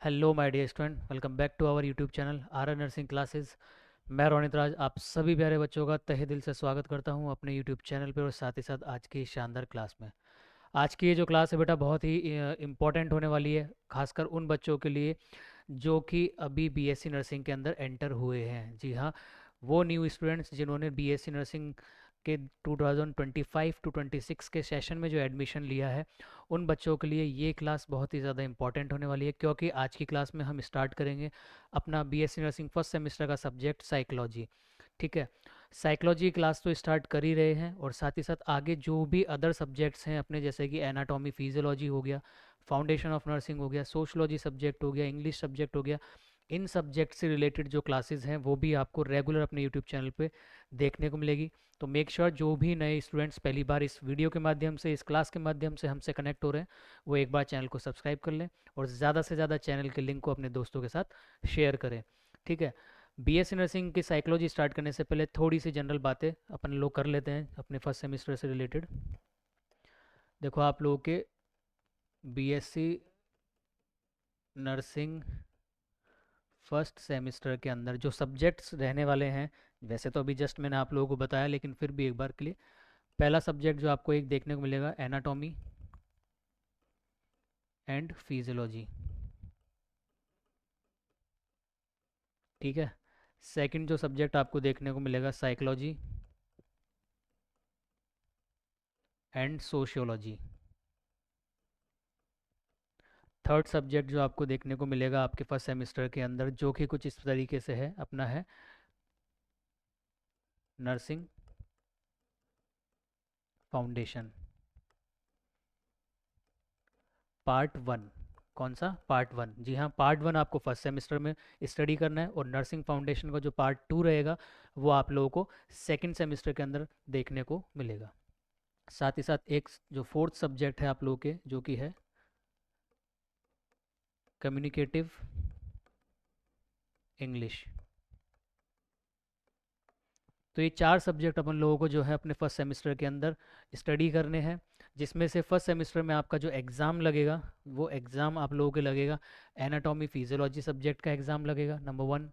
Hello my dear student, welcome back to our YouTube channel R R nursing classes. मैं रोनित राज आप सभी प्यारे बच्चों का तहे दिल से स्वागत करता हूं अपने यूट्यूब चैनल पे और साथ ही साथ आज की इस शानदार क्लास में। आज की ये जो क्लास है बेटा बहुत ही इम्पोर्टेंट होने वाली है, खासकर उन बच्चों के लिए जो कि अभी बीएससी नर्सिंग के अंदर एंटर हुए हैं। जी हाँ, वो न्यू स्टूडेंट्स जिन्होंने बीएससी नर्सिंग के 2025 टू 26 के सेशन में जो एडमिशन लिया है, उन बच्चों के लिए ये क्लास बहुत ही ज़्यादा इंपॉर्टेंट होने वाली है, क्योंकि आज की क्लास में हम स्टार्ट करेंगे अपना बीएससी नर्सिंग फर्स्ट सेमेस्टर का सब्जेक्ट साइकोलॉजी। ठीक है, साइकोलॉजी क्लास तो स्टार्ट कर ही रहे हैं और साथ ही साथ आगे जो भी अदर सब्जेक्ट्स हैं अपने, जैसे कि एनाटॉमी फिजियोलॉजी हो गया, फाउंडेशन ऑफ नर्सिंग हो गया, सोशलॉजी सब्जेक्ट हो गया, इंग्लिश सब्जेक्ट हो गया, इन सब्जेक्ट से रिलेटेड जो क्लासेस हैं वो भी आपको रेगुलर अपने यूट्यूब चैनल पे देखने को मिलेगी। तो मेक श्योर जो भी नए स्टूडेंट्स पहली बार इस वीडियो के माध्यम से, इस क्लास के माध्यम से हमसे कनेक्ट हो रहे हैं, वो एक बार चैनल को सब्सक्राइब कर लें और ज़्यादा से ज़्यादा चैनल के लिंक को अपने दोस्तों के साथ शेयर करें। ठीक है, बीएससी नर्सिंग की साइकोलॉजी स्टार्ट करने से पहले थोड़ी सी जनरल बातें अपन लोग कर लेते हैं अपने फर्स्ट सेमेस्टर से रिलेटेड। देखो, आप लोगों के बीएससी नर्सिंग फर्स्ट सेमेस्टर के अंदर जो सब्जेक्ट्स रहने वाले हैं, वैसे तो अभी जस्ट मैंने आप लोगों को बताया, लेकिन फिर भी एक बार के लिए पहला सब्जेक्ट जो आपको एक देखने को मिलेगा, एनाटॉमी एंड फिजियोलॉजी। ठीक है, सेकंड जो सब्जेक्ट आपको देखने को मिलेगा, psychology and sociology. Third subject जो आपको देखने को मिलेगा आपके फर्स्ट सेमेस्टर के अंदर, जो कि कुछ इस तरीके से है अपना, है नर्सिंग फाउंडेशन पार्ट वन। कौन सा? Part one. जी हाँ, पार्ट वन आपको फर्स्ट सेमेस्टर में स्टडी करना है और नर्सिंग फाउंडेशन का जो पार्ट टू रहेगा वो आप लोगों को सेकंड सेमेस्टर के अंदर देखने को मिलेगा। साथ ही साथ एक जो फोर्थ सब्जेक्ट है आप लोगों के, जो कि है कम्युनिकेटिव इंग्लिश। तो ये चार सब्जेक्ट अपन लोगों को जो है अपने फर्स्ट सेमेस्टर के अंदर स्टडी करने हैं, जिसमें से फर्स्ट सेमेस्टर में आपका जो एग्ज़ाम लगेगा वो एग्ज़ाम आप लोगों के लगेगा, एनाटॉमी फिजियोलॉजी सब्जेक्ट का एग्ज़ाम लगेगा number one.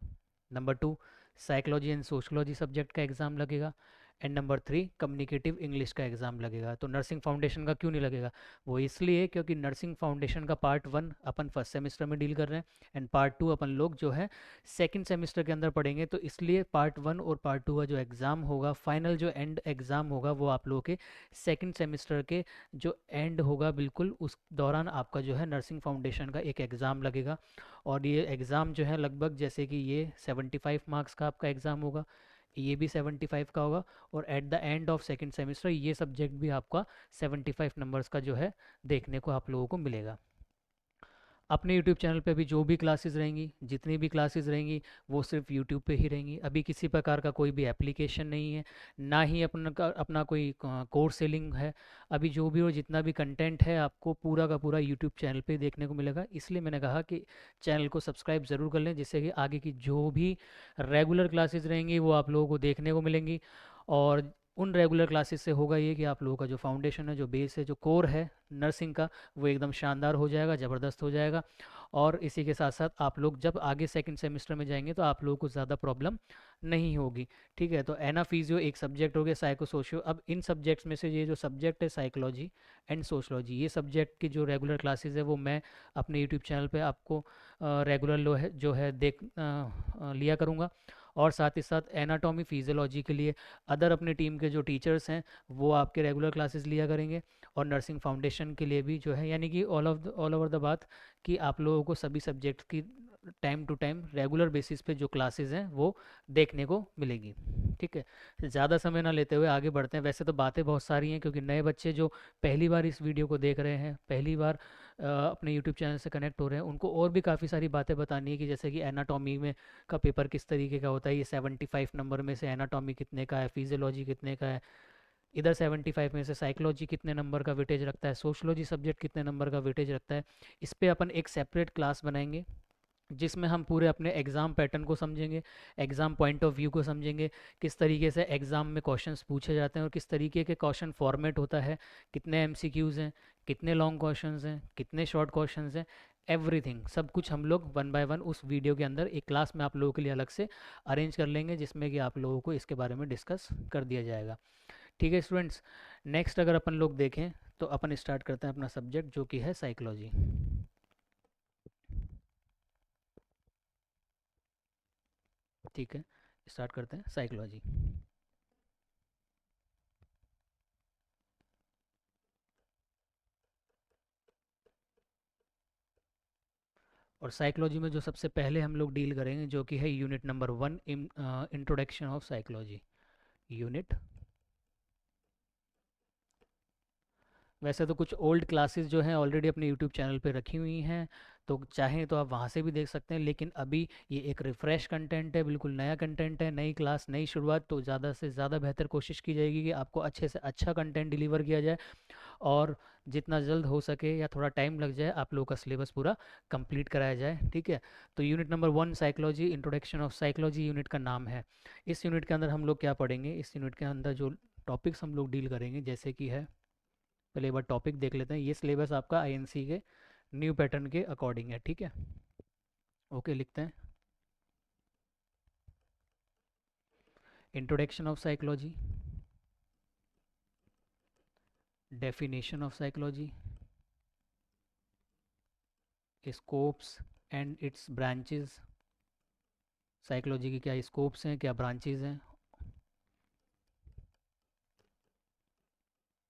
Number two, psychology and sociology subject का एग्ज़ाम लगेगा। And number three, communicative English का एग्ज़ाम लगेगा। तो नर्सिंग फाउंडेशन का क्यों नहीं लगेगा? वो इसलिए क्योंकि नर्सिंग फाउंडेशन का पार्ट वन अपन फर्स्ट सेमेस्टर में डील कर रहे हैं एंड पार्ट टू अपन लोग जो है सेकंड सेमेस्टर के अंदर पढ़ेंगे। तो इसलिए पार्ट वन और पार्ट टू का जो एग्ज़ाम होगा, फाइनल जो एंड एग्ज़ाम होगा, वो आप लोगों के सेकंड सेमेस्टर के जो एंड होगा बिल्कुल उस दौरान आपका जो है नर्सिंग फाउंडेशन का एक एग्ज़ाम लगेगा। और ये एग्ज़ाम जो है लगभग, जैसे कि ये 75 मार्क्स का आपका एग्ज़ाम होगा, ये भी 75 का होगा, और at the end of second semester ये सब्जेक्ट भी आपका 75 नंबर्स का जो है देखने को आप लोगों को मिलेगा। अपने यूट्यूब चैनल पे भी जो भी क्लासेस रहेंगी, जितनी भी क्लासेस रहेंगी, वो सिर्फ यूट्यूब पे ही रहेंगी। अभी किसी प्रकार का कोई भी एप्लीकेशन नहीं है, ना ही अपना कोई कोर्स सेलिंग है। अभी जो भी और जितना भी कंटेंट है आपको पूरा का पूरा यूट्यूब चैनल पे देखने को मिलेगा। इसलिए मैंने कहा कि चैनल को सब्सक्राइब ज़रूर कर लें, जिससे कि आगे की जो भी रेगुलर क्लासेस रहेंगी वो आप लोगों को देखने को मिलेंगी। और उन रेगुलर क्लासेस से होगा ये कि आप लोगों का जो फाउंडेशन है, जो बेस है, जो कोर है नर्सिंग का, वो एकदम शानदार हो जाएगा, ज़बरदस्त हो जाएगा। और इसी के साथ साथ आप लोग जब आगे सेकंड सेमेस्टर में जाएंगे तो आप लोगों को ज़्यादा प्रॉब्लम नहीं होगी। ठीक है, तो एना फिजियो एक सब्जेक्ट हो गया, साइको सोशियो। अब इन सब्जेक्ट्स में से ये जो सब्जेक्ट है साइकोलॉजी एंड सोशलॉजी, ये सब्जेक्ट की जो रेगुलर क्लासेस है वो मैं अपने यूट्यूब चैनल पे आपको रेगुलर लो है जो है लिया करूँगा। और साथ ही साथ एनाटॉमी फिजियोलॉजी के लिए अदर अपने टीम के जो टीचर्स हैं वो आपके रेगुलर क्लासेस लिया करेंगे। और नर्सिंग फाउंडेशन के लिए भी जो है, यानी कि ऑल ओवर द बात, कि आप लोगों को सभी सब्जेक्ट की time to time regular basis पे जो क्लासेस हैं वो देखने को मिलेगी। ठीक है, ज़्यादा समय ना लेते हुए आगे बढ़ते हैं। वैसे तो बातें बहुत सारी हैं, क्योंकि नए बच्चे जो पहली बार इस वीडियो को देख रहे हैं, पहली बार अपने यूट्यूब चैनल से कनेक्ट हो रहे हैं, उनको और भी काफ़ी सारी बातें बतानी है, कि जैसे कि एनाटॉमी में का पेपर किस तरीके का होता है, ये 75 नंबर में से एनाटॉमी कितने का है, फिजियोलॉजी कितने का है, इधर 75 में से साइकोलॉजी कितने नंबर का वेटेज रखता है, सोशलॉजी सब्जेक्ट कितने नंबर का वेटेज रखता है। इस पे अपन एक सेपरेट क्लास बनाएंगे, जिसमें हम पूरे अपने एग्ज़ाम पैटर्न को समझेंगे, एग्ज़ाम पॉइंट ऑफ व्यू को समझेंगे, किस तरीके से एग्ज़ाम में क्वेश्चंस पूछे जाते हैं और किस तरीके के क्वेश्चन फॉर्मेट होता है, कितने एमसीक्यूज़ हैं, कितने लॉन्ग क्वेश्चंस हैं, कितने शॉर्ट क्वेश्चंस हैं। एवरीथिंग, सब कुछ हम लोग वन बाय वन उस वीडियो के अंदर एक क्लास में आप लोगों के लिए अलग से अरेंज कर लेंगे, जिसमें कि आप लोगों को इसके बारे में डिस्कस कर दिया जाएगा। ठीक है स्टूडेंट्स, नेक्स्ट अगर अपन लोग देखें तो अपन स्टार्ट करते हैं अपना सब्जेक्ट जो कि है साइकोलॉजी। ठीक है, स्टार्ट करते हैं साइकोलॉजी। और साइकोलॉजी में जो सबसे पहले हम लोग डील करेंगे जो कि है unit number 1, introduction of psychology unit. वैसे तो कुछ ओल्ड क्लासेस जो हैं ऑलरेडी अपने यूट्यूब चैनल पे रखी हुई हैं, तो चाहें तो आप वहाँ से भी देख सकते हैं, लेकिन अभी ये एक रिफ़्रेश कंटेंट है, बिल्कुल नया कंटेंट है, नई क्लास नई शुरुआत, तो ज़्यादा से ज़्यादा बेहतर कोशिश की जाएगी कि आपको अच्छे से अच्छा कंटेंट डिलीवर किया जाए, और जितना जल्द हो सके या थोड़ा टाइम लग जाए आप लोगों का सिलेबस पूरा कंप्लीट कराया जाए। ठीक है, तो unit number 1 psychology, introduction of psychology unit का नाम है। इस यूनिट के अंदर हम लोग क्या पढ़ेंगे, इस यूनिट के अंदर जो टॉपिक्स हम लोग डील करेंगे जैसे कि है, पहले एक बार टॉपिक देख लेते हैं। ये सिलेबस आपका आईएनसी के न्यू पैटर्न के अकॉर्डिंग है। ठीक है, ओके लिखते हैं। Introduction of psychology, definition of psychology, scopes and it's branches, psychology की क्या स्कोप्स हैं, क्या ब्रांचेस हैं,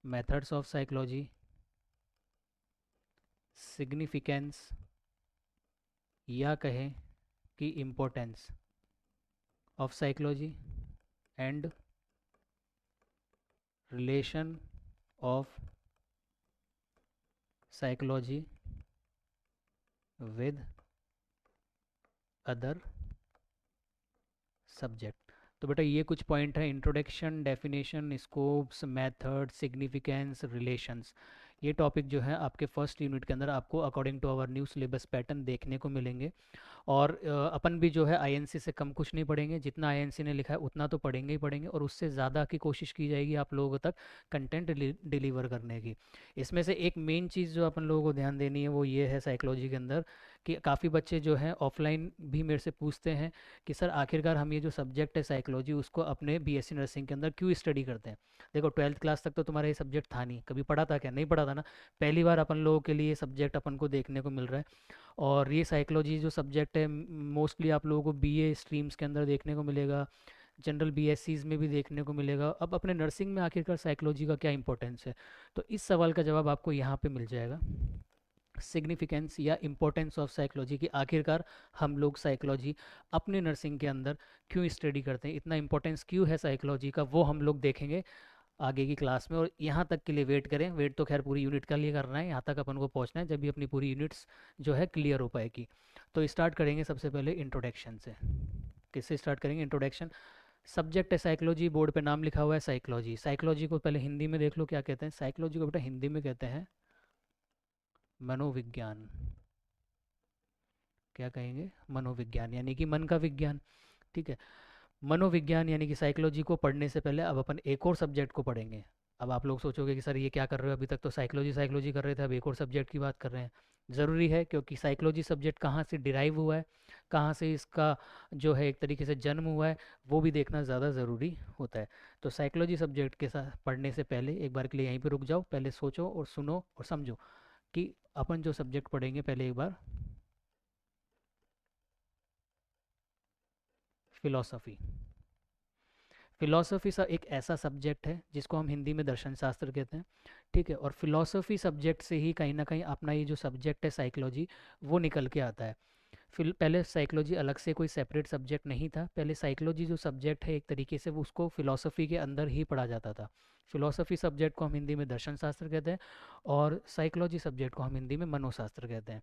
मेथड्स ऑफ साइकोलॉजी, सिग्निफिकेंस या कहें कि importance of psychology, and relation of psychology with other subject. तो बेटा ये कुछ पॉइंट है, introduction, definition, scopes, method, significance, relations. ये टॉपिक जो है आपके फर्स्ट यूनिट के अंदर आपको according to our new syllabus pattern देखने को मिलेंगे। और अपन भी जो है आईएनसी से कम कुछ नहीं पढ़ेंगे, जितना आईएनसी ने लिखा है उतना तो पढ़ेंगे ही पढ़ेंगे, और उससे ज़्यादा की कोशिश की जाएगी आप लोगों तक कंटेंट डिलीवर करने की। इसमें से एक मेन चीज़ जो अपन लोगों को ध्यान देनी है वो ये है साइकोलॉजी के अंदर, कि काफ़ी बच्चे जो हैं ऑफलाइन भी मेरे से पूछते हैं कि सर आखिरकार हम ये जो सब्जेक्ट है साइकोलॉजी उसको अपने बीएससी नर्सिंग के अंदर क्यों स्टडी करते हैं। देखो 12th क्लास तक तो तुम्हारा ये सब्जेक्ट था नहीं, कभी पढ़ा था क्या, नहीं पढ़ा था ना। पहली बार अपन लोगों के लिए सब्जेक्ट अपन को देखने को मिल रहा है। और ये साइकोलॉजी जो सब्जेक्ट है मोस्टली आप लोगों को बीए स्ट्रीम्स के अंदर देखने को मिलेगा, जनरल बीएससीज में भी देखने को मिलेगा। अब अपने नर्सिंग में आखिरकार साइकोलॉजी का क्या इंपॉर्टेंस है, तो इस सवाल का जवाब आपको यहाँ पे मिल जाएगा। सिग्निफिकेंस या इम्पोर्टेंस ऑफ साइकोलॉजी की, आखिरकार हम लोग साइकोलॉजी अपने नर्सिंग के अंदर क्यों स्टडी करते हैं, इतना इंपॉर्टेंस क्यों है साइकोलॉजी का, वो हम लोग देखेंगे आगे की क्लास में। और यहाँ तक के लिए वेट करें, वेट तो खैर पूरी यूनिट का लिए करना है, यहाँ तक अपन को पहुँचना है जब भी अपनी पूरी यूनिट्स जो है क्लियर हो पाएगी। तो स्टार्ट करेंगे सबसे पहले इंट्रोडक्शन से। किससे स्टार्ट करेंगे, इंट्रोडक्शन। सब्जेक्ट है साइकोलॉजी, बोर्ड पे नाम लिखा हुआ है साइकोलॉजी। साइकोलॉजी को पहले हिंदी में देख लो क्या कहते हैं, साइकोलॉजी को बेटा हिंदी में कहते हैं मनोविज्ञान। क्या कहेंगे, मनोविज्ञान, यानी कि मन का विज्ञान। ठीक है, मनोविज्ञान यानी कि साइकोलॉजी को पढ़ने से पहले अब अपन एक और सब्जेक्ट को पढ़ेंगे। अब आप लोग सोचोगे कि सर ये क्या कर रहे हो, अभी तक तो साइकोलॉजी साइकोलॉजी कर रहे थे, अब एक और सब्जेक्ट की बात कर रहे हैं। ज़रूरी है, क्योंकि साइकोलॉजी सब्जेक्ट कहाँ से डिराइव हुआ है, कहाँ से इसका जो है एक तरीके से जन्म हुआ है, वो भी देखना ज़्यादा ज़रूरी होता है। तो साइकोलॉजी सब्जेक्ट के साथ पढ़ने से पहले एक बार के लिए यहीं पर रुक जाओ, पहले सोचो और सुनो और समझो कि अपन जो सब्जेक्ट पढ़ेंगे, पहले एक बार फिलॉसफी। फिलॉसफी सा एक ऐसा सब्जेक्ट है जिसको हम हिंदी में दर्शन शास्त्र कहते हैं। ठीक है, और फिलॉसफी सब्जेक्ट से ही कहीं ना कहीं अपना ये जो सब्जेक्ट है साइकोलॉजी वो निकल के आता है। फिर पहले साइकोलॉजी अलग से कोई सेपरेट सब्जेक्ट नहीं था, पहले साइकोलॉजी जो सब्जेक्ट है एक तरीके से वो उसको फिलॉसफी के अंदर ही पढ़ा जाता था। फिलॉसफी सब्जेक्ट को हम हिंदी में दर्शन शास्त्र कहते हैं, और साइकोलॉजी सब्जेक्ट को हम हिंदी में मनोशास्त्र कहते हैं।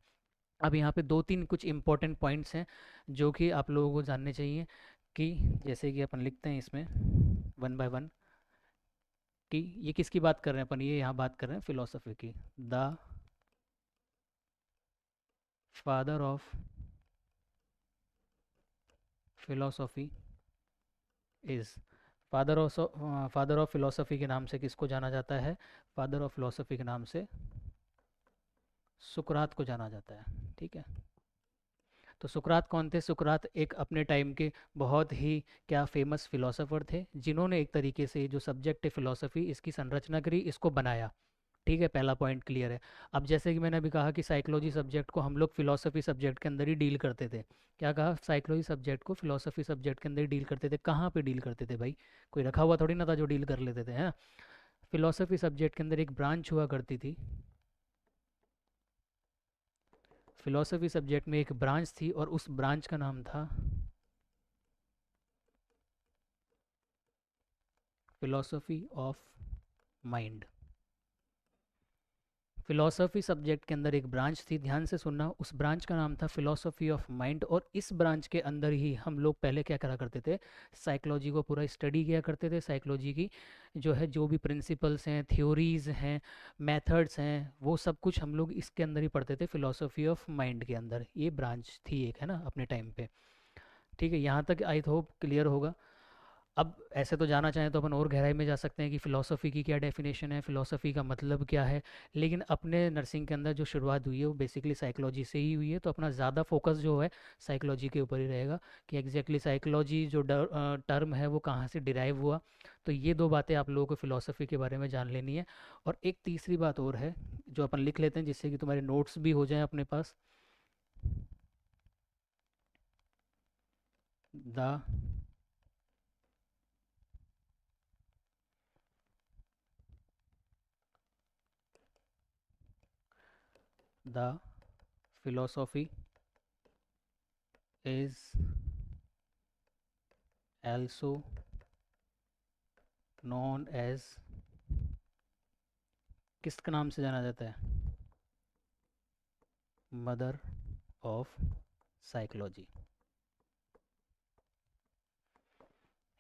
अब यहाँ पे दो तीन कुछ इंपॉर्टेंट पॉइंट्स हैं जो कि आप लोगों को जानने चाहिए, कि जैसे कि अपन लिखते हैं इसमें वन बाय वन, कि ये किसकी बात कर रहे हैं अपन, ये यहाँ बात कर रहे हैं फिलोसफी की। The father of philosophy is, father of philosophy के नाम से किसको जाना जाता है, फादर ऑफ फिलोसफी के नाम से सुकरात को जाना जाता है। ठीक है, तो सुकरात कौन थे? सुकरात एक अपने टाइम के बहुत ही क्या फेमस फिलोसोफर थे, जिन्होंने एक तरीके से जो सब्जेक्ट है फिलोसफी, इसकी संरचना करी, इसको बनाया। ठीक है, पहला पॉइंट क्लियर है। अब जैसे कि मैंने अभी कहा कि साइकोलॉजी सब्जेक्ट को हम लोग फिलोसफी सब्जेक्ट के अंदर ही डील करते थे। क्या कहा? साइकोलॉजी सब्जेक्ट को फिलोसफी सब्जेक्ट के अंदर ही डील करते थे। कहाँ पे डील करते थे भाई? कोई रखा हुआ थोड़ी ना था जो डील कर लेते थे, है? फिलोसफी सब्जेक्ट के अंदर एक ब्रांच हुआ करती थी। फिलोसफी सब्जेक्ट में एक ब्रांच थी और उस ब्रांच का नाम था philosophy of mind. Philosophy subject के अंदर एक ब्रांच थी, ध्यान से सुनना, उस ब्रांच का नाम था फिलोसफी ऑफ माइंड। और इस ब्रांच के अंदर ही हम लोग पहले क्या करा करते थे? साइकोलॉजी को पूरा स्टडी किया करते थे। साइकोलॉजी की जो है, जो भी प्रिंसिपल्स हैं, थ्योरीज हैं, मेथड्स हैं, वो सब कुछ हम लोग इसके अंदर ही पढ़ते थे, फिलोसफी ऑफ माइंड के अंदर। ये ब्रांच थी एक, है ना, अपने टाइम पे। ठीक है, यहाँ तक आई होप क्लियर होगा। अब ऐसे तो जाना चाहें तो अपन और गहराई में जा सकते हैं कि फ़िलॉसफ़ी की क्या डेफिनेशन है, फ़िलॉसफ़ी का मतलब क्या है। लेकिन अपने नर्सिंग के अंदर जो शुरुआत हुई है वो बेसिकली साइकोलॉजी से ही हुई है, तो अपना ज़्यादा फोकस जो है साइकोलॉजी के ऊपर ही रहेगा कि एग्जैक्टली साइकोलॉजी जो टर्म है वो कहाँ से डिराइव हुआ। तो ये दो बातें आप लोगों को फ़िलॉसफ़ी के बारे में जान लेनी है। और एक तीसरी बात और है जो अपन लिख लेते हैं, जिससे कि तुम्हारे नोट्स भी हो जाएं अपने पास। The the philosophy is also known as, किसके नाम से जाना जाता है? Mother of psychology.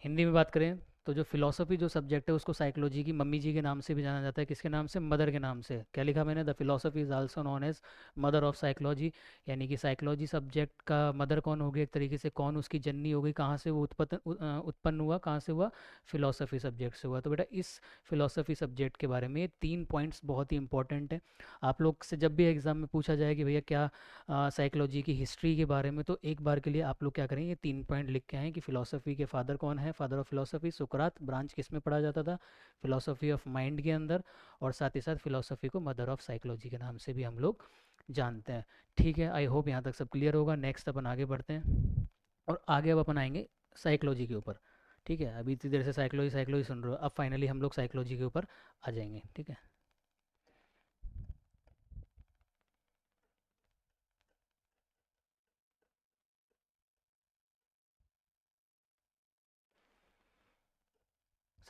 हिंदी में बात करें तो जो फिलॉसफी जो सब्जेक्ट है उसको साइकोलॉजी की मम्मी जी के नाम से भी जाना जाता है। किसके नाम से? मदर के नाम से। क्या लिखा मैंने? The philosophy is also known as mother of psychology. यानी कि साइकोलॉजी सब्जेक्ट का मदर कौन हो गई एक तरीके से, कौन उसकी जननी हो गई, कहाँ से वो उत्पन्न हुआ, कहाँ से हुआ? फिलॉसफी सब्जेक्ट से हुआ। तो बेटा इस फिलॉसफी सब्जेक्ट के बारे में ये 3 पॉइंट्स बहुत ही इंपॉर्टेंट है। आप लोग से जब भी एग्जाम में पूछा जाए कि भैया क्या साइकोलॉजी की हिस्ट्री के बारे में, तो एक बार के लिए आप लोग क्या करें, ये 3 पॉइंट लिख के आएँ कि फ़िलॉसफ़ी के फादर कौन है, father of philosophy Sukrat. Branch किस में पढ़ा जाता था? फ़िलॉसफ़ी ऑफ माइंड के अंदर। और साथ ही साथ फ़िलॉसफ़ी को मदर ऑफ साइकोलॉजी के नाम से भी हम लोग जानते हैं। ठीक है, आई होप यहाँ तक सब क्लियर होगा। नेक्स्ट अपन आगे बढ़ते हैं और आगे अब अपन आएंगे साइकोलॉजी के ऊपर। ठीक है, अभी इतनी देर से साइकोलॉजी साइकोलॉजी सुन रहे हो, अब फाइनली हम लोग साइकोलॉजी के ऊपर आ जाएंगे। ठीक है,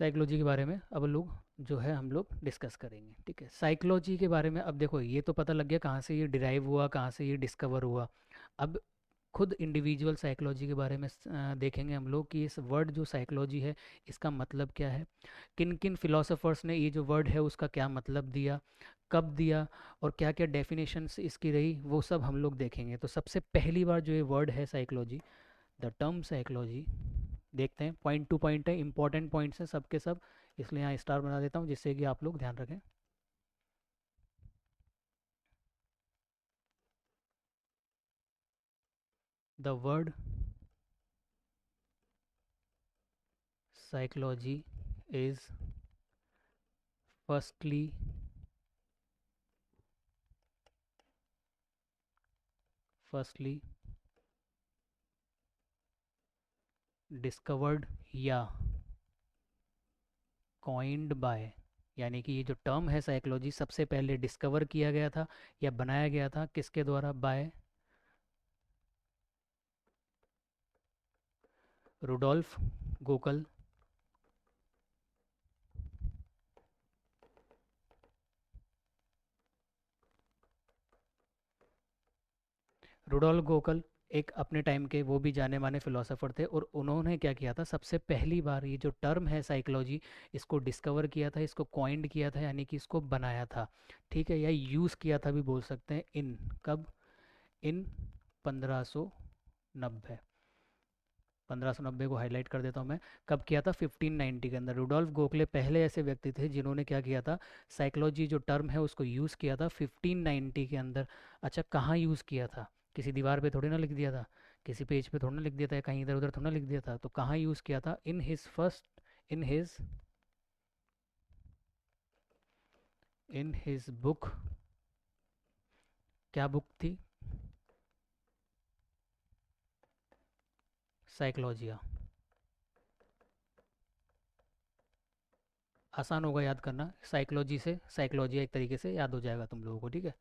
साइकोलॉजी के बारे में अब लोग जो है हम लोग डिस्कस करेंगे। ठीक है, साइकोलॉजी के बारे में अब देखो, ये तो पता लग गया कहाँ से ये डिराइव हुआ, कहाँ से ये डिस्कवर हुआ। अब खुद इंडिविजुअल साइकोलॉजी के बारे में देखेंगे हम लोग कि इस वर्ड जो साइकोलॉजी है इसका मतलब क्या है, किन किन फिलोसोफर्स ने ये जो वर्ड है उसका क्या मतलब दिया, कब दिया, और क्या क्या डेफिनेशंस इसकी रही, वो सब हम लोग देखेंगे। तो सबसे पहली बार जो ये वर्ड है साइकोलॉजी, द टर्म साइकोलॉजी, देखते हैं। पॉइंट टू पॉइंट है, इंपॉर्टेंट पॉइंट्स हैं सब के सब, इसलिए यहाँ स्टार बना देता हूँ जिससे कि आप लोग ध्यान रखें। The word psychology is firstly firstly discovered या कॉइंड बाय, यानी कि ये जो टर्म है साइकोलॉजी सबसे पहले डिस्कवर किया गया था या बनाया गया था किसके द्वारा? By Rudolf Gockel. Rudolf Gockel एक अपने टाइम के वो भी जाने माने फिलोसोफर थे, और उन्होंने क्या किया था, सबसे पहली बार ये जो टर्म है साइकोलॉजी इसको डिस्कवर किया था, इसको कॉइंड किया था, यानी कि इसको बनाया था। ठीक है, या यूज़ किया था भी बोल सकते हैं। कब? इन 1590। 1590 को हाईलाइट कर देता हूँ मैं। कब किया था? 1590 के अंदर। रुडोल्फ गोखले पहले ऐसे व्यक्ति थे जिन्होंने क्या किया था, साइकोलॉजी जो टर्म है उसको यूज़ किया था 1590 के अंदर। अच्छा, कहाँ यूज़ किया था? किसी दीवार पे थोड़ी ना लिख दिया था, किसी पेज पे थोड़ा ना लिख दिया था, या कहीं इधर उधर थोड़ा ना लिख दिया था। तो कहाँ यूज़ किया था? In his book. क्या बुक थी? साइकोलॉजिया। आसान होगा याद करना, साइकोलॉजी से साइकोलॉजिया एक तरीके से याद हो जाएगा तुम लोगों को, ठीक है।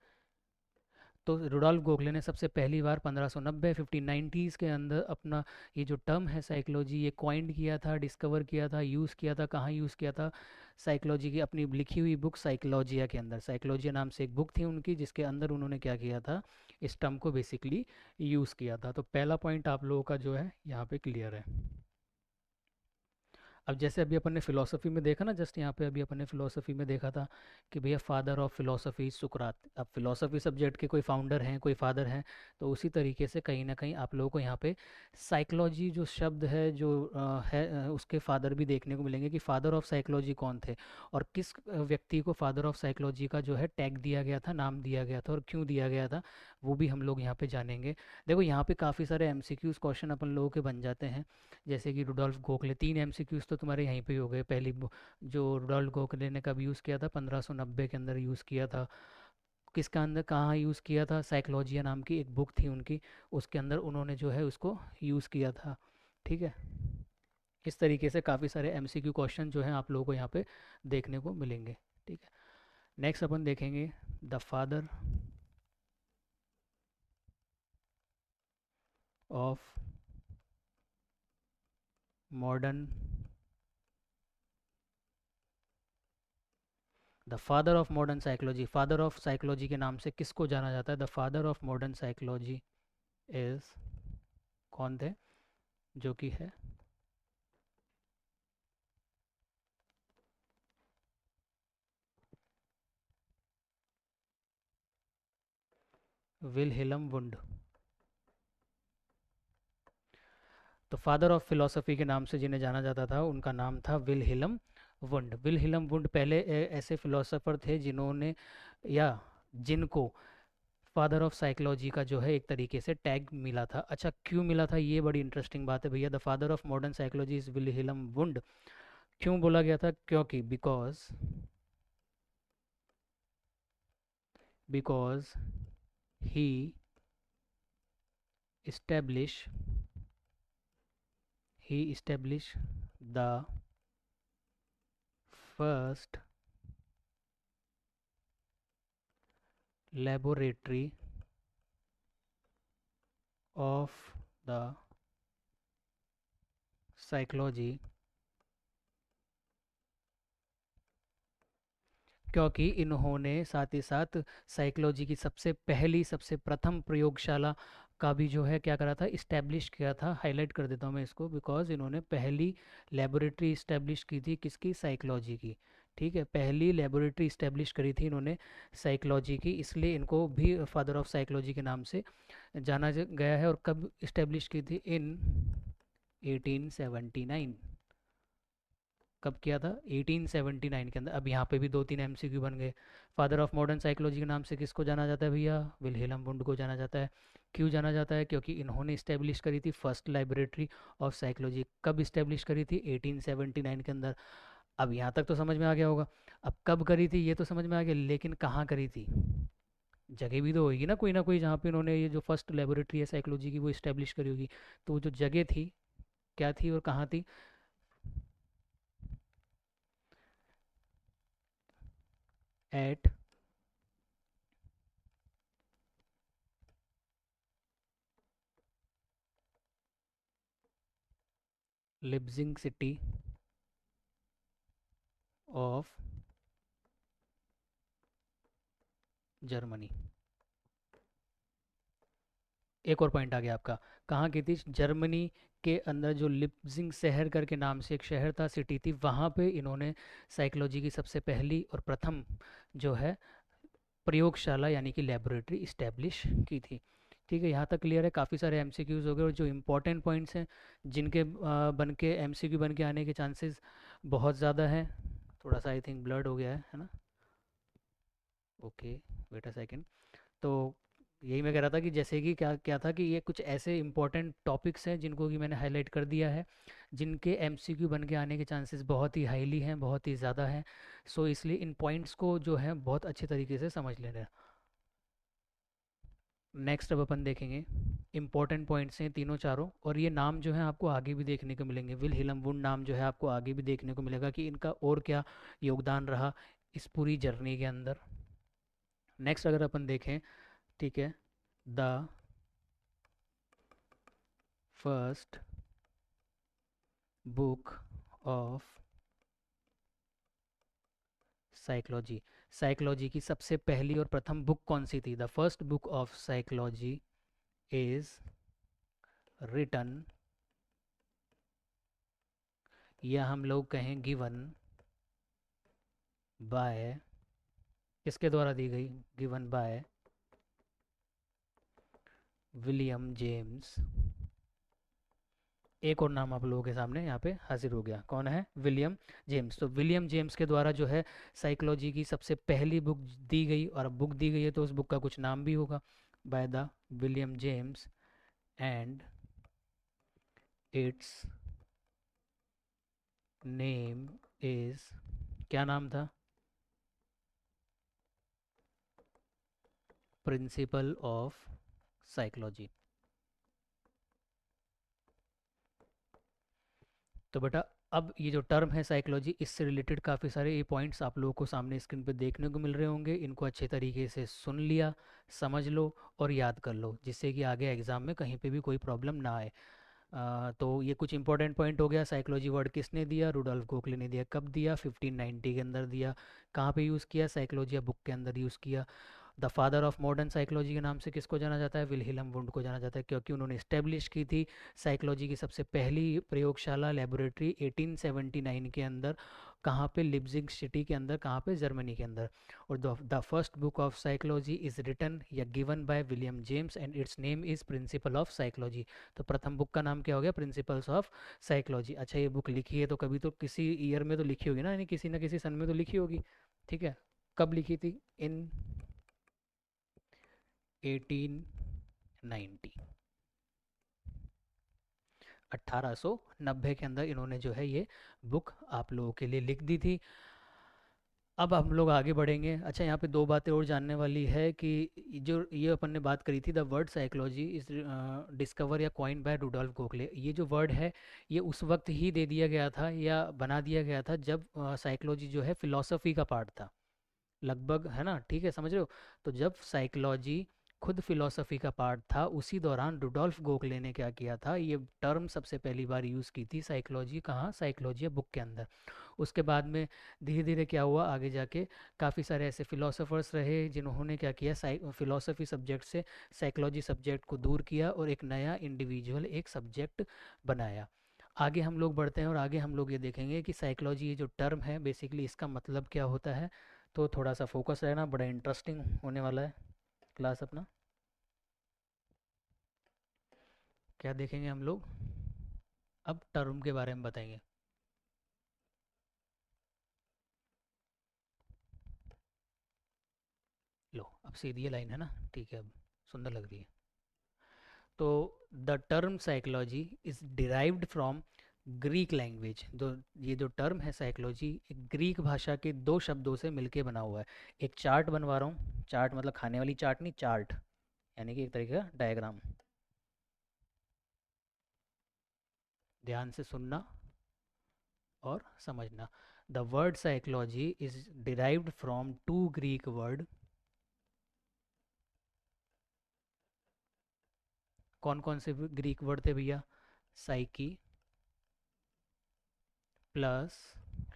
तो रुडोल्फ गोखले ने सबसे पहली बार 1590 1590s के अंदर अपना ये जो टर्म है साइकोलॉजी, ये कॉइंड किया था, डिस्कवर किया था, यूज़ किया था। कहाँ यूज़ किया था? साइकोलॉजी की अपनी लिखी हुई बुक साइकोलॉजिया के अंदर। साइकोलॉजिया नाम से एक बुक थी उनकी, जिसके अंदर उन्होंने क्या किया था, इस टर्म को बेसिकली यूज़ किया था। तो पहला पॉइंट आप लोगों का जो है यहाँ पे क्लियर है। अब जैसे अभी अपन ने फिलोसफी में देखा ना, जस्ट यहाँ पे अभी अपन ने फिलोसफी में देखा था कि भैया फादर ऑफ फिलोसफी सुकरात। अब फिलोसफी सब्जेक्ट के कोई फाउंडर हैं, कोई फादर हैं, तो उसी तरीके से कहीं ना कहीं आप लोगों को यहाँ पे साइकोलॉजी जो शब्द है, जो उसके फादर भी देखने को मिलेंगे कि फादर ऑफ साइकोलॉजी कौन थे, और किस व्यक्ति को फादर ऑफ साइकोलॉजी का जो है टैग दिया गया था, नाम दिया गया था, और क्यों दिया गया था, वो भी हम लोग यहाँ पे जानेंगे। देखो यहाँ पे काफ़ी सारे एमसीक्यूज क्वेश्चन अपन लोगों के बन जाते हैं। जैसे कि रुडोल्फ गोखले, 3 एमसीक्यूज तो तुम्हारे यहीं पे ही हो गए। जो रुडोल्फ गोखले ने कब यूज़ किया था? 1590 के अंदर यूज़ किया था। किसका अंदर, कहाँ यूज़ किया था? साइकोलॉजिया नाम की एक बुक थी उनकी, उसके अंदर उन्होंने जो है उसको यूज़ किया था, ठीक है। इस तरीके से काफ़ी सारे एमसीक्यू क्वेश्चन जो हैं आप लोगों को यहाँ पे देखने को मिलेंगे, ठीक है। नेक्स्ट अपन देखेंगे the father of modern the father of modern psychology. Father of psychology के नाम से किसको जाना जाता है? The father of modern psychology is, कौन थे? जो कि है विलहेलम वुंड। तो फादर ऑफ फिलोसफी के नाम से जिन्हें जाना जाता था, उनका नाम था विलहेलम वुंड। विलहेलम वुंड पहले ऐसे फिलोसोफर थे जिन्होंने, या जिनको फादर ऑफ साइकोलॉजी का जो है एक तरीके से टैग मिला था। अच्छा, क्यों मिला था? ये बड़ी इंटरेस्टिंग बात है भैया। The father of modern psychology is Wilhelm Wundt. क्यों बोला गया था? क्योंकि because he establish he established the first laboratory of the psychology। क्योंकि इन्होंने साथ ही साथ साइकोलॉजी की सबसे प्रथम प्रयोगशाला का भी जो है क्या करा था, इस्टेब्लिश किया था। हाईलाइट कर देता हूँ मैं इसको, बिकॉज इन्होंने पहली लेबोरेटरी इस्टेब्लिश की थी, किसकी? साइकोलॉजी की, ठीक है। पहली लेबोरेटरी इस्टेब्लिश करी थी इन्होंने साइकोलॉजी की, इसलिए इनको भी फादर ऑफ साइकोलॉजी के नाम से जाना गया है। और कब इस्टेब्लिश की थी? इन 1879। कब किया था? 1879 के अंदर। अब यहाँ पे भी 2-3 एमसीक्यू बन गए। फादर ऑफ मॉडर्न साइकोलॉजी के नाम से किसको जाना जाता है भैया? विल्हेल्म वुंड को जाना जाता है। क्यों जाना जाता है? क्योंकि इन्होंने इस्टेब्लिश करी थी फर्स्ट लाइब्रेटरी ऑफ साइकोलॉजी। कब इस्टेब्लिश करी थी? 1879 के अंदर। अब यहाँ तक तो समझ में आ गया होगा। अब कब करी थी ये तो समझ में आ गया, लेकिन कहाँ करी थी? जगह भी तो होगी ना कोई जहाँ पे इन्होंने ये जो फर्स्ट लेबोरेटरी है साइकोलॉजी की वो इस्टेब्लिश करी होगी। तो वो जो जगह थी, क्या थी और कहाँ थी? At Leipzig city of Germany. एक और पॉइंट आ गया आपका। कहाँ की थी? जर्मनी के अंदर जो लिप्जिंग शहर करके नाम से एक शहर था, सिटी थी, वहाँ पे इन्होंने साइकोलॉजी की सबसे पहली और प्रथम जो है प्रयोगशाला यानी कि लेबोरेटरी इस्टेब्लिश की थी। ठीक है, यहाँ तक क्लियर है। काफ़ी सारे एमसीक्यूज हो गए, और जो इम्पोर्टेंट पॉइंट्स हैं जिनके बन के एमसीक्यू बन के आने के चांसेस बहुत ज़्यादा हैं। थोड़ा सा आई थिंक ब्लर्ड हो गया है ना? Okay, wait a second. तो यही मैं कह रहा था कि जैसे कि क्या क्या था कि ये कुछ ऐसे इंपॉर्टेंट टॉपिक्स हैं जिनको कि मैंने हाईलाइट कर दिया है, जिनके एमसीक्यू बन के आने के चांसेस बहुत ही हाईली हैं, बहुत ही ज़्यादा हैं। सो इसलिए इन पॉइंट्स को जो है बहुत अच्छे तरीके से समझ लेना है। नेक्स्ट अब अपन देखेंगे, इंपॉर्टेंट पॉइंट्स हैं तीनों चारों, और ये नाम जो है आपको आगे भी देखने को मिलेंगे। विल वुंड नाम जो है आपको आगे भी देखने को मिलेगा कि इनका और क्या योगदान रहा इस पूरी जर्नी के अंदर। नेक्स्ट अगर अपन देखें, ठीक है, the first book of psychology, psychology की सबसे पहली और प्रथम बुक कौन सी थी? The first book of psychology is written, या हम लोग कहें गिवन बाय, किसके द्वारा दी गई? Given by William James. एक और नाम आप लोगों के सामने यहाँ पे हाजिर हो गया, कौन है? William James. तो विलियम जेम्स के द्वारा जो है साइकोलॉजी की सबसे पहली बुक दी गई, और अब बुक दी गई है तो उस बुक का कुछ नाम भी होगा। By the William James, and its name is, क्या नाम था? Principal of psychology. तो बेटा, अब ये जो टर्म है साइकोलॉजी, इससे रिलेटेड काफ़ी सारे ये पॉइंट्स आप लोगों को सामने स्क्रीन पे देखने को मिल रहे होंगे। इनको अच्छे तरीके से सुन लिया, समझ लो और याद कर लो, जिससे कि आगे एग्ज़ाम में कहीं पे भी कोई प्रॉब्लम ना आए। तो ये कुछ इंपॉर्टेंट पॉइंट हो गया। साइकोलॉजी वर्ड किसने दिया? रुडोल्फ गोखले ने दिया। कब दिया? 1590 के अंदर दिया। कहाँ पे यूज़ किया? साइकोलॉजी बुक के अंदर यूज़ किया। The father of modern psychology के नाम से किसको जाना जाता है? विल्हेल्म वुंड को जाना जाता है, क्योंकि उन्होंने इस्टेब्लिश की थी साइकोलॉजी की सबसे पहली प्रयोगशाला, लेबोरेटरी 1879 के अंदर। कहाँ पे? लिप्जिग सिटी के अंदर। कहाँ पे? जर्मनी के अंदर। और the first book of psychology is written या given by William James, and its name is principle of psychology. तो प्रथम बुक का नाम क्या हो गया? Principles of psychology. अच्छा, ये बुक लिखी है तो कभी तो किसी ईयर में तो लिखी होगी ना, यानी किसी न किसी सन में तो लिखी होगी। ठीक है, कब लिखी थी? इन 1890, 1890 के अंदर इन्होंने जो है ये बुक आप लोगों के लिए लिख दी थी। अब हम लोग आगे बढ़ेंगे। अच्छा, यहाँ पे दो बातें और जानने वाली है कि जो ये अपन ने बात करी थी, the word psychology is discover या कॉइन बाय रुडोल्फ गोखले, ये जो वर्ड है ये उस वक्त ही दे दिया गया था या बना दिया गया था जब साइकोलॉजी जो है फिलॉसफी का पार्ट था, लगभग, है ना? ठीक है, समझ रहे हो? तो जब साइकोलॉजी खुद फिलॉसफी का पार्ट था, उसी दौरान रुडोल्फ गोखले ने क्या किया था, ये टर्म सबसे पहली बार यूज़ की थी। साइकोलॉजी कहाँ? साइकोलॉजी बुक के अंदर। उसके बाद में धीरे धीरे क्या हुआ आगे जाके, काफ़ी सारे ऐसे फिलोसोफर्स रहे जिन्होंने क्या किया, फिलोसफी सब्जेक्ट से साइकोलॉजी सब्जेक्ट को दूर किया और एक नया इंडिविजुअल एक सब्जेक्ट बनाया। आगे हम लोग बढ़ते हैं और आगे हम लोग ये देखेंगे कि साइकोलॉजी ये जो टर्म है बेसिकली इसका मतलब क्या होता है। तो थोड़ा सा फोकस रहना, बड़ा इंटरेस्टिंग होने वाला है क्लास अपना। क्या देखेंगे हम लोग? अब टर्म के बारे में बताएंगे। लो, अब सीधी लाइन है ना? ठीक है, अब सुंदर लग रही है। तो the term psychology is derived from Greek language. जो ये जो टर्म है साइकोलॉजी, एक ग्रीक भाषा के दो शब्दों से मिलके बना हुआ है। एक चार्ट बनवा रहा हूँ, चार्ट मतलब खाने वाली चार्ट नहीं, चार्ट यानी कि एक तरीके का डायग्राम। ध्यान से सुनना और समझना। The word psychology is derived from two Greek word. कौन कौन से ग्रीक वर्ड थे भैया? Psyche plus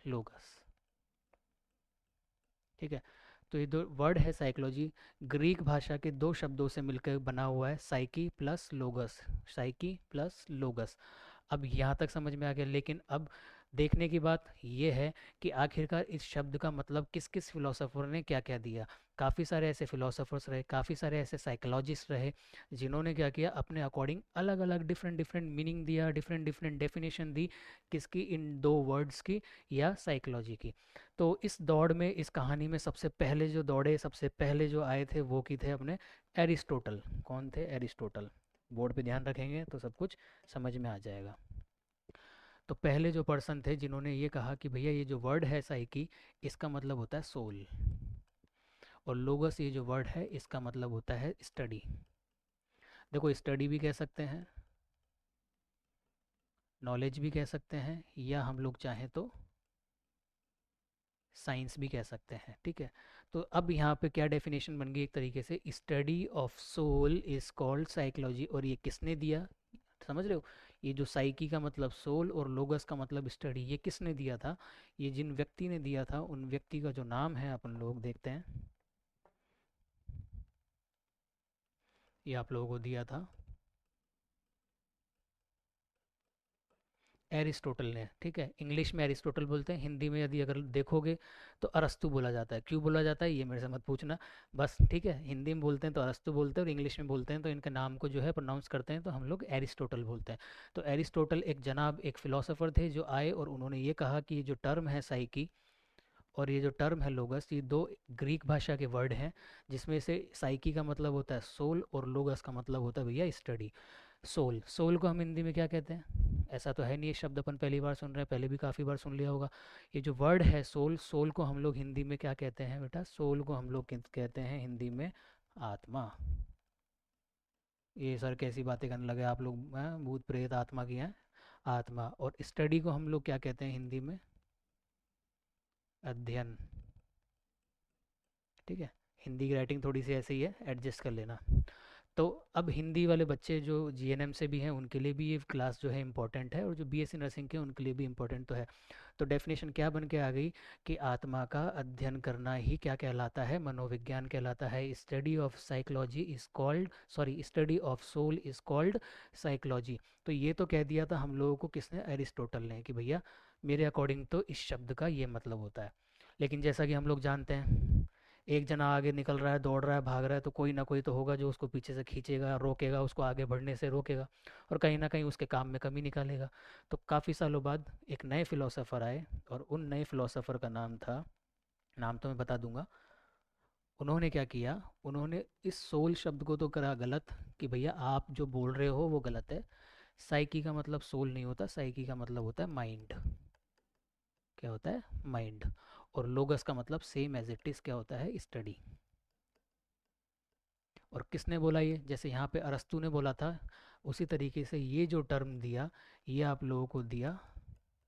logos. ठीक है, तो ये दो वर्ड है साइकोलॉजी, ग्रीक भाषा के दो शब्दों से मिलकर बना हुआ है, साइकी प्लस लोगस। Psyche plus लोगस। अब यहाँ तक समझ में आ गया, लेकिन अब देखने की बात ये है कि आखिरकार इस शब्द का मतलब किस किस फिलोसोफर ने क्या क्या दिया। काफ़ी सारे ऐसे फिलोसोफर्स रहे, काफ़ी सारे ऐसे साइकोलॉजिस्ट रहे, जिन्होंने क्या किया, अपने अकॉर्डिंग अलग अलग डिफरेंट डिफरेंट मीनिंग दिया, डिफरेंट डिफरेंट डेफिनेशन दी, किसकी, इन दो वर्ड्स की या साइकोलॉजी की। तो इस दौड़ में, इस कहानी में सबसे पहले जो दौड़े, सबसे पहले जो आए थे वो की थे अपने एरिस्टोटल। कौन थे? एरिस्टोटल। बोर्ड पे ध्यान रखेंगे तो सब कुछ समझ में आ जाएगा। तो पहले जो पर्सन थे जिन्होंने ये कहा कि भैया ये जो वर्ड है साइकी, इसका मतलब होता है सोल, और लोगस ये जो वर्ड है इसका मतलब होता है स्टडी। देखो, स्टडी भी कह सकते हैं, नॉलेज भी कह सकते हैं, या हम लोग चाहें तो साइंस भी कह सकते हैं, ठीक है। तो अब यहाँ पे क्या डेफिनेशन बन गई एक तरीके से, study of soul is called psychology. और ये किसने दिया, समझ रहे हो? ये जो साइकी का मतलब सोल और लोगस का मतलब स्टडी, ये किसने दिया था? ये जिन व्यक्ति ने दिया था, उन व्यक्ति का जो नाम है अपन लोग देखते हैं। ये आप लोगों को दिया था एरिस्टोटल ने, ठीक है। इंग्लिश में एरिस्टोटल बोलते हैं, हिंदी में यदि अगर देखोगे तो अरस्तु बोला जाता है। क्यों बोला जाता है ये मेरे से मत पूछना, बस, ठीक है। हिंदी में बोलते हैं तो अरस्तु बोलते हैं, और इंग्लिश में बोलते हैं तो इनके नाम को जो है प्रोनाउंस करते हैं तो हम लोग एरिस्टोटल बोलते हैं। तो एरिस्टोटल एक जनाब, एक फिलोसोफर थे जो आए और उन्होंने ये कहा कि ये जो टर्म है साइकी और ये जो टर्म है लोगस, ये दो ग्रीक भाषा के वर्ड हैं, जिसमें से साइकी का मतलब होता है सोल और लोगस का मतलब होता है भैया स्टडी। सोल, सोल को हम हिंदी में क्या कहते हैं? ऐसा तो है नहीं, ये शब्द अपन पहली बार सुन रहे हैं, पहले भी काफ़ी बार सुन लिया होगा। ये जो वर्ड है सोल, सोल को हम लोग हिंदी में क्या कहते हैं बेटा? सोल को हम लोग कहते हैं हिंदी में आत्मा। ये सर कैसी बातें करने लगे आप लोग, हैं? भूत प्रेत आत्मा की हैं? आत्मा। और स्टडी को हम लोग क्या कहते हैं हिंदी में? अध्ययन, ठीक है। हिंदी की राइटिंग थोड़ी सी ऐसे ही है, एडजस्ट कर लेना। तो अब हिंदी वाले बच्चे जो जीएनएम से भी हैं उनके लिए भी ये क्लास जो है इंपॉर्टेंट है, और जो बीएससी नर्सिंग के उनके लिए भी इंपॉर्टेंट तो है। तो डेफिनेशन क्या बन के आ गई कि आत्मा का अध्ययन करना ही क्या कहलाता है? मनोविज्ञान कहलाता है। Study of psychology is called, sorry, study of soul is called psychology. तो ये तो कह दिया था हम लोगों को किसने? एरिस्टोटल ने, कि भैया मेरे अकॉर्डिंग तो इस शब्द का ये मतलब होता है। लेकिन जैसा कि हम लोग जानते हैं, एक जना आगे निकल रहा है, दौड़ रहा है, भाग रहा है, तो कोई ना कोई तो होगा जो उसको पीछे से खींचेगा, रोकेगा, उसको आगे बढ़ने से रोकेगा, और कहीं ना कहीं उसके काम में कमी निकालेगा। तो काफ़ी सालों बाद एक नए फिलोसोफर आए, और उन नए फिलोसोफर का नाम था, नाम तो मैं बता दूंगा। उन्होंने क्या किया, उन्होंने इस सोल शब्द को तो करा गलत, कि भैया आप जो बोल रहे हो वो गलत है। साइकी का मतलब सोल नहीं होता, साइकी का मतलब होता है माइंड। क्या होता है? माइंड। और लोगस का मतलब सेम एज इट इज़ क्या होता है? स्टडी। और किसने बोला ये? जैसे यहाँ पे अरस्तु ने बोला था, उसी तरीके से ये जो टर्म दिया, ये आप लोगों को दिया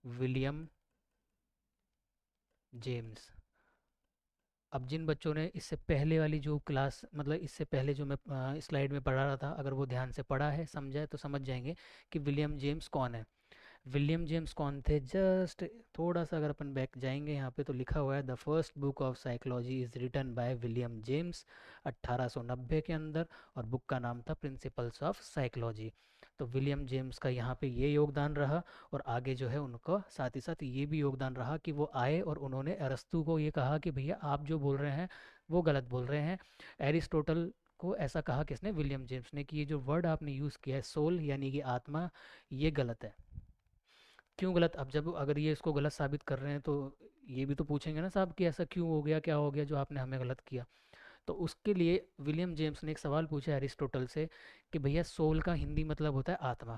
विलियम जेम्स। अब जिन बच्चों ने इससे पहले वाली जो क्लास, मतलब इससे पहले जो मैं स्लाइड में पढ़ा रहा था, अगर वो ध्यान से पढ़ा है, समझा है, तो समझ जाएंगे कि विलियम जेम्स कौन है। विलियम जेम्स कौन थे? जस्ट थोड़ा सा अगर अपन बैक जाएंगे यहाँ पे, तो लिखा हुआ है the first book of psychology is written by William James 1890 के अंदर, और बुक का नाम था प्रिंसिपल्स ऑफ साइकोलॉजी। तो विलियम जेम्स का यहाँ पे ये योगदान रहा, और आगे जो है उनका साथ ही साथ ये भी योगदान रहा कि वो आए और उन्होंने अरस्तु को ये कहा कि भैया आप जो बोल रहे हैं वो गलत बोल रहे हैं। एरिस्टोटल को ऐसा कहा किसने? विलियम जेम्स ने, कि ये जो वर्ड आपने यूज़ किया है सोल यानी कि आत्मा, ये गलत है। क्यों गलत? अब जब अगर ये इसको गलत साबित कर रहे हैं तो ये भी तो पूछेंगे ना साहब कि ऐसा क्यों हो गया, क्या हो गया जो आपने हमें गलत किया। तो उसके लिए विलियम जेम्स ने एक सवाल पूछा एरिस्टोटल से, कि भैया सोल का हिंदी मतलब होता है आत्मा,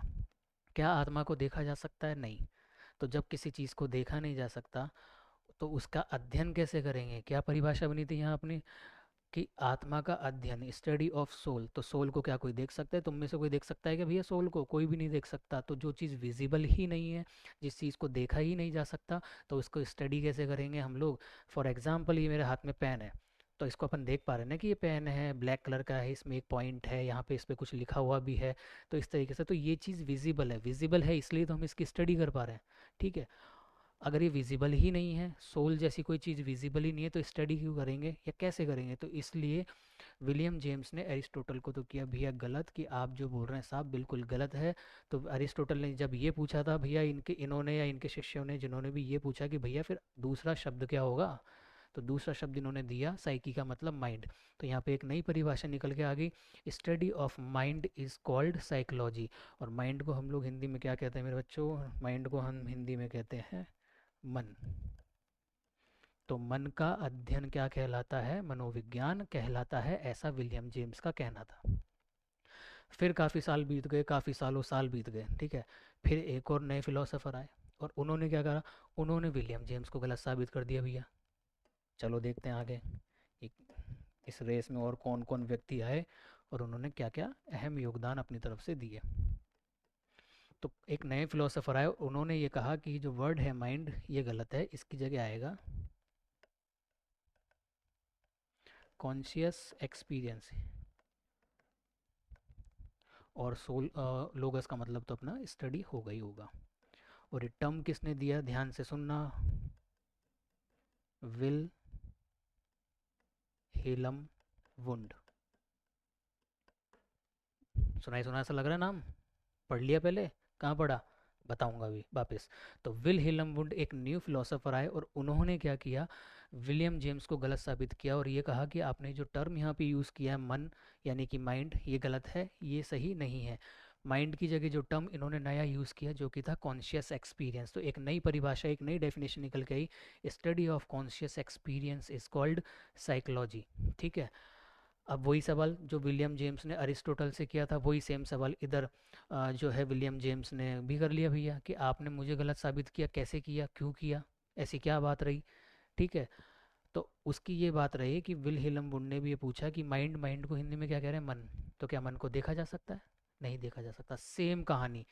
क्या आत्मा को देखा जा सकता है? नहीं। तो जब किसी चीज़ को देखा नहीं जा सकता, तो उसका अध्ययन कैसे करेंगे? क्या परिभाषा बनी थी यहाँ अपनी, कि आत्मा का अध्ययन, स्टडी ऑफ सोल। तो सोल को क्या कोई देख सकता है? तुम में से कोई देख सकता है कि भैया सोल को? कोई भी नहीं देख सकता। तो जो चीज़ विजिबल ही नहीं है, जिस चीज़ को देखा ही नहीं जा सकता, तो उसको स्टडी कैसे करेंगे हम लोग? फॉर एग्जाम्पल, ये मेरे हाथ में पेन है, तो इसको अपन देख पा रहे हैं ना कि ये पेन है, ब्लैक कलर का है, इसमें एक पॉइंट है, यहाँ पे इस पर कुछ लिखा हुआ भी है। तो इस तरीके से तो ये चीज़ विजिबल है, विजिबल है इसलिए तो हम इसकी स्टडी कर पा रहे हैं, ठीक है। अगर ये विजिबल ही नहीं है, सोल जैसी कोई चीज़ विजिबल ही नहीं है, तो स्टडी क्यों करेंगे या कैसे करेंगे? तो इसलिए विलियम जेम्स ने एरिस्टोटल को तो किया भैया गलत कि आप जो बोल रहे हैं साहब बिल्कुल गलत है। तो अरिस्टोटल ने जब ये पूछा था भैया इनके इन्होंने या इनके शिष्यों ने जिन्होंने भी ये पूछा कि भैया फिर दूसरा शब्द क्या होगा, तो दूसरा शब्द इन्होंने दिया साइकी का मतलब माइंड। तो यहाँ पे एक नई परिभाषा निकल के आ गई, study of mind is called psychology. और माइंड को हम लोग हिंदी में क्या कहते हैं मेरे बच्चों, माइंड को हम हिंदी में कहते हैं मन। तो मन का अध्ययन क्या कहलाता है, मनोविज्ञान कहलाता है, ऐसा विलियम जेम्स का कहना था। फिर काफ़ी साल बीत गए, काफ़ी साल बीत गए, ठीक है। फिर एक और नए फिलोसोफर आए और उन्होंने क्या करा, उन्होंने विलियम जेम्स को गलत साबित कर दिया भैया। चलो देखते हैं आगे इस रेस में और कौन कौन व्यक्ति आए और उन्होंने क्या क्या अहम योगदान अपनी तरफ से दिए। तो एक नए फिलोसोफर आए, उन्होंने ये कहा कि जो वर्ड है माइंड ये गलत है, इसकी जगह आएगा कॉन्शियस एक्सपीरियंस। और सोल लोगस का मतलब तो अपना स्टडी होगा ही होगा। और ये टर्म किसने दिया, ध्यान से सुनना, विल हेलम वुंड। सुनाई सुना सा लग रहा है नाम, पढ़ लिया पहले, कहाँ पढ़ा, बताऊंगा अभी वापस। तो विल हेलम वुंड एक न्यू फिलोसोफर आए और उन्होंने क्या किया, विलियम जेम्स को गलत साबित किया और ये कहा कि आपने जो टर्म यहाँ पे यूज़ किया है मन यानी कि माइंड, ये गलत है, ये सही नहीं है। माइंड की जगह जो टर्म इन्होंने नया यूज़ किया जो कि था कॉन्शियस एक्सपीरियंस। तो एक नई परिभाषा, एक नई डेफिनेशन निकल के आई, study of conscious experience is called psychology. ठीक है। अब वही सवाल जो विलियम जेम्स ने अरिस्टोटल से किया था, वही सेम सवाल इधर जो है विलियम जेम्स ने भी कर लिया भैया कि आपने मुझे गलत साबित किया, कैसे किया, क्यों किया, ऐसी क्या बात रही। ठीक है। तो उसकी ये बात रही कि विल हेलम वुंड ने भी ये पूछा कि माइंड, माइंड को हिंदी में क्या कह रहे हैं, मन। तो क्या मन को देखा जा सकता है, नहीं देखा जा सकता। सेम कहानी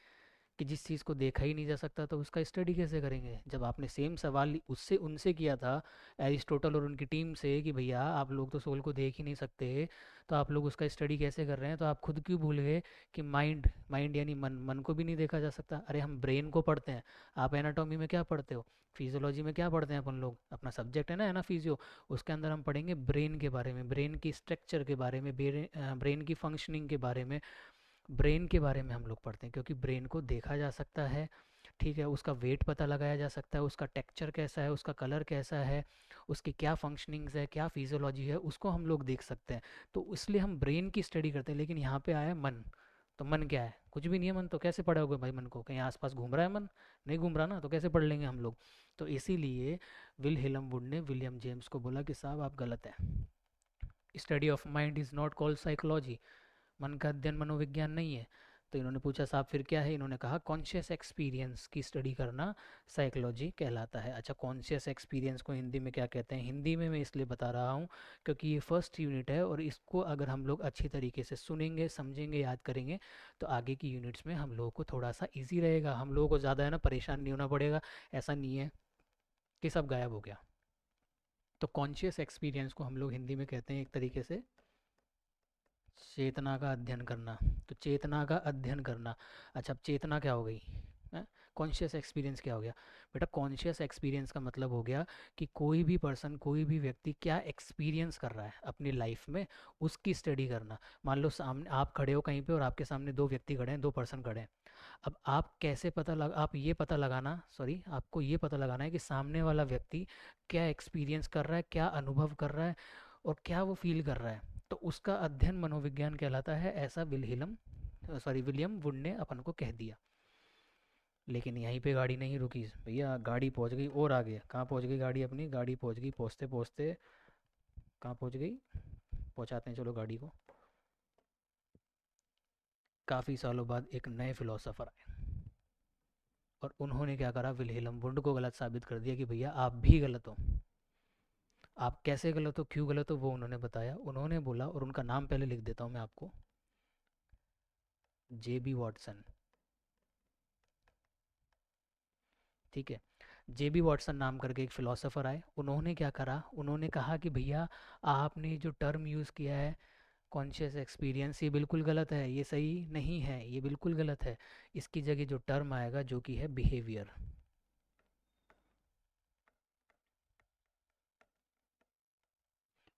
कि जिस चीज़ को देखा ही नहीं जा सकता तो उसका स्टडी कैसे करेंगे। जब आपने सेम सवाल उससे उनसे किया था, एरिस्टोटल और उनकी टीम से, कि भैया आप लोग तो सोल को देख ही नहीं सकते तो आप लोग उसका स्टडी कैसे कर रहे हैं, तो आप खुद क्यों भूल गए कि माइंड, माइंड यानी मन, मन को भी नहीं देखा जा सकता। अरे हम ब्रेन को पढ़ते हैं, आप एनाटॉमी में क्या पढ़ते हो, फिजियोलॉजी में क्या पढ़ते हैं अपन लोग, अपना सब्जेक्ट है ना फिजियो, उसके अंदर हम पढ़ेंगे ब्रेन के बारे में, ब्रेन की स्ट्रक्चर के बारे में, ब्रेन की फंक्शनिंग के बारे में, ब्रेन के बारे में हम लोग पढ़ते हैं क्योंकि ब्रेन को देखा जा सकता है। ठीक है, उसका वेट पता लगाया जा सकता है, उसका टेक्सचर कैसा है, उसका कलर कैसा है, उसकी क्या फंक्शनिंग्स है, क्या फिजियोलॉजी है, उसको हम लोग देख सकते हैं। तो इसलिए हम ब्रेन की स्टडी करते हैं। लेकिन यहाँ पे आया मन, तो मन क्या है, कुछ भी नहीं है मन, तो कैसे पढ़ोगे भाई मन को, कहीं आसपास घूम रहा है मन, नहीं घूम रहा ना, तो कैसे पढ़ लेंगे हम लोग। तो इसीलिए विल हेलम वुड ने विलियम जेम्स को बोला कि साहब आप गलत हैं, study of mind is not called psychology, मन का अध्ययन मनोविज्ञान नहीं है। तो इन्होंने पूछा साहब फिर क्या है, इन्होंने कहा कॉन्शियस एक्सपीरियंस की स्टडी करना साइकोलॉजी कहलाता है। अच्छा, कॉन्शियस एक्सपीरियंस को हिंदी में क्या कहते हैं, हिंदी में मैं इसलिए बता रहा हूँ क्योंकि ये फर्स्ट यूनिट है और इसको अगर हम लोग अच्छी तरीके से सुनेंगे, समझेंगे, याद करेंगे तो आगे की यूनिट्स में हम लोगों को थोड़ा सा ईजी रहेगा, हम लोगों को ज़्यादा है ना परेशान नहीं होना पड़ेगा। ऐसा नहीं है कि सब गायब हो गया। तो कॉन्शियस एक्सपीरियंस को हम लोग हिंदी में कहते हैं एक तरीके से चेतना का अध्ययन करना। तो चेतना का अध्ययन करना, अच्छा अब चेतना क्या हो गई, कॉन्शियस एक्सपीरियंस क्या हो गया। बेटा कॉन्शियस एक्सपीरियंस का मतलब हो गया कि कोई भी पर्सन, कोई भी व्यक्ति क्या एक्सपीरियंस कर रहा है अपनी लाइफ में, उसकी स्टडी करना। मान लो सामने आप खड़े हो कहीं पे और आपके सामने दो व्यक्ति खड़े हैं, दो पर्सन खड़े हैं। अब आप कैसे पता लगा, आप ये पता लगाना, सॉरी आपको ये पता लगाना है कि सामने वाला व्यक्ति क्या एक्सपीरियंस कर रहा है, क्या अनुभव कर रहा है और क्या वो फील कर रहा है। तो उसका अध्ययन मनोविज्ञान कहलाता है, ऐसा विलियम वुड ने अपन को कह दिया। लेकिन यहीं पे गाड़ी नहीं रुकी भैया, गाड़ी पहुंच गई और आगे। कहाँ पहुंच गई गाड़ी अपनी, गाड़ी पहुंच गई पहुंचते पहुंचते, कहाँ पहुंच गई, पहुंचाते हैं चलो गाड़ी को। काफ़ी सालों बाद एक नए फिलोसोफर आए और उन्होंने क्या करा, विल्हेल्म वुंड को गलत साबित कर दिया कि भैया आप भी गलत हो। आप कैसे गलत हो, क्यों गलत हो, वो उन्होंने बताया। उन्होंने बोला, और उनका नाम पहले लिख देता हूँ मैं आपको, जे बी वॉटसन। ठीक है, जे बी वॉटसन नाम करके एक फ़िलोसोफ़र आए। उन्होंने क्या करा, उन्होंने कहा कि भैया आपने जो टर्म यूज़ किया है कॉन्शियस एक्सपीरियंस, ये बिल्कुल गलत है, ये सही नहीं है, ये बिल्कुल गलत है। इसकी जगह जो टर्म आएगा जो कि है बिहेवियर।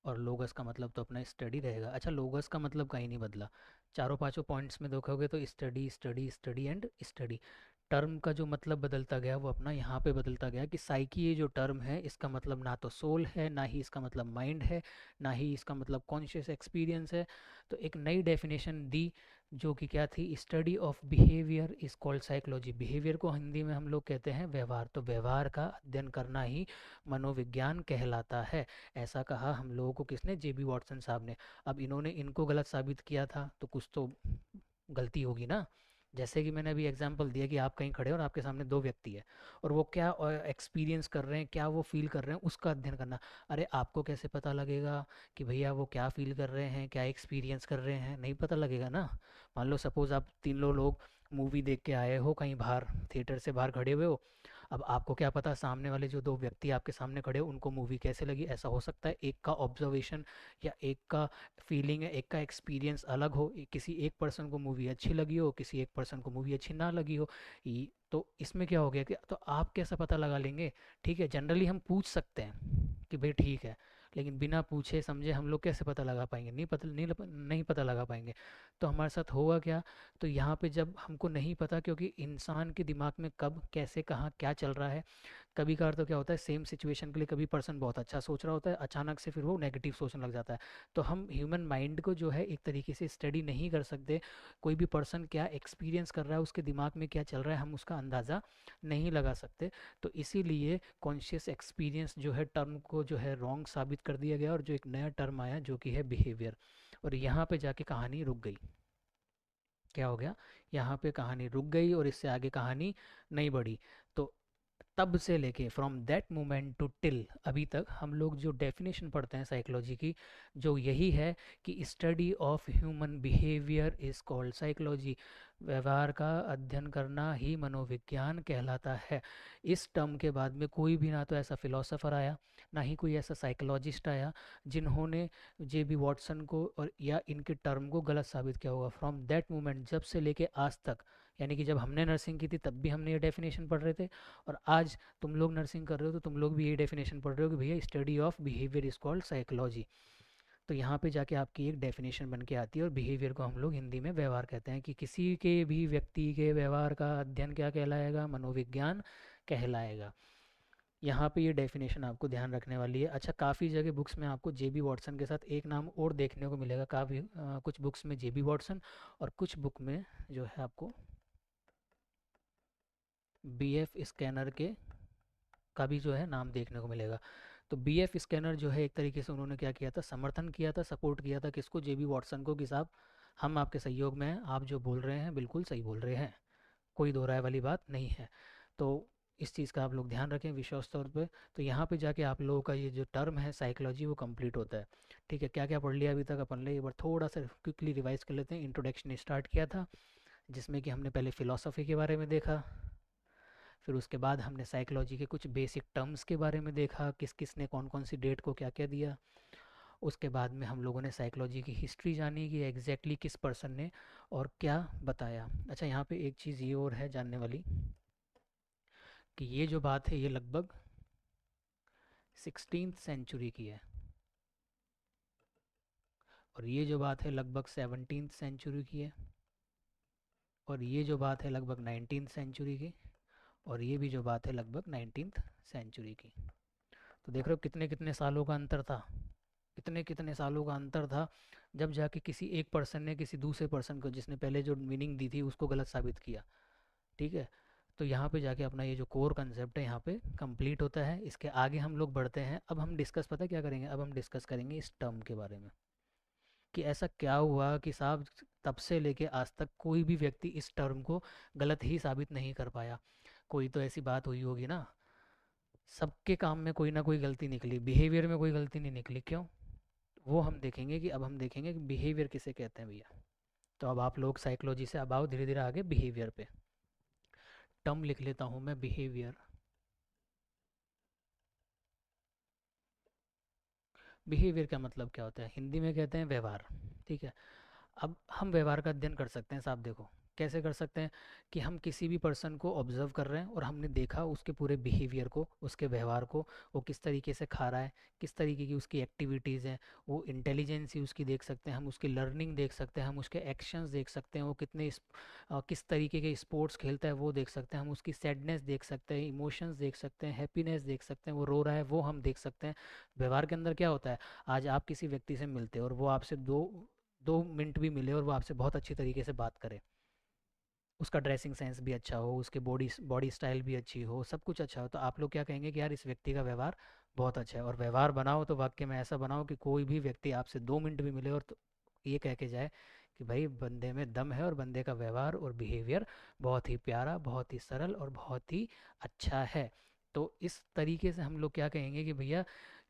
और लोगस का मतलब तो अपना स्टडी रहेगा। अच्छा, लोगस का मतलब कहीं नहीं बदला, चारों पांचों पॉइंट्स में देखोगे तो study study study and study. Term का जो मतलब बदलता गया वो अपना यहाँ पे बदलता गया कि साइकी ये जो टर्म है इसका मतलब ना तो सोल है, ना ही इसका मतलब माइंड है, ना ही इसका मतलब कॉन्शियस एक्सपीरियंस है। तो एक नई डेफिनेशन दी जो कि क्या थी, study of behaviour is called psychology. Behaviour को हिंदी में हम लोग कहते हैं व्यवहार, तो व्यवहार का अध्ययन करना ही मनोविज्ञान कहलाता है। ऐसा कहा हम लोगों को किसने, जेबी वॉटसन साहब ने। अब इन्होंने इनको गलत साबित किया था तो कुछ तो गलती होगी ना। जैसे कि मैंने अभी एग्जांपल दिया कि आप कहीं खड़े हो और आपके सामने दो व्यक्ति है और वो क्या एक्सपीरियंस कर रहे हैं, क्या वो फील कर रहे हैं, उसका अध्ययन करना। अरे आपको कैसे पता लगेगा कि भैया वो क्या फील कर रहे हैं, क्या एक्सपीरियंस कर रहे हैं, नहीं पता लगेगा ना। मान लो सपोज आप तीनों लोग मूवी देख के आए हो कहीं बाहर, थिएटर से बाहर खड़े हुए हो। अब आपको क्या पता सामने वाले जो दो व्यक्ति आपके सामने खड़े हो उनको मूवी कैसे लगी। ऐसा हो सकता है एक का ऑब्जर्वेशन या एक का फीलिंग है, एक का एक्सपीरियंस अलग हो, किसी एक पर्सन को मूवी अच्छी लगी हो, किसी एक पर्सन को मूवी अच्छी ना लगी हो। तो इसमें क्या हो गया कि तो आप कैसा पता लगा लेंगे। ठीक है, जनरली हम पूछ सकते हैं कि भाई ठीक है, लेकिन बिना पूछे समझे हम लोग कैसे पता लगा पाएंगे, नहीं पता लगा पाएंगे। तो हमारे साथ होगा क्या, तो यहाँ पे जब हमको नहीं पता, क्योंकि इंसान के दिमाग में कब कैसे कहाँ क्या चल रहा है। कभी कभार तो क्या होता है सेम सिचुएशन के लिए कभी पर्सन बहुत अच्छा सोच रहा होता है, अचानक से फिर वो नेगेटिव सोचने लग जाता है। तो हम ह्यूमन माइंड को जो है एक तरीके से स्टडी नहीं कर सकते। कोई भी पर्सन क्या एक्सपीरियंस कर रहा है, उसके दिमाग में क्या चल रहा है, हम उसका अंदाज़ा नहीं लगा सकते। तो इसीलिए कॉन्शियस एक्सपीरियंस जो है टर्म को जो है रॉन्ग साबित कर दिया गया और जो एक नया टर्म आया जो कि है बिहेवियर। और यहाँ पे जाके कहानी रुक गई। क्या हो गया, यहाँ पे कहानी रुक गई और इससे आगे कहानी नहीं बढ़ी। तो तब से लेके from that moment to till अभी तक हम लोग जो डेफिनेशन पढ़ते हैं साइकोलॉजी की, जो यही है कि study of human behaviour is called psychology. व्यवहार का अध्ययन करना ही मनोविज्ञान कहलाता है। इस टर्म के बाद में कोई भी ना तो ऐसा फिलोसोफर आया, ना ही कोई ऐसा साइकोलॉजिस्ट आया जिन्होंने जे बी वॉटसन को और या इनके टर्म को गलत साबित किया होगा। फ्रॉम दैट मोमेंट जब से लेके आज तक, यानी कि जब हमने नर्सिंग की थी तब भी हमने ये डेफिनेशन पढ़ रहे थे, और आज तुम लोग नर्सिंग कर रहे हो तो तुम लोग भी यही डेफिनेशन पढ़ रहे हो कि भैया study of behaviour is called psychology. तो यहाँ पे जाके आपकी एक डेफिनेशन बन के आती है, और बिहेवियर को हम लोग हिंदी में व्यवहार कहते हैं कि किसी के भी व्यक्ति के व्यवहार का अध्ययन क्या कहलाएगा, मनोविज्ञान कहलाएगा। यहाँ पे ये डेफिनेशन आपको ध्यान रखने वाली है। अच्छा, काफ़ी जगह बुक्स में आपको जेबी वॉटसन के साथ एक नाम और देखने को मिलेगा, काफ़ी कुछ बुक्स में जेबी वॉटसन और कुछ बुक में जो है आपको बीएफ स्कैनर के का भी जो है नाम देखने को मिलेगा। तो बीएफ स्कैनर जो है एक तरीके से उन्होंने क्या किया था, समर्थन किया था, सपोर्ट किया था किसको, जेबी वॉटसन को, कि साहब हम आपके सहयोग में हैं, आप जो बोल रहे हैं बिल्कुल सही बोल रहे हैं, कोई दो राय वाली बात नहीं है। तो इस चीज़ का आप लोग ध्यान रखें विशेष तौर पे। तो यहाँ पे जाके आप लोगों का ये जो टर्म है साइकोलॉजी वो कंप्लीट होता है। ठीक है, क्या क्या पढ़ लिया अभी तक अपन ने, एक बार थोड़ा सा क्विकली रिवाइज कर लेते हैं। इंट्रोडक्शन स्टार्ट किया था जिसमें कि हमने पहले फ़िलॉसफ़ी के बारे में देखा, फिर उसके बाद हमने साइकोलॉजी के कुछ बेसिक टर्म्स के बारे में देखा, किस किस ने कौन कौन सी डेट को क्या क्या दिया। उसके बाद में हम लोगों ने साइकोलॉजी की हिस्ट्री जानी कि एग्जैक्टली किस पर्सन ने और क्या बताया। अच्छा, यहाँ पे एक चीज़ ये और है जानने वाली कि ये जो बात है ये लगभग 16th सेंचुरी की है, और ये जो बात है लगभग 17th सेंचुरी की है, और ये जो बात है लगभग 19th सेंचुरी की, और ये भी जो बात है लगभग 19th सेंचुरी की। तो देख रहे हो कितने कितने सालों का अंतर था, कितने कितने सालों का अंतर था, जब जाके किसी एक पर्सन ने किसी दूसरे पर्सन को जिसने पहले जो मीनिंग दी थी उसको गलत साबित किया। ठीक है, तो यहाँ पे जाके अपना ये जो कोर कंसेप्ट है यहाँ पे कंप्लीट होता है। इसके आगे हम लोग बढ़ते हैं। अब हम डिस्कस पता क्या करेंगे, अब हम डिस्कस करेंगे इस टर्म के बारे में कि ऐसा क्या हुआ कि साहब तब से लेके आज तक कोई भी व्यक्ति इस टर्म को गलत ही साबित नहीं कर पाया। कोई तो ऐसी बात हुई होगी ना, सबके काम में कोई ना कोई गलती निकली, बिहेवियर में कोई गलती नहीं निकली, क्यों, वो हम देखेंगे कि अब हम देखेंगे कि बिहेवियर किसे कहते हैं भैया। तो अब आप लोग साइकोलॉजी से अब आओ धीरे धीरे आगे बिहेवियर पे। टर्म लिख लेता हूँ मैं, बिहेवियर। बिहेवियर का मतलब क्या होता है, हिंदी में कहते हैं व्यवहार। ठीक है, अब हम व्यवहार का अध्ययन कर सकते हैं साहब, देखो कैसे कर सकते हैं? कि हम किसी भी पर्सन को ऑब्जर्व कर रहे हैं और हमने देखा उसके पूरे बिहेवियर को, उसके व्यवहार को, वो किस तरीके से खा रहा है, किस तरीके की उसकी एक्टिविटीज़ हैं, वो इंटेलिजेंस ही उसकी देख सकते हैं, हम उसकी लर्निंग देख सकते हैं, हम उसके एक्शंस देख सकते हैं, वो किस तरीके के स्पोर्ट्स खेलता है वो देख सकते हैं, हम उसकी सैडनेस देख सकते हैं, इमोशंस देख सकते हैं, हैप्पीनेस देख सकते हैं, वो रो रहा है वो हम देख सकते हैं। व्यवहार के अंदर क्या होता है? आज आप किसी व्यक्ति से मिलते हो और वो आपसे दो 2 मिनट भी मिले और वो आपसे बहुत अच्छी तरीके से बात करे, उसका ड्रेसिंग सेंस भी अच्छा हो, उसके बॉडी बॉडी स्टाइल भी अच्छी हो, सब कुछ अच्छा हो, तो आप लोग क्या कहेंगे कि यार इस व्यक्ति का व्यवहार बहुत अच्छा है। और व्यवहार बनाओ तो वाक्य में ऐसा बनाओ कि कोई भी व्यक्ति आपसे 2 मिनट भी मिले और तो ये कह के जाए कि भाई बंदे में दम है और बंदे का व्यवहार और बिहेवियर बहुत ही प्यारा, बहुत ही सरल और बहुत ही अच्छा है। तो इस तरीके से हम लोग क्या कहेंगे कि भैया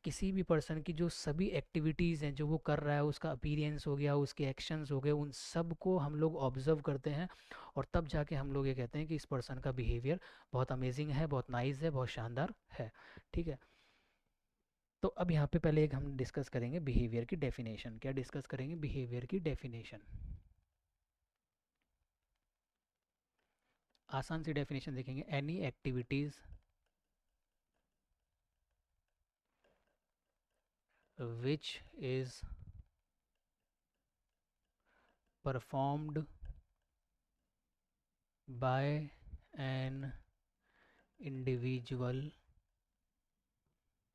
किसी भी पर्सन की जो सभी एक्टिविटीज़ हैं जो वो कर रहा है, उसका अपीयरेंस हो गया, उसके एक्शंस हो गए, उन सब को हम लोग ऑब्जर्व करते हैं और तब जाके हम लोग ये कहते हैं कि इस पर्सन का बिहेवियर बहुत अमेजिंग है, बहुत नाइस है, बहुत शानदार है। ठीक है। तो अब यहाँ पे पहले एक हम डिस्कस करेंगे बिहेवियर की डेफिनेशन। क्या डिस्कस करेंगे? बिहेवियर की डेफिनेशन। आसान सी डेफिनेशन देखेंगे, any activities which is performed by an individual,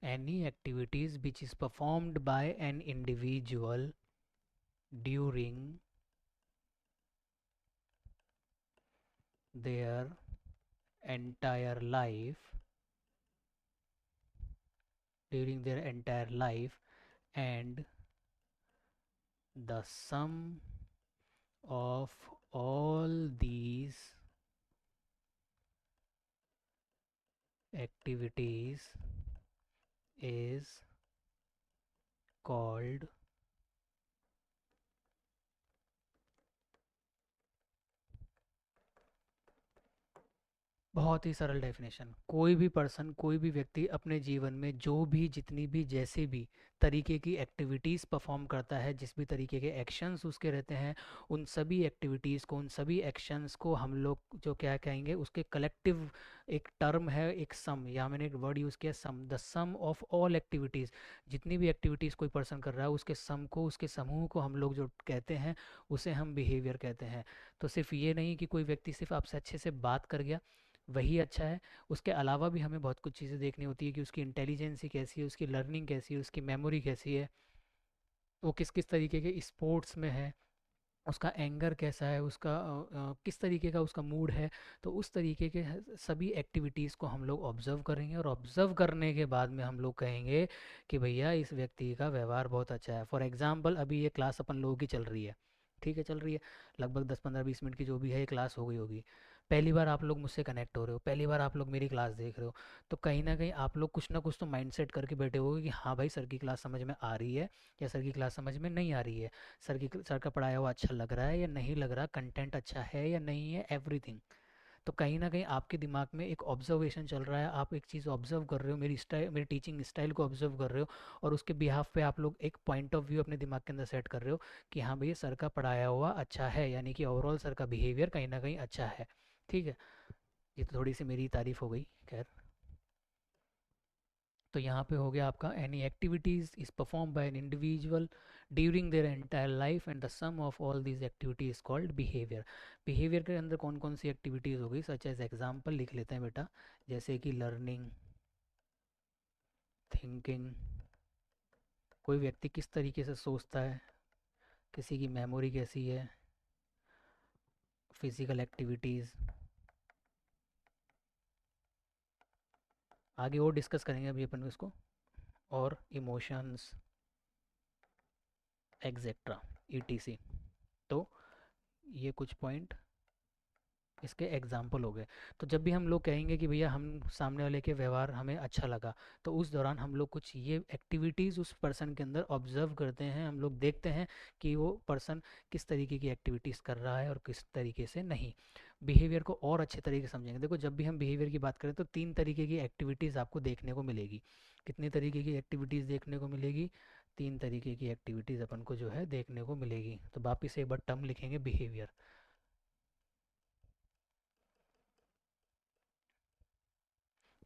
any activities which is performed by an individual during their entire life, and the sum of all these activities is called बहुत ही सरल definition. कोई भी person, कोई भी व्यक्ति अपने जीवन में जो भी, जितनी भी, जैसे भी तरीके की एक्टिविटीज़ परफॉर्म करता है, जिस भी तरीके के एक्शंस उसके रहते हैं, उन सभी एक्टिविटीज़ को, उन सभी एक्शंस को हम लोग जो क्या कहेंगे, उसके कलेक्टिव एक टर्म है, एक सम, या मैंने एक वर्ड यूज़ किया sum, the sum of all activities. जितनी भी एक्टिविटीज़ कोई पर्सन कर रहा है उसके सम को, उसके समूह को हम लोग जो कहते हैं उसे हम बिहेवियर कहते हैं। तो सिर्फ ये नहीं कि कोई व्यक्ति सिर्फ आपसे अच्छे से बात कर गया वही अच्छा है, उसके अलावा भी हमें बहुत कुछ चीज़ें देखनी होती है कि उसकी इंटेलिजेंसी कैसी है, उसकी लर्निंग कैसी है, उसकी मेमोरी कैसी है, वो किस किस तरीके के स्पोर्ट्स में है, उसका एंगर कैसा है, उसका किस तरीके का उसका मूड है। तो उस तरीके के सभी एक्टिविटीज़ को हम लोग ऑब्जर्व करेंगे और ऑब्जर्व करने के बाद में हम लोग कहेंगे कि भैया इस व्यक्ति का व्यवहार बहुत अच्छा है। फॉर एग्जांपल अभी ये क्लास अपन लोगों की चल रही है, ठीक है, चल रही है, लगभग 10 15 20 मिनट की जो भी है ये क्लास हो गई होगी। पहली बार आप लोग मुझसे कनेक्ट हो रहे हो, पहली बार आप लोग मेरी क्लास देख रहे हो, तो कहीं ना कहीं आप लोग कुछ ना कुछ तो माइंडसेट करके बैठे होगे कि हाँ भाई सर की क्लास समझ में आ रही है या सर की क्लास समझ में नहीं आ रही है, सर का पढ़ाया हुआ अच्छा लग रहा है या नहीं लग रहा, कंटेंट अच्छा है या नहीं है, एवरीथिंग। तो कहीं ना कहीं आपके दिमाग में एक ऑब्जर्वेशन चल रहा है, आप एक चीज़ ऑब्जर्व कर रहे हो, मेरी स्टाइल, मेरी टीचिंग स्टाइल को ऑब्जर्व कर रहे हो, और उसके बिहाफ पे आप लोग एक पॉइंट ऑफ व्यू अपने दिमाग के अंदर सेट कर रहे हो कि हाँ भैया सर का पढ़ाया हुआ अच्छा है, यानी कि ओवरऑल सर का बिहेवियर कहीं ना कहीं अच्छा है। ठीक है। ये तो थोड़ी सी मेरी तारीफ हो गई, खैर। तो यहाँ पे हो गया आपका, any activities is perform by an individual during their entire life and the sum of all these activities called behaviour. Behaviour के अंदर कौन कौन सी एक्टिविटीज़ हो गई, सच एज एग्जाम्पल लिख लेते हैं बेटा, जैसे कि लर्निंग, थिंकिंग, कोई व्यक्ति किस तरीके से सोचता है, किसी की मेमोरी कैसी है, फिजिकल एक्टिविटीज़, आगे और डिस्कस करेंगे अभी अपन इसको, और इमोशंस एक्सेट्रा ईटीसी। तो ये कुछ पॉइंट इसके एग्जाम्पल हो गए। तो जब भी हम लोग कहेंगे कि भैया हम सामने वाले के व्यवहार हमें अच्छा लगा, तो उस दौरान हम लोग कुछ ये एक्टिविटीज़ उस पर्सन के अंदर ऑब्जर्व करते हैं, हम लोग देखते हैं कि वो पर्सन किस तरीके की एक्टिविटीज़ कर रहा है और किस तरीके से नहीं। बिहेवियर को और अच्छे तरीके से समझेंगे। देखो जब भी हम बिहेवियर की बात करें तो 3 तरीके की एक्टिविटीज़ आपको देखने को मिलेगी। कितनी तरीके की एक्टिविटीज़ देखने को मिलेगी? 3 तरीके की एक्टिविटीज़ अपन को जो है देखने को मिलेगी। तो वापिस एक बार टर्म लिखेंगे, बिहेवियर।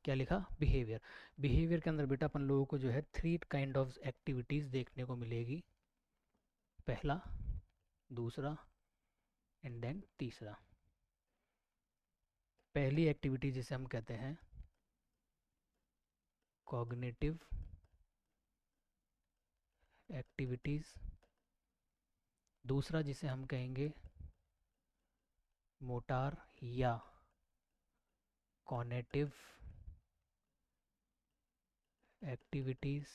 क्या लिखा, बिहेवियर। बिहेवियर के अंदर बेटा अपन लोगों को जो है 3 काइंड ऑफ एक्टिविटीज़ देखने को मिलेगी, पहला, दूसरा एंड देन तीसरा। पहली एक्टिविटी जिसे हम कहते हैं कॉग्निटिव एक्टिविटीज़, दूसरा जिसे हम कहेंगे मोटार या कॉग्निटिव एक्टिविटीज़,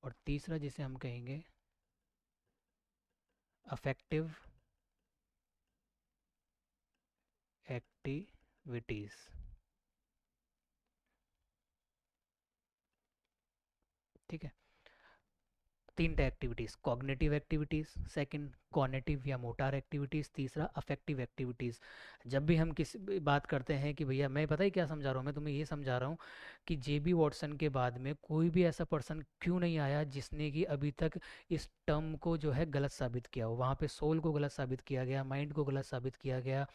और तीसरा जिसे हम कहेंगे अफेक्टिव एक्टिविटीज़। ठीक है, 3 activities, cognitive activities, second cognitive या मोटार एक्टिविटीज़, तीसरा अफेक्टिव एक्टिविटीज़। जब भी हम किसी भी बात करते हैं कि भैया, मैं पता ही क्या समझा रहा हूँ, मैं तुम्हें ये समझा रहा हूँ कि जेबी वॉटसन के बाद में कोई भी ऐसा पर्सन क्यों नहीं आया जिसने कि अभी तक इस टर्म को जो है गलत साबित किया हो। वहाँ पे सोल को गलत साबित किया गया, माइंड को गलत साबित किया गया,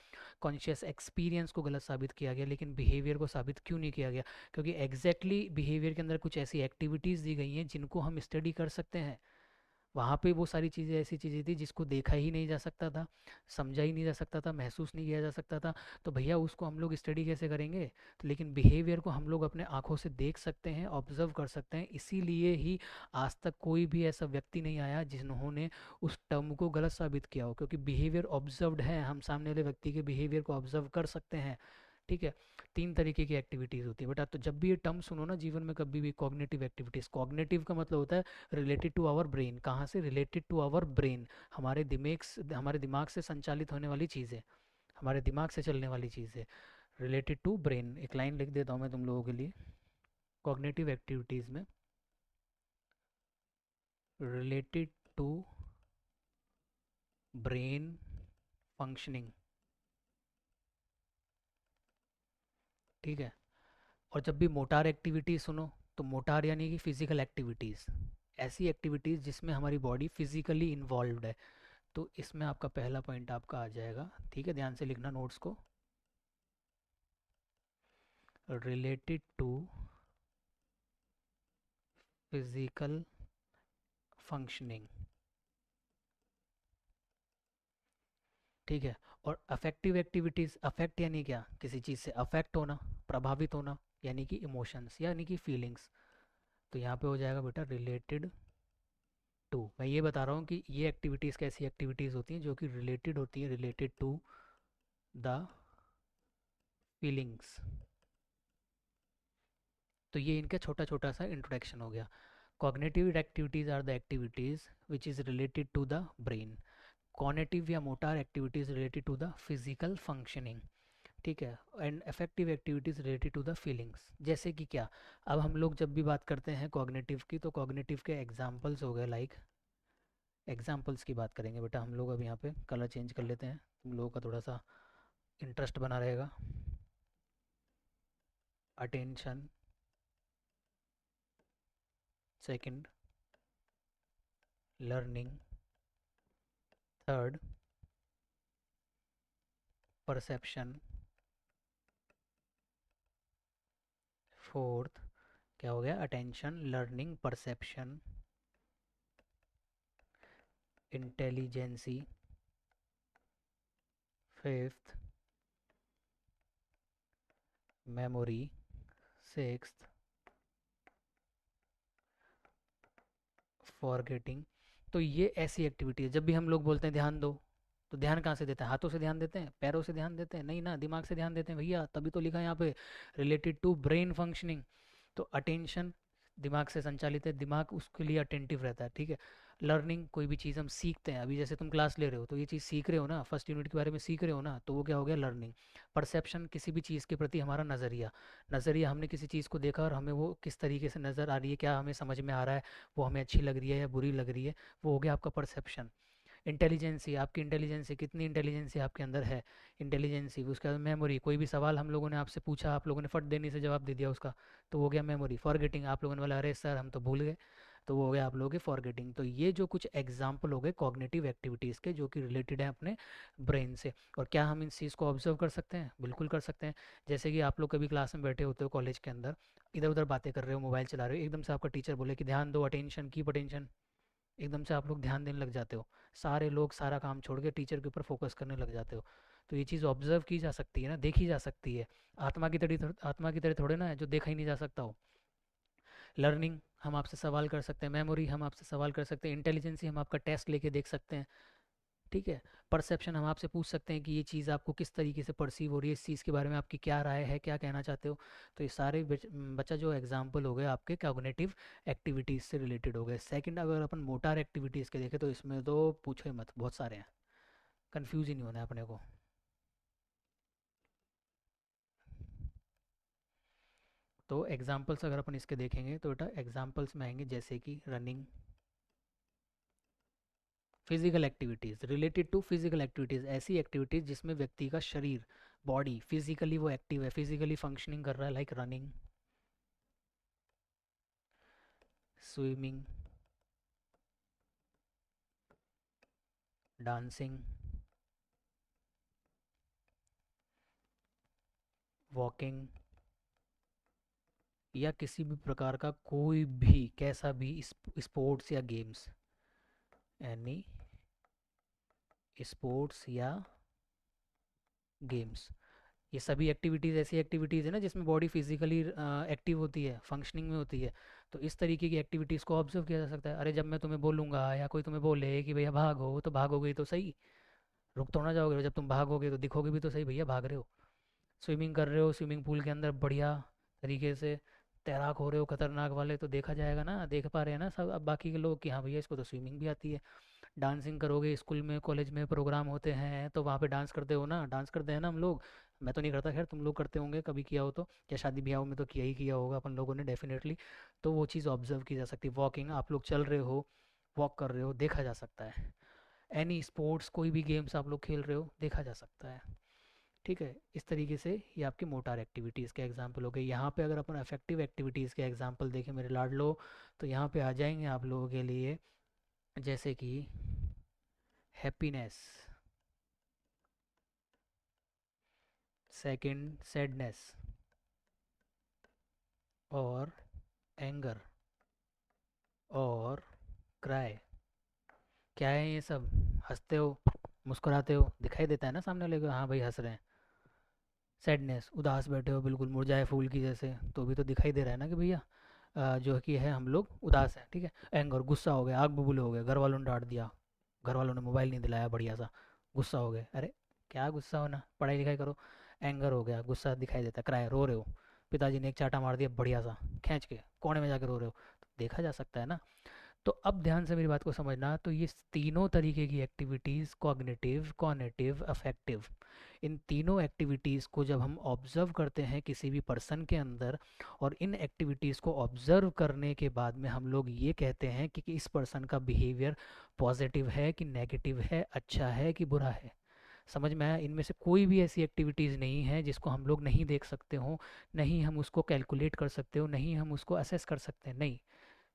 कॉन्शियस एक्सपीरियंस को गलत साबित किया गया, लेकिन बिहेवियर को साबित क्यों नहीं किया गया? क्योंकि एग्जैक्टली बिहेवियर के अंदर कुछ ऐसी एक्टिविटीज़ दी गई हैं जिनको हम स्टडी कर सकते हैं। वहाँ पे वो सारी चीज़ें ऐसी चीज़ें थी जिसको देखा ही नहीं जा सकता था, समझा ही नहीं जा सकता था, महसूस नहीं किया जा सकता था। तो भैया उसको हम लोग स्टडी कैसे करेंगे? तो लेकिन बिहेवियर को हम लोग अपने आँखों से देख सकते हैं, ऑब्जर्व कर सकते हैं। इसीलिए ही आज तक कोई भी ऐसा व्यक्ति नहीं आया जिन्होंने उस टर्म को गलत साबित किया हो, क्योंकि बिहेवियर ऑब्जर्व्ड है, हम सामने वाले व्यक्ति के बिहेवियर को ऑब्जर्व कर सकते हैं। ठीक है, 3 तरीके की एक्टिविटीज़ होती है बेटा। तो जब भी ये टर्म सुनो ना जीवन में, कभी भी कॉग्निटिव एक्टिविटीज़, कॉग्निटिव का मतलब होता है रिलेटेड टू आवर ब्रेन। कहाँ से? रिलेटेड टू आवर ब्रेन, हमारे दिमाग से संचालित होने वाली चीज़ें, हमारे दिमाग से चलने वाली चीज़ें, रिलेटेड टू ब्रेन। एक लाइन लिख देता हूँ मैं तुम लोगों के लिए, कॉग्निटिव एक्टिविटीज़ में रिलेटेड टू ब्रेन फंक्शनिंग। ठीक है, और जब भी मोटार एक्टिविटीज़ सुनो, तो मोटार यानी कि फिजिकल एक्टिविटीज़, ऐसी एक्टिविटीज़ जिसमें हमारी बॉडी फिजिकली इन्वॉल्व्ड है। तो इसमें आपका पहला पॉइंट आपका आ जाएगा। ठीक है, ध्यान से लिखना नोट्स को, रिलेटेड टू फिजिकल फंक्शनिंग। ठीक है, और अफेक्टिव एक्टिविटीज़, अफेक्ट यानी क्या? किसी चीज़ से अफेक्ट होना, प्रभावित होना, यानी कि इमोशंस यानी कि फीलिंग्स। तो यहाँ पे हो जाएगा बेटा रिलेटेड टू। मैं ये बता रहा हूँ कि ये एक्टिविटीज़ कैसी एक्टिविटीज़ होती हैं जो कि रिलेटेड होती हैं, रिलेटेड टू द फीलिंग्स। तो ये इनका छोटा छोटा सा इंट्रोडक्शन हो गया। Cognitive activities are the activities which is related to the brain. Cognitive या motor activities related to the physical functioning. ठीक है, and affective activities related to the feelings. जैसे कि क्या? अब हम लोग जब भी बात करते हैं कॉग्निटिव की, तो कॉग्निटिव के एग्जाम्पल्स हो गए, लाइक एग्जाम्पल्स की बात करेंगे बेटा हम लोग। अब यहाँ पे कलर चेंज कर लेते हैं, तुम लोगों का थोड़ा सा इंटरेस्ट बना रहेगा। Attention, second learning, third perception, fourth क्या हो गया? Attention, learning, perception, intelligence, fifth memory, sixth forgetting. तो ये ऐसी एक्टिविटी है, जब भी हम लोग बोलते हैं ध्यान दो, तो ध्यान कहाँ से देते हैं? हाथों से ध्यान देते हैं, पैरों से ध्यान देते हैं? नहीं ना, दिमाग से ध्यान देते हैं भैया। तभी तो लिखा है यहाँ पे रिलेटेड टू ब्रेन फंक्शनिंग। तो अटेंशन दिमाग से संचालित है, दिमाग उसके लिए अटेंटिव रहता है। ठीक है, लर्निंग कोई भी चीज़ हम सीखते हैं, अभी जैसे तुम क्लास ले रहे हो तो ये चीज़ सीख रहे हो ना, फर्स्ट यूनिट के बारे में सीख रहे हो ना, तो वो क्या हो गया? लर्निंग। परसेप्शन किसी भी चीज़ के प्रति हमारा नज़रिया, नज़रिया, हमने किसी चीज़ को देखा और हमें वो किस तरीके से नज़र आ रही है, क्या हमें समझ में आ रहा है, वो हमें अच्छी लग रही है या बुरी लग रही है, वो हो गया आपका परसेप्शन। इंटेलिजेंसी, आपकी इंटेलिजेंसी, कितनी इंटेलिजेंसी आपके अंदर है, इंटेलिजेंसी। उसके बाद मेमोरी, कोई भी सवाल हम लोगों ने आपसे पूछा, आप लोगों ने फट देने से जवाब दे दिया उसका, तो हो गया मेमोरी। फॉरगेटिंग, आप लोगों ने बोला अरे सर हम तो भूल गए, तो वो हो गया आप लोगों के फॉरगेटिंग। तो ये जो कुछ एग्जाम्पल हो गए कॉग्निटिव एक्टिविटीज़ के जो कि रिलेटेड हैं अपने ब्रेन से। और क्या हम इन चीज़ को ऑब्जर्व कर सकते हैं? बिल्कुल कर सकते हैं। जैसे कि आप लोग कभी क्लास में बैठे होते हो कॉलेज के अंदर, इधर उधर बातें कर रहे हो, मोबाइल चला रहे हो, एकदम से आपका टीचर बोले कि ध्यान दो, अटेंशन, कीप अटेंशन, एकदम से आप लोग ध्यान देने लग जाते हो। सारे लोग सारा काम छोड़ के टीचर के ऊपर फोकस करने लग जाते हो। तो ये चीज़ ऑब्जर्व की जा सकती है ना, देखी जा सकती है। आत्मा की तरह थोड़े ना है जो देखा ही नहीं जा सकता हो। लर्निंग, हम आपसे सवाल कर सकते हैं। मेमोरी, हम आपसे सवाल कर सकते हैं। इंटेलिजेंसी, हम आपका टेस्ट लेके देख सकते हैं। ठीक है। परसेप्शन, हम आपसे पूछ सकते हैं कि ये चीज़ आपको किस तरीके से परसीव हो रही है, इस चीज़ के बारे में आपकी क्या राय है, क्या कहना चाहते हो। तो ये सारे बच्चा जो एग्जाम्पल हो गए आपके कॉग्निटिव एक्टिविटीज़ से रिलेटेड हो गए। सेकंड, अगर अपन मोटार एक्टिविटीज़ के देखें तो इसमें तो पूछो ही मत, बहुत सारे हैं, कन्फ्यूज ही नहीं होना है अपने को। तो एग्जाम्पल्स अगर अपन इसके देखेंगे तो बेटा एग्जाम्पल्स में आएंगे जैसे कि running, physical activities related to physical activities, ऐसी एक्टिविटीज़ जिसमें व्यक्ति का शरीर, बॉडी फिजिकली वो एक्टिव है, फिजिकली फंक्शनिंग कर रहा है, like running, swimming, dancing, walking, या किसी भी प्रकार का कोई भी कैसा भी स्पोर्ट्स या गेम्स, एनी स्पोर्ट्स या गेम्स। ये सभी एक्टिविटीज़ ऐसी एक्टिविटीज़ है ना जिसमें बॉडी फिजिकली एक्टिव होती है, फंक्शनिंग में होती है। तो इस तरीके की एक्टिविटीज़ को ऑब्जर्व किया जा सकता है। अरे जब मैं तुम्हें बोलूँगा या कोई तुम्हें बोले कि भैया भागो, तो भागोगे ही तो सही, रुक तो ना जाओगे। जब तुम भागोगे तो दिखोगे भी तो सही, भैया भाग रहे हो। स्विमिंग कर रहे हो, स्विमिंग पूल के अंदर बढ़िया तरीके से तैराक हो रहे हो खतरनाक वाले, तो देखा जाएगा ना, देख पा रहे हैं ना सब अब बाकी के लोग कि हाँ भैया इसको तो स्विमिंग भी आती है। डांसिंग करोगे, स्कूल में कॉलेज में प्रोग्राम होते हैं तो वहाँ पे डांस करते हो ना, डांस करते हैं ना हम लोग। मैं तो नहीं करता, खैर तुम लोग करते होंगे कभी किया हो तो, या शादी ब्याह में तो किया ही किया होगा अपन लोगों ने डेफिनेटली। तो वो चीज़ ऑब्जर्व की जा सकती है। वॉकिंग, आप लोग चल रहे हो, वॉक कर रहे हो, देखा जा सकता है। एनी स्पोर्ट्स, कोई भी गेम्स आप लोग खेल रहे हो, देखा जा सकता है। ठीक है। इस तरीके से ये आपकी मोटार एक्टिविटीज़ के एग्जाम्पल हो गए। यहाँ पे अगर अपन अफेक्टिव एक्टिविटीज़ के एग्जाम्पल देखें मेरे लाडलो, तो यहाँ पे आ जाएंगे आप लोगों के लिए जैसे कि हैप्पीनेस, सेकंड सैडनेस, और एंगर, और क्राई। क्या है ये सब? हंसते हो, मुस्कुराते हो, दिखाई देता है ना सामने वाले को, हाँ भाई हंस रहे हैं। सैडनेस, उदास बैठे हो बिल्कुल मुरझाए फूल की जैसे, तो भी तो दिखाई दे रहा है ना कि भैया जो कि है हम लोग उदास हैं। ठीक है। एंगर, गुस्सा हो गया, आग बबूले हो गए, घर वालों ने डांट दिया, घर वालों ने मोबाइल नहीं दिलाया बढ़िया सा, गुस्सा हो गए। अरे क्या गुस्सा होना, पढ़ाई लिखाई करो। एंगर हो गया, गुस्सा दिखाई देता, क्राई, रो रहे हो, पिताजी ने एक चाटा मार दिया बढ़िया सा, खींच के कोने में जाकर रो रहे हो, तो देखा जा सकता है ना। तो अब ध्यान से मेरी बात को समझना, तो ये तीनों तरीके की एक्टिविटीज़, कॉग्निटिव, कॉनेटिव, अफेक्टिव, इन तीनों एक्टिविटीज़ को जब हम ऑब्ज़र्व करते हैं किसी भी पर्सन के अंदर, और इन एक्टिविटीज़ को ऑब्ज़र्व करने के बाद में हम लोग ये कहते हैं कि इस पर्सन का बिहेवियर पॉजिटिव है कि नेगेटिव है, अच्छा है कि बुरा है। समझ में आया? इनमें से कोई भी ऐसी एक्टिविटीज़ नहीं है जिसको हम लोग नहीं देख सकते हो, नहीं हम उसको कैलकुलेट कर सकते हो, नहीं हम उसको असेस कर सकते हैं, नहीं।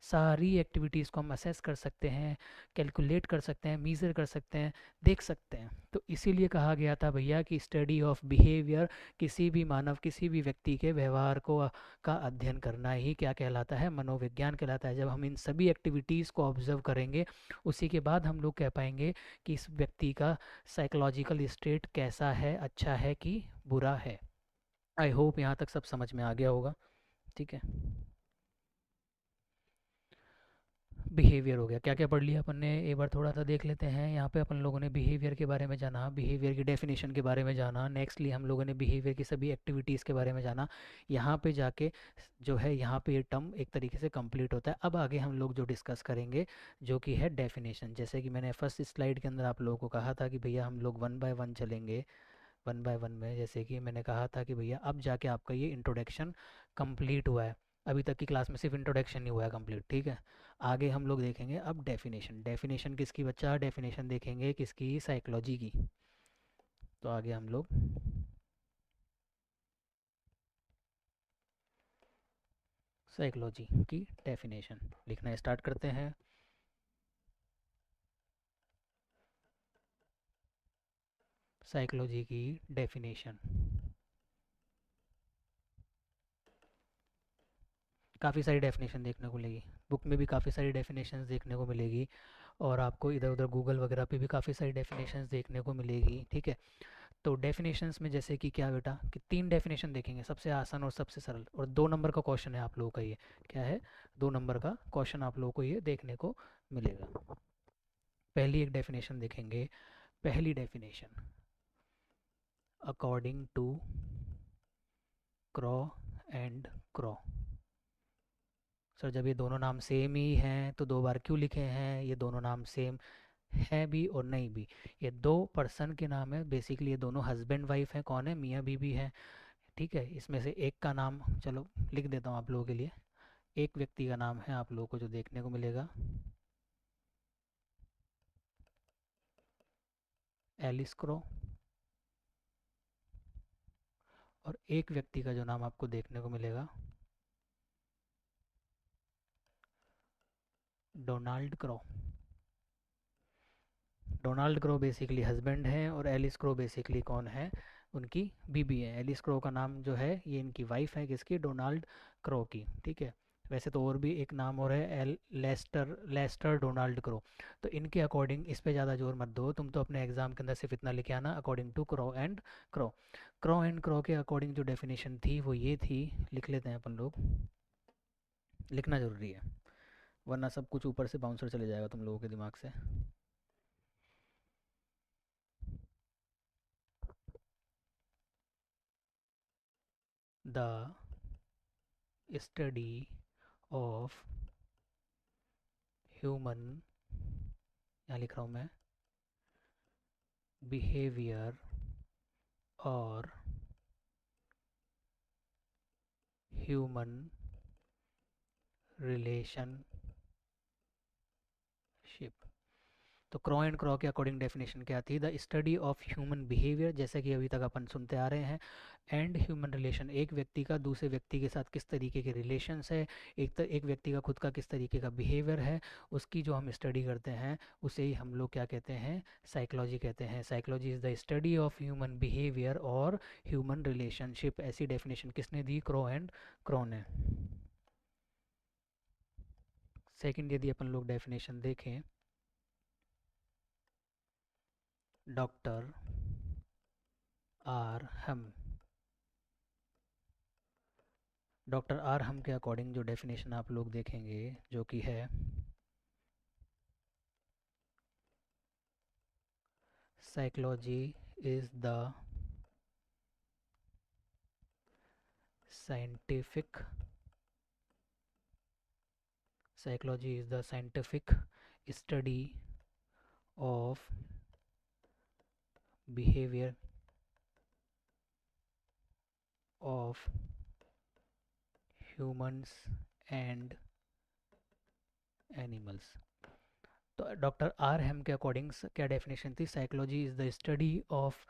सारी एक्टिविटीज़ को हम असेस कर सकते हैं, कैलकुलेट कर सकते हैं, मीज़र कर सकते हैं, देख सकते हैं। तो इसीलिए कहा गया था भैया कि स्टडी ऑफ बिहेवियर, किसी भी मानव, किसी भी व्यक्ति के व्यवहार को का अध्ययन करना ही क्या कहलाता है? मनोविज्ञान कहलाता है। जब हम इन सभी एक्टिविटीज़ को ऑब्जर्व करेंगे, उसी के बाद हम लोग कह पाएंगे कि इस व्यक्ति का साइकोलॉजिकल स्टेट कैसा है, अच्छा है कि बुरा है। आई होप यहाँ तक सब समझ में आ गया होगा। ठीक है। बिहेवियर हो गया, क्या क्या पढ़ लिया अपन ने एक बार थोड़ा सा देख लेते हैं। यहाँ पे अपन लोगों ने बिहेवियर के बारे में जाना, बिहेवियर की डेफिनेशन के बारे में जाना, नेक्स्टली हम लोगों ने बिहेवियर की सभी एक्टिविटीज़ के बारे में जाना। यहाँ पे जाके जो है यहाँ पे ये टर्म एक तरीके से कंप्लीट होता है। अब आगे हम लोग जो डिस्कस करेंगे जो कि है डेफिनेशन। जैसे कि मैंने फर्स्ट स्लाइड के अंदर आप लोगों को कहा था कि भैया हम लोग वन बाय वन चलेंगे, वन बाय वन में। जैसे कि मैंने कहा था कि भैया अब जाके आपका ये इंट्रोडक्शन कंप्लीट हुआ है, अभी तक की क्लास में सिर्फ इंट्रोडक्शन नहीं हुआ है कंप्लीट। ठीक है। आगे हम लोग देखेंगे अब डेफिनेशन। डेफिनेशन किसकी बच्चा? डेफिनेशन देखेंगे किसकी? साइकोलॉजी की। तो आगे हम लोग साइकोलॉजी की डेफिनेशन लिखना स्टार्ट करते हैं। साइकोलॉजी की डेफिनेशन काफ़ी सारी डेफिनेशन देखने को मिलेगी, बुक में भी काफ़ी सारी डेफिनेशंस देखने को मिलेगी, और आपको इधर उधर गूगल वगैरह पे भी काफ़ी सारी डेफिनेशंस देखने को मिलेगी, ठीक है। तो डेफिनेशंस में जैसे कि क्या बेटा कि 3 डेफिनेशन देखेंगे, सबसे आसान और सबसे सरल, और 2 नंबर का क्वेश्चन है आप लोगों का ये। क्या है? 2 नंबर का क्वेश्चन आप लोगों को ये देखने को मिलेगा। पहली एक डेफिनेशन देखेंगे। पहली definition, according to Crow and Crow. Sir जब ये दोनों नाम सेम ही हैं तो 2 बार क्यों लिखे हैं? ये दोनों नाम सेम है भी और नहीं भी। ये 2 पर्सन के नाम है बेसिकली, ये दोनों हस्बैंड वाइफ हैं। कौन है? मियाँ बीवी हैं, ठीक है। इसमें से एक का नाम चलो लिख देता हूँ आप लोगों के लिए। एक व्यक्ति का नाम है आप लोगों को जो देखने को मिलेगा एलिस क्रॉ, और एक व्यक्ति का जो नाम आपको देखने को मिलेगा Donald क्रॉ। Donald crow basically husband हैं और एलिस क्रो बेसिकली कौन है? उनकी बीबी है। एलिस क्रो का नाम जो है ये इनकी वाइफ है, किसकी? डोनाल्ड क्रो की, ठीक है। वैसे तो और भी एक नाम और है, L Lester, Lester Donald Crow. तो इनके अकॉर्डिंग इस पे ज़्यादा जोर मत दो, तुम तो अपने एग्जाम के अंदर सिर्फ इतना लिखे आना, according to Crow and Crow. Crow and Crow के अकॉर्डिंग जो डेफिनेशन थी वो ये थी, लिख लेते हैं अपन लोग, लिखना ज़रूरी है वरना सब कुछ ऊपर से बाउंसर चले जाएगा तुम लोगों के दिमाग से। द स्टडी ऑफ ह्यूमन, यहाँ लिख रहा हूँ मैं, बिहेवियर और ह्यूमन रिलेशनशिप। तो क्रॉ एंड क्रॉ के अकॉर्डिंग डेफिनेशन क्या थी? The study of human behaviour, जैसे कि अभी तक अपन सुनते आ रहे हैं, एंड ह्यूमन रिलेशन, एक व्यक्ति का दूसरे व्यक्ति के साथ किस तरीके के रिलेशंस है, एक व्यक्ति का खुद का किस तरीके का बिहेवियर है, उसकी जो हम स्टडी करते हैं उसे ही हम लोग क्या कहते हैं? साइकोलॉजी कहते हैं। Psychology is the study of human behaviour और ह्यूमन रिलेशनशिप। ऐसी डेफिनेशन किसने दी? क्रॉ एंड क्रॉ ने। सेकंड यदि अपन लोग डेफिनेशन देखें, डॉक्टर आर हम, डॉक्टर आर हम के अकॉर्डिंग जो डेफिनेशन आप लोग देखेंगे जो कि है, psychology is the scientific, psychology is the scientific study of behaviour of humans and animals. तो डॉक्टर आर हेम के अकॉर्डिंग क्या डेफिनेशन थी? Psychology is the study of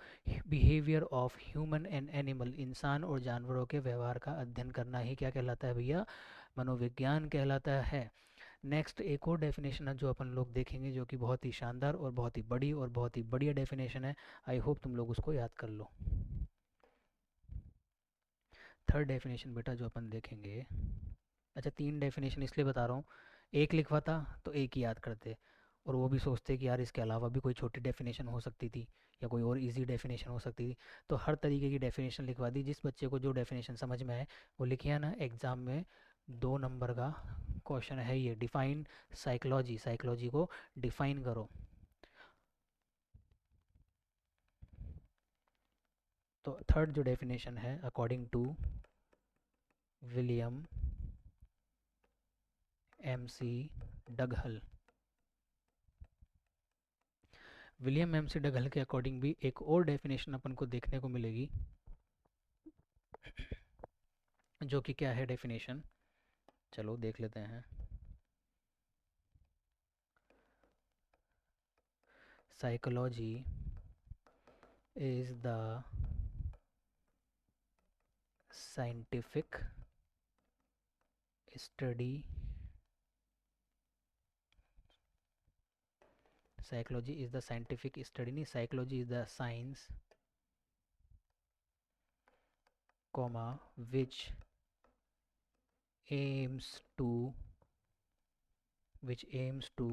behaviour of human and animal, इंसान और जानवरों के व्यवहार का अध्ययन करना ही क्या कहलाता है भैया? मनोविज्ञान कहलाता है। नेक्स्ट एक और डेफिनेशन है जो अपन लोग देखेंगे, जो कि बहुत ही शानदार और बहुत ही बड़ी और बहुत ही बढ़िया डेफिनेशन है। आई होप तुम लोग उसको याद कर लो। थर्ड डेफिनेशन बेटा जो अपन देखेंगे, अच्छा 3 डेफिनेशन इसलिए बता रहा हूँ, एक लिखवाता तो एक ही याद करते, और वो भी सोचते कि यार इसके अलावा भी कोई छोटी डेफिनेशन हो सकती थी या कोई और इजी डेफिनेशन हो सकती थी। तो हर तरीके की डेफिनेशन लिखवा दी, जिस बच्चे को जो डेफिनेशन समझ में आए वो लिखिए ना। एग्ज़ाम में 2 नंबर का क्वेश्चन है ये, डिफाइन साइकोलॉजी, साइकोलॉजी को डिफाइन करो। तो थर्ड जो डेफिनेशन है, according to William M C Dougall, William M C Dougall के अकॉर्डिंग भी एक और डेफिनेशन अपन को देखने को मिलेगी, जो कि क्या है डेफिनेशन? चलो देख लेते हैं। Psychology is the scientific study psychology is the scientific study, नहीं, psychology is the science, comma, which aims to which aims to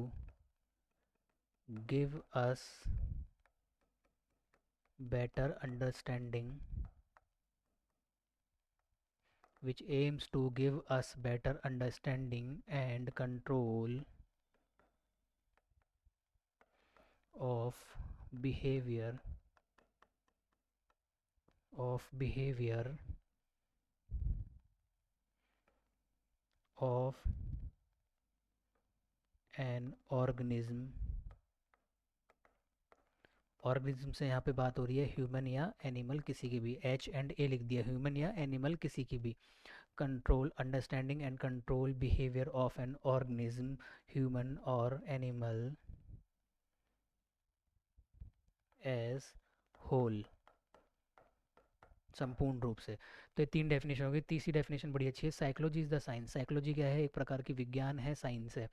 give us better understanding, which aims to give us better understanding and control of behavior behavior of an organism। Organism से यहाँ पे बात हो रही है human या animal, किसी की भी, एच एंड ए लिख दिया, ह्यूमन या एनिमल किसी की भी। Control, understanding and control behaviour of an organism, human और एनिमल एज होल, संपूर्ण रूप से। तो ये तीन डेफिनेशन होगी। तीसरी डेफिनेशन बड़ी अच्छी है, psychology is the science. Psychology क्या है? एक प्रकार की विज्ञान है, साइंस है।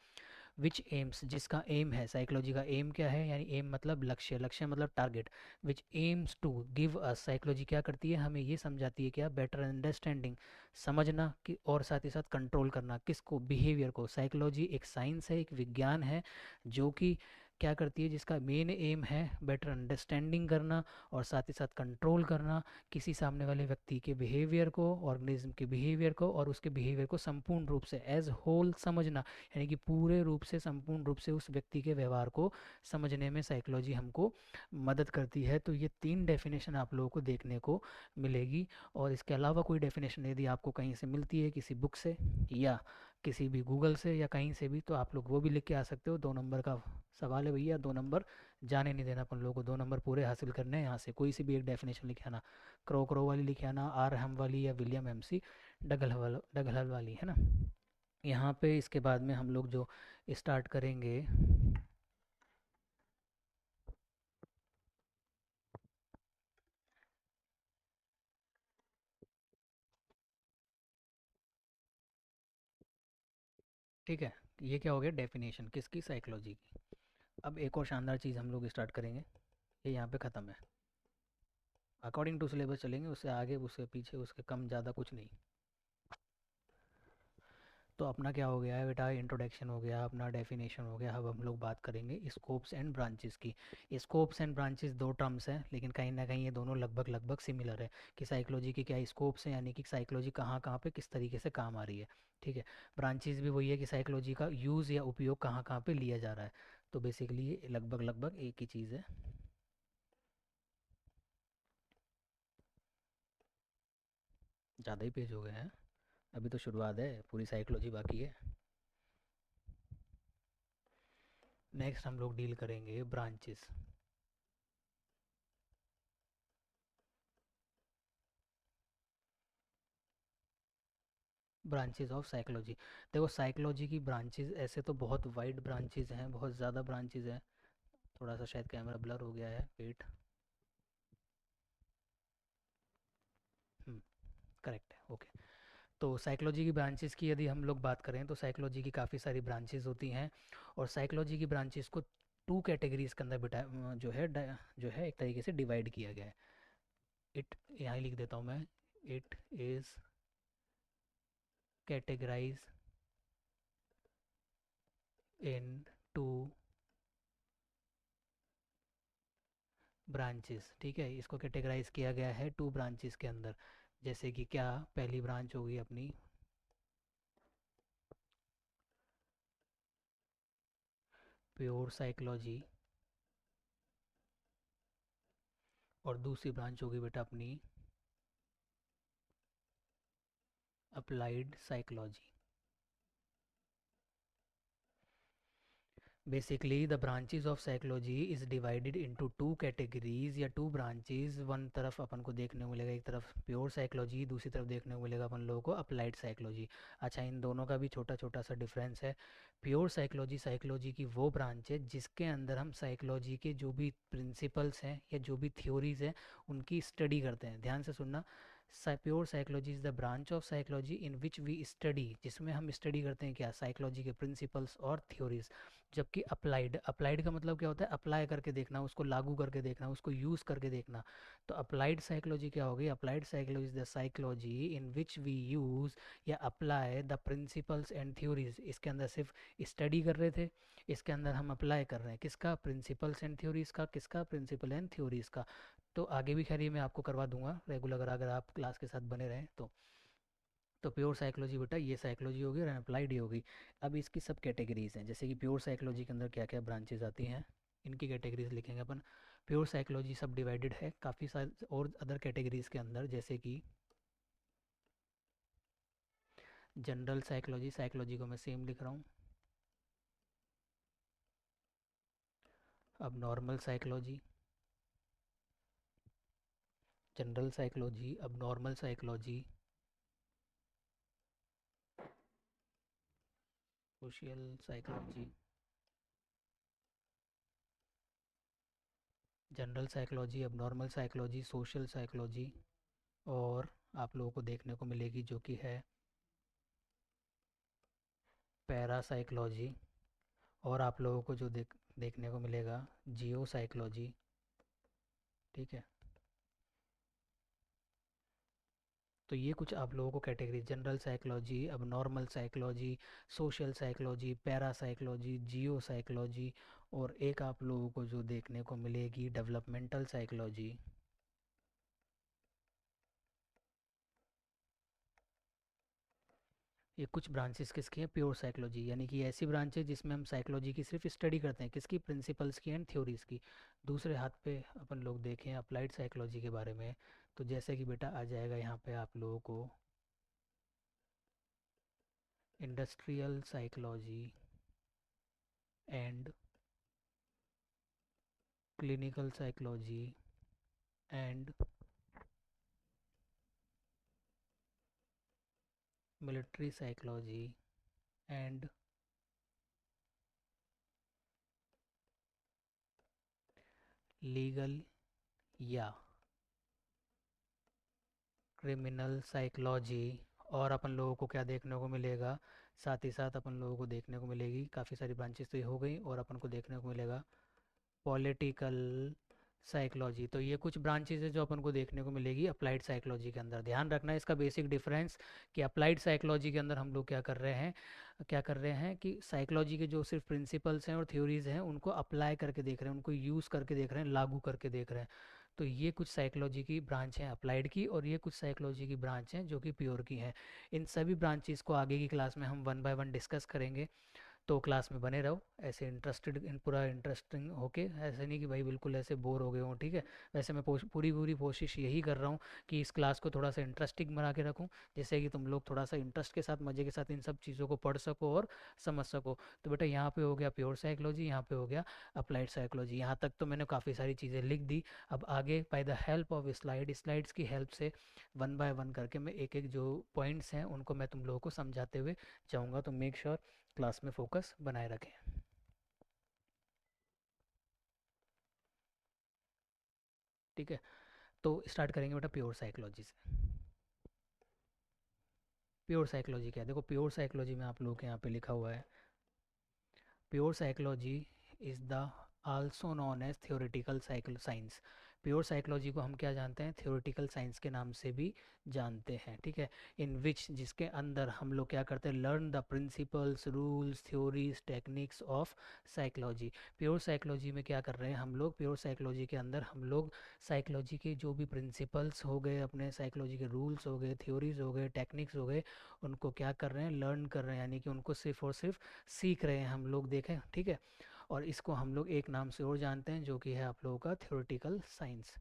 विच एम्स, जिसका एम है, साइकोलॉजी का एम क्या है, यानी एम मतलब लक्ष्य, लक्ष्य मतलब target. Which aims to give us, psychology क्या करती है, हमें ये समझाती है क्या, बेटर अंडरस्टैंडिंग, समझना कि, और साथ ही साथ कंट्रोल करना, किसको, बिहेवियर को। साइकोलॉजी एक साइंस है, एक विज्ञान है, जो कि क्या करती है, जिसका मेन एम है बेटर अंडरस्टैंडिंग करना और साथ ही साथ कंट्रोल करना किसी सामने वाले व्यक्ति के बिहेवियर को, ऑर्गेनिज्म के बिहेवियर को, और उसके बिहेवियर को संपूर्ण रूप से एज होल समझना, यानी कि पूरे रूप से, संपूर्ण रूप से उस व्यक्ति के व्यवहार को समझने में साइकोलॉजी हमको मदद करती है। तो ये तीन डेफिनेशन आप लोगों को देखने को मिलेगी। और इसके अलावा कोई डेफिनेशन यदि आपको कहीं से मिलती है, किसी बुक से या किसी भी गूगल से या कहीं से भी, तो आप लोग वो भी लिख के आ सकते हो। 2 नंबर का सवाल है भैया, 2 नंबर जाने नहीं देना अपन लोगों को, 2 नंबर पूरे हासिल करने हैं। यहाँ से कोई सी भी एक डेफिनेशन लिखे आना, क्रो क्रो वाली लिखे आना, आर हम वाली, या विलियम एमसी डगलहल वाली, है ना। यहाँ पे इसके बाद में हम लोग जो स्टार्ट करेंगे, ठीक है, ये क्या हो गया, डेफिनेशन किसकी, साइकोलॉजी की। अब एक और शानदार चीज़ हम लोग स्टार्ट करेंगे, ये यहाँ पे ख़त्म है। अकॉर्डिंग टू सिलेबस चलेंगे, उससे आगे उससे पीछे उसके कम ज़्यादा कुछ नहीं। तो अपना क्या हो गया है बेटा, इंट्रोडक्शन हो गया, अपना डेफिनेशन हो गया। अब हम लोग बात करेंगे स्कोप्स एंड ब्रांचेस की। स्कोप्स एंड ब्रांचेस दो टर्म्स हैं, लेकिन कहीं ना कहीं ये दोनों लगभग लगभग सिमिलर है, कि साइकोलॉजी की क्या स्कोप्स हैं, यानी कि साइकोलॉजी कहाँ कहाँ पे किस तरीके से काम आ रही है, ठीक है। ब्रांचेस भी वही है कि साइकोलॉजी का यूज़ या उपयोग कहाँ कहाँ पे लिया जा रहा है। तो बेसिकली ये लगभग लगभग एक ही चीज़ है। ज़्यादा ही पेज हो गए हैं, अभी तो शुरुआत है, पूरी साइकोलॉजी बाकी है। नेक्स्ट हम लोग डील करेंगे ब्रांचेस। Branches of psychology. देखो साइकोलॉजी की ब्रांचेस ऐसे तो बहुत वाइड ब्रांचेस हैं, बहुत ज़्यादा ब्रांचेस हैं। थोड़ा सा शायद कैमरा ब्लर हो गया है, वेट। करेक्ट है, ओके। तो साइकोलॉजी की ब्रांचेस की यदि हम लोग बात करें, तो साइकोलॉजी की काफ़ी सारी ब्रांचेस होती हैं। और साइकोलॉजी की ब्रांचेस को टू कैटेगरीज के अंदर बिटा जो है एक तरीके से डिवाइड किया गया है। इट, यहाँ लिख देता हूँ मैं, it is categorise in two branches, ठीक है। इसको कैटेगराइज किया गया है 2 ब्रांचेस के अंदर। जैसे कि क्या, पहली ब्रांच होगी अपनी प्योर साइकोलॉजी, और दूसरी ब्रांच होगी बेटा अपनी applied psychology. Basically the branches of psychology is divided into 2 categories या 2 ब्रांचेस। वन तरफ अपन को देखने को मिलेगा, एक तरफ प्योर साइकोलॉजी, दूसरी तरफ देखने को मिलेगा अपन लोगों को अप्लाइड साइकोलॉजी। अच्छा, इन दोनों का भी छोटा छोटा सा डिफरेंस है। प्योर साइकोलॉजी, साइकोलॉजी की वो ब्रांच है जिसके अंदर हम साइकोलॉजी के जो भी प्रिंसिपल्स हैं या जो भी थ्योरीज हैं उनकी स्टडी करते हैं। ध्यान से सुनना, pure psychology is the branch of psychology in which we study, जिसमें हम स्टडी करते हैं क्या, साइकोलॉजी के प्रिंसिपल्स और थ्योरीज। जबकि अप्लाइड, अप्लाइड का मतलब क्या होता है, अप्लाई करके देखना, उसको लागू करके देखना, उसको यूज़ करके देखना। तो अप्लाइड साइकोलॉजी क्या होगी, applied psychology is the psychology in which we use या apply the principles and theories. इसके अंदर सिर्फ स्टडी कर रहे थे, इसके अंदर हम अप्लाई कर रहे हैं किसका, प्रिंसिपल्स एंड थ्योरीज का, किसका, प्रिंसिपल एंड थ्योरीज का। तो आगे भी खैर ये मैं आपको करवा दूंगा रेगुलर, अगर आप क्लास के साथ बने रहें तो प्योर साइकोलॉजी बेटा ये साइकोलॉजी होगी और अप्लाइड ही होगी। अब इसकी सब कैटेगरीज हैं, जैसे कि प्योर साइकोलॉजी के अंदर क्या क्या ब्रांचेज आती हैं, इनकी कैटेगरीज लिखेंगे अपन। प्योर साइकोलॉजी सब डिवाइडेड है काफ़ी सारे और अदर कैटेगरीज के अंदर, जैसे कि जनरल साइकोलॉजी, साइकोलॉजी को मैं सेम लिख रहा हूँ। अब नॉर्मल साइकोलॉजी, जनरल साइकोलॉजी, अब normal psychology, social psychology, general psychology, अब नॉर्मल साइकोलॉजी, सोशल साइकोलॉजी, और आप लोगों को देखने को मिलेगी जो कि है पैरा साइकोलॉजी, और आप लोगों को जो देखने को मिलेगा जियो साइकोलॉजी। ठीक है, तो ये कुछ आप लोगों को कैटेगरी, जनरल साइकोलॉजी, अब normal psychology, social psychology, para psychology, जियो साइकोलॉजी, और एक आप लोगों को जो देखने को मिलेगी डेवलपमेंटल साइकोलॉजी। ये कुछ ब्रांचेस किसकी हैं, प्योर साइकोलॉजी, यानी कि ऐसी ब्रांच है जिसमें हम साइकोलॉजी की सिर्फ स्टडी करते हैं, किसकी, प्रिंसिपल्स की एंड थ्योरीज की। दूसरे हाथ पे अपन लोग देखें अप्लाइड साइकोलॉजी के बारे में, तो जैसे कि बेटा आ जाएगा यहाँ पे आप लोगों को industrial psychology and clinical psychology and military psychology and legal या क्रिमिनल साइकोलॉजी। और अपन लोगों को क्या देखने को मिलेगा, साथ ही साथ अपन लोगों को देखने को मिलेगी काफ़ी सारी ब्रांचेस तो ये हो गई, और अपन को देखने को मिलेगा पॉलिटिकल साइकोलॉजी। तो ये कुछ ब्रांचेज है जो अपन को देखने को मिलेगी अप्लाइड साइकोलॉजी के अंदर। ध्यान रखना है इसका बेसिक डिफरेंस, कि अप्लाइड साइकोलॉजी के अंदर हम लोग क्या कर रहे हैं, क्या कर रहे हैं कि साइकोलॉजी के जो सिर्फ प्रिंसिपल्स हैं और थ्योरीज हैं उनको अप्लाई करके देख रहे हैं, उनको यूज़ करके देख रहे हैं, लागू करके देख रहे हैं। तो ये कुछ साइकोलॉजी की ब्रांच हैं अप्लाइड की, और ये कुछ साइकोलॉजी की ब्रांच हैं जो कि प्योर की हैं। इन सभी ब्रांचेस को आगे की क्लास में हम वन बाय वन डिस्कस करेंगे, तो क्लास में बने रहो ऐसे इंटरेस्टेड, इन पूरा इंटरेस्टिंग होके, ऐसे नहीं कि भाई बिल्कुल ऐसे बोर हो गए हों। ठीक है, वैसे मैं पूरी पूरी कोशिश यही कर रहा हूँ कि इस क्लास को थोड़ा सा इंटरेस्टिंग बना के रखूँ, जिससे कि तुम लोग थोड़ा सा इंटरेस्ट के साथ, मज़े के साथ इन सब चीज़ों को पढ़ सको और समझ सको। तो बेटा यहाँ पे हो गया प्योर साइकोलॉजी, यहाँ पे हो गया अप्लाइड साइकोलॉजी। यहाँ तक तो मैंने काफ़ी सारी चीज़ें लिख दी। अब आगे by the help of slides की हेल्प से वन बाय वन करके मैं एक एक जो पॉइंट्स हैं उनको मैं तुम लोगों को समझाते हुए जाऊँगा। तो मेक श्योर क्लास में फोकस बनाए रखें। ठीक है, तो स्टार्ट करेंगे बेटा प्योर साइकोलॉजी से। प्योर साइकोलॉजी क्या है, देखो प्योर साइकोलॉजी में आप लोगों के यहाँ पे लिखा हुआ है, pure psychology is the also known as theoretical cycle science. Pure psychology को हम क्या जानते हैं, थ्योरेटिकल साइंस के नाम से भी जानते हैं। ठीक है, इन विच, जिसके अंदर हम लोग क्या करते हैं, learn the principles, rules, theories, techniques of psychology. Pure psychology में क्या कर रहे हैं हम लोग, प्योर साइकोलॉजी के अंदर हम लोग साइकोलॉजी के जो भी प्रिंसिपल्स हो गए, अपने साइकोलॉजी के रूल्स हो गए, थ्योरीज हो गए, टेक्निक्स हो गए, उनको क्या कर रहे हैं, लर्न कर रहे हैं, यानी कि उनको सिर्फ और सिर्फ सीख रहे हैं हम लोग, देखें। ठीक है, और इसको हम लोग एक नाम से और जानते हैं जो कि है आप लोगों का थ्योरेटिकल साइंस।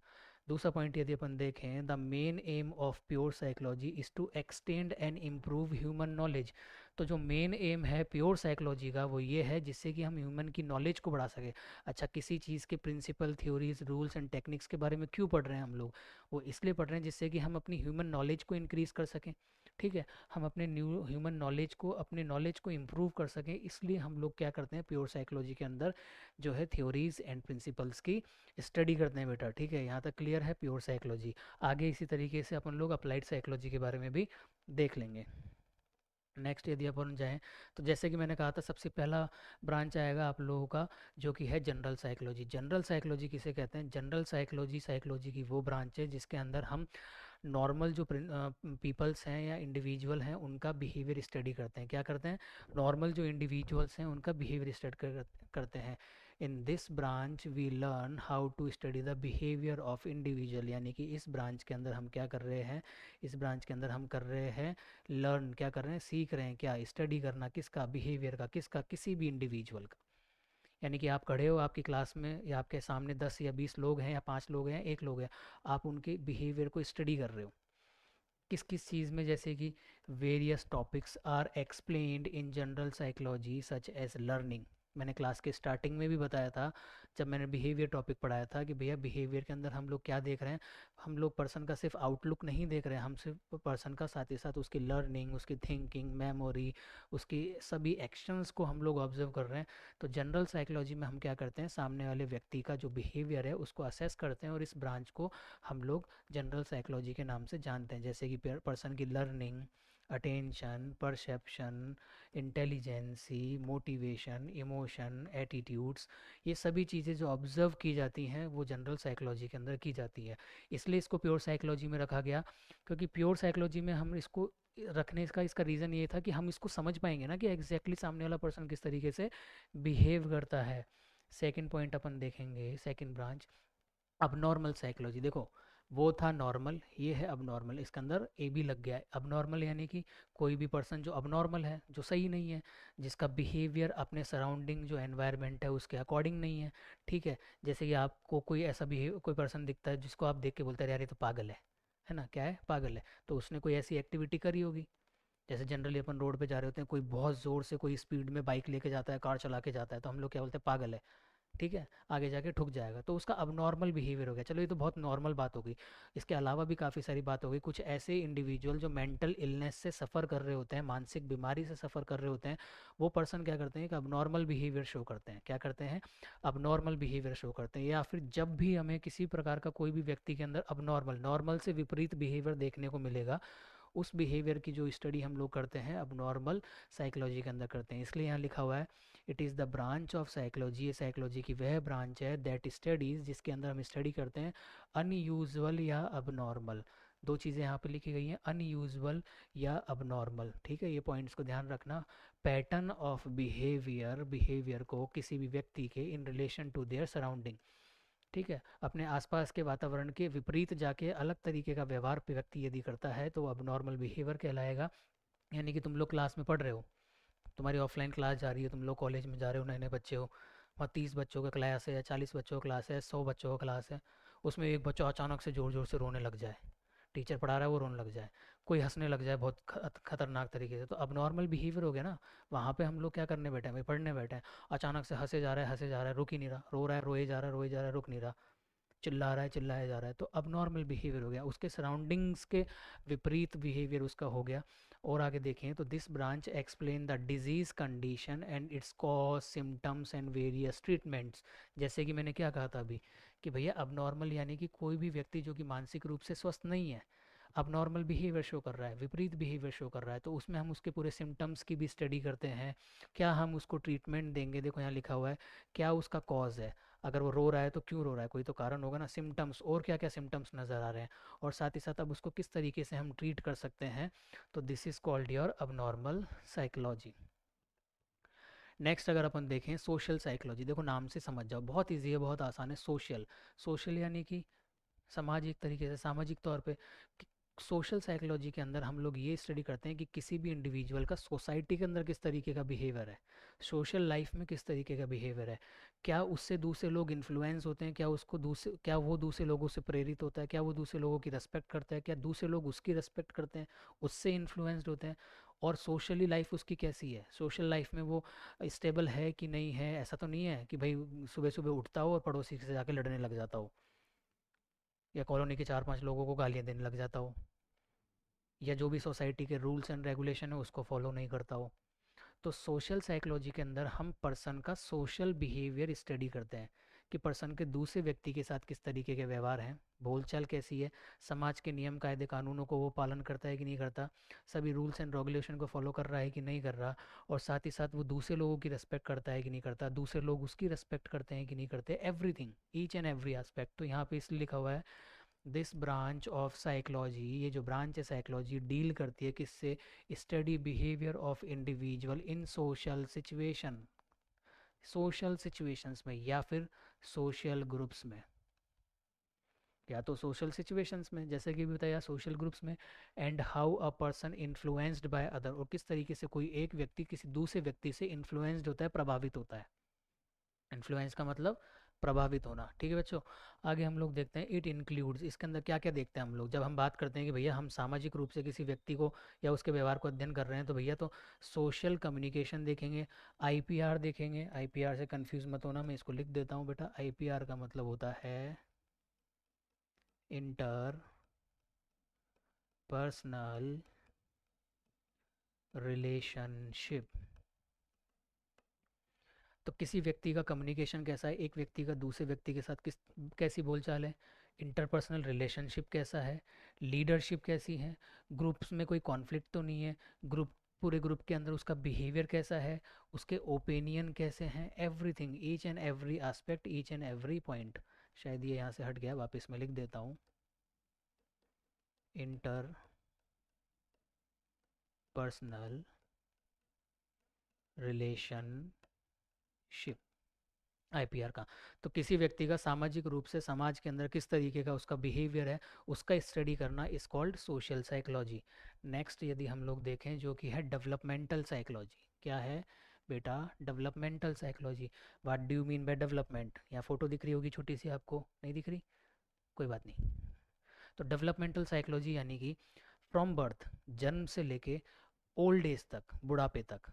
दूसरा पॉइंट यदि अपन देखें, the main aim of pure psychology is to extend and improve human knowledge. तो जो मेन एम है प्योर साइकोलॉजी का वो ये है जिससे कि हम ह्यूमन की नॉलेज को बढ़ा सकें। अच्छा, किसी चीज़ के principle, theories, rules and techniques के बारे में क्यों पढ़ रहे हैं हम लोग, वो इसलिए पढ़ रहे हैं जिससे कि हम अपनी ह्यूमन नॉलेज को इंक्रीज़ कर सकें। ठीक है, हम अपने न्यू ह्यूमन नॉलेज को, अपने नॉलेज को इम्प्रूव कर सकें, इसलिए हम लोग क्या करते हैं, प्योर साइकोलॉजी के अंदर जो है थ्योरीज एंड प्रिंसिपल्स की स्टडी करते हैं बेटा। ठीक है, यहाँ तक क्लियर है प्योर साइकोलॉजी। आगे इसी तरीके से अपन लोग अप्लाइड साइकोलॉजी के बारे में भी देख लेंगे। नेक्स्ट यदि अपन जाएं, तो जैसे कि मैंने कहा था सबसे पहला ब्रांच आएगा आप लोगों का, जो कि है जनरल साइकोलॉजी। जनरल साइकोलॉजी किसे कहते हैं? जनरल साइकोलॉजी साइकोलॉजी की वो ब्रांच है जिसके अंदर हम नॉर्मल जो पीपल्स हैं या इंडिविजुअल हैं उनका बिहेवियर स्टडी करते हैं। क्या करते हैं? नॉर्मल जो इंडिविजुअल्स हैं उनका बिहेवियर स्टडी करते हैं। In this branch we learn how to study the behaviour of individual, यानी कि इस ब्रांच के अंदर हम क्या कर रहे हैं, इस ब्रांच के अंदर हम कर रहे हैं लर्न, क्या कर रहे हैं, सीख रहे हैं, क्या स्टडी करना, किसका बिहेवियर का, किसका, किसी भी इंडिविजुअल का। यानी कि आप खड़े हो आपकी क्लास में, या आपके सामने 10 या 20 लोग हैं, या 5 लोग हैं, 1 लोग है, आप उनके बिहेवियर को स्टडी कर रहे हो। किस किस चीज़ में? जैसे कि various topics are explained in general psychology such as learning. मैंने क्लास के स्टार्टिंग में भी बताया था, जब मैंने बिहेवियर टॉपिक पढ़ाया था, कि भैया बिहेवियर के अंदर हम लोग क्या देख रहे हैं, हम लोग पर्सन का सिर्फ आउटलुक नहीं देख रहे हैं, हम सिर्फ पर्सन का साथ ही साथ उसकी लर्निंग, उसकी थिंकिंग, मेमोरी, उसकी सभी एक्शंस को हम लोग ऑब्जर्व कर रहे हैं। तो जनरल साइकोलॉजी में हम क्या करते हैं, सामने वाले व्यक्ति का जो बिहेवियर है उसको असेस करते हैं, और इस ब्रांच को हम लोग जनरल साइकोलॉजी के नाम से जानते हैं। जैसे कि पर्सन की learning, attention, perception, intelligence, motivation, emotion, attitudes, ये सभी चीज़ें जो ऑब्जर्व की जाती हैं वो जनरल साइकोलॉजी के अंदर की जाती है। इसलिए इसको प्योर साइकोलॉजी में रखा गया, क्योंकि प्योर साइकोलॉजी में हम इसको रखने का इसका रीज़न ये था कि हम इसको समझ पाएंगे ना कि एग्जैक्टली सामने वाला पर्सन किस तरीके से बिहेव करता है। सेकंड पॉइंट अपन देखेंगे, सेकंड ब्रांच अब नॉर्मल साइकोलॉजी। देखो, वो था नॉर्मल, ये है अब नॉर्मल, इसके अंदर ए भी लग गया है। अब नॉर्मल यानी कि कोई भी पर्सन जो अब नॉर्मल है, जो सही नहीं है, जिसका बिहेवियर अपने सराउंडिंग जो एनवायरनमेंट है उसके अकॉर्डिंग नहीं है। ठीक है, जैसे कि आपको कोई ऐसा बिहेव, कोई पर्सन दिखता है जिसको आप देख के बोलते हैं यार ये तो पागल है ना, क्या है, पागल है, तो उसने कोई ऐसी एक्टिविटी करी होगी। जैसे जनरली अपन रोड पे जा रहे होते हैं, कोई बहुत ज़ोर से कोई स्पीड में बाइक लेके जाता है, कार चला के जाता है, तो हम लोग क्या बोलते हैं, पागल है। ठीक है, आगे जाके ठुक जाएगा, तो उसका अब नॉर्मल बिहेवियर हो गया। चलो ये तो बहुत नॉर्मल बात हो गई। इसके अलावा भी काफ़ी सारी बात हो गई। कुछ ऐसे इंडिविजुअल जो मेंटल इलनेस से सफ़र कर रहे होते हैं, मानसिक बीमारी से सफ़र कर रहे होते हैं, वो पर्सन क्या करते हैं कि अब नॉर्मल बिहेवियर शो करते हैं। क्या करते हैं? अब नॉर्मल बिहेवियर शो करते हैं। या फिर जब भी हमें किसी प्रकार का कोई भी व्यक्ति के अंदर अब नॉर्मल, नॉर्मल से विपरीत बिहेवियर देखने को मिलेगा, उस बिहेवियर की जो स्टडी हम लोग करते हैं अब नॉर्मल साइकोलॉजी के अंदर करते हैं। इसलिए यहाँ लिखा हुआ है it is the branch of psychology, ये साइकोलॉजी की वह ब्रांच है दैट स्टडीज़, जिसके अंदर हम स्टडी करते हैं अनयूजुअल या अबनॉर्मल। दो चीज़ें यहाँ पे लिखी गई हैं, अनयूजुअल या अबनॉर्मल। ठीक है, ये पॉइंट्स को ध्यान रखना। पैटर्न ऑफ बिहेवियर, बिहेवियर को किसी भी व्यक्ति के in relation to their surrounding. ठीक है, अपने आसपास के वातावरण के विपरीत जाके अलग तरीके का व्यवहार व्यक्ति यदि करता है तो अब नॉर्मल बिहेवियर कहलाएगा। यानी कि तुम लोग क्लास में पढ़ रहे हो, तुम्हारी ऑफलाइन क्लास जा रही है, तुम लोग कॉलेज में जा रहे हो, नए नए बच्चे हो, वहाँ 30 बच्चों का क्लास है या 40 बच्चों का क्लास है, 100 बच्चों का क्लास है, उसमें एक बच्चा अचानक से ज़ोर ज़ोर से रोने लग जाए, टीचर पढ़ा रहा है वो रोने लग जाए, कोई हंसने लग जाए बहुत खतरनाक तरीके से, तो अब नॉर्मल बिहेवियर हो गया ना। वहाँ पे हम लोग क्या करने बैठे हैं भाई, पढ़ने बैठे हैं, अचानक से हंसे जा रहा है, हंसे जा रहा है, रुक ही नहीं रहा, रो रहा है, रोए जा रहा है, रोए जा रहा है, रुक नहीं रहा, चिल्ला रहा है, चिल्लाया जा रहा है, तो अब नॉर्मल बिहेवियर हो गया, उसके सराउंडिंग्स के विपरीत बिहेवियर उसका हो गया। और आगे देखें तो this branch explain the disease condition and it's cause, symptoms and various treatments. जैसे कि मैंने क्या कहा था अभी, कि भैया अब नॉर्मल यानी कि कोई भी व्यक्ति जो कि मानसिक रूप से स्वस्थ नहीं है, अब नॉर्मल बिहेवियर शो कर रहा है, विपरीत बिहेवियर शो कर रहा है, तो उसमें हम उसके पूरे सिम्टम्स की भी स्टडी करते हैं। क्या हम उसको ट्रीटमेंट देंगे, देखो यहाँ लिखा हुआ है, क्या उसका कॉज है, अगर वो रो रहा है तो क्यों रो रहा है, कोई तो कारण होगा ना, सिम्टम्स, और क्या क्या सिम्टम्स नज़र आ रहे हैं, और साथ ही साथ अब उसको किस तरीके से हम ट्रीट कर सकते हैं। तो दिस इज़ कॉल्ड योर अब नॉर्मल साइकोलॉजी। नेक्स्ट अगर अपन देखें सोशल साइकोलॉजी, देखो नाम से समझ जाओ, बहुत ईजी है, बहुत आसान है। सोशल, सोशल यानी कि सामाजिक तरीके से, सामाजिक तौर पे। सोशल साइकोलॉजी के अंदर हम लोग ये स्टडी करते हैं कि किसी भी इंडिविजुअल का सोसाइटी के अंदर किस तरीके का बिहेवियर है, सोशल लाइफ में किस तरीके का बिहेवियर है, क्या उससे दूसरे लोग इन्फ्लुएंस होते हैं, क्या उसको दूसरे, क्या वो दूसरे लोगों से प्रेरित होता है, क्या वो दूसरे लोगों की रेस्पेक्ट करता है, क्या दूसरे लोग उसकी रेस्पेक्ट करते हैं, उससे इन्फ्लुएंस्ड होते हैं, और सोशली लाइफ उसकी कैसी है, सोशल लाइफ में वो स्टेबल है कि नहीं है। ऐसा तो नहीं है कि भाई सुबह सुबह उठता हो और पड़ोसी से जाके लड़ने लग जाता हो, या कॉलोनी के 4-5 लोगों को गालियाँ देने लग जाता हो, या जो भी सोसाइटी के रूल्स एंड रेगुलेशन है उसको फॉलो नहीं करता हो। तो सोशल साइकोलॉजी के अंदर हम पर्सन का सोशल बिहेवियर स्टडी करते हैं कि पर्सन के दूसरे व्यक्ति के साथ किस तरीके के व्यवहार हैं, बोलचाल कैसी है, समाज के नियम कायदे कानूनों को वो पालन करता है कि नहीं करता, सभी रूल्स एंड रेगुलेशन को फॉलो कर रहा है कि नहीं कर रहा, और साथ ही साथ वो दूसरे लोगों की रिस्पेक्ट करता है कि नहीं करता, दूसरे लोग उसकी रिस्पेक्ट करते हैं कि नहीं करते, everything, each and every aspect. तो यहाँ पे इसलिए लिखा हुआ है दिस ब्रांच ऑफ साइकोलॉजी, ये जो ब्रांच है साइकोलॉजी डील करती है किससे, study behaviour of individual in social situations में या फिर सोशल ग्रुप्स में, या तो सोशल सिचुएशंस में जैसे कि भी बताया, सोशल ग्रुप्स में, and how a person influenced by other, और किस तरीके से कोई एक व्यक्ति किसी दूसरे व्यक्ति से इन्फ्लुएंस्ड होता है, प्रभावित होता है। इन्फ्लुएंस का मतलब प्रभावित होना। ठीक है बच्चों, आगे हम लोग देखते हैं इट इंक्लूड्स, इसके अंदर क्या क्या देखते हैं हम लोग जब हम बात करते हैं कि भैया हम सामाजिक रूप से किसी व्यक्ति को या उसके व्यवहार को अध्ययन कर रहे हैं, तो भैया तो सोशल कम्युनिकेशन देखेंगे, आईपीआर देखेंगे। आईपीआर से कंफ्यूज मत होना, मैं इसको लिख देता हूँ बेटा। आईपीआर का मतलब होता है इंटर पर्सनल रिलेशनशिप। तो किसी व्यक्ति का कम्युनिकेशन कैसा है, एक व्यक्ति का दूसरे व्यक्ति के साथ कैसी बोलचाल है, इंटरपर्सनल रिलेशनशिप कैसा है, लीडरशिप कैसी है, ग्रुप्स में कोई कॉन्फ्लिक्ट तो नहीं है, ग्रुप पूरे ग्रुप के अंदर उसका बिहेवियर कैसा है, उसके ओपिनियन कैसे हैं, everything, each and every aspect, each and every point. शायद ये यहाँ से हट गया, वापस मैं लिख देता हूँ। इंटर पर्सनल रिलेशनशिप, आईपीआर का। तो किसी व्यक्ति का सामाजिक रूप से समाज के अंदर किस तरीके का उसका बिहेवियर है, उसका स्टडी करना is called social psychology. Next यदि हम लोग देखें जो कि है डेवलपमेंटल साइकोलॉजी, क्या है बेटा, developmental psychology. What do you mean by development, यहाँ फोटो दिख रही होगी छोटी सी, आपको नहीं दिख रही, कोई बात नहीं। तो डेवलपमेंटल साइकोलॉजी यानी कि फ्रॉम बर्थ, जन्म से लेके ओल्ड एज तक, बुढ़ापे तक,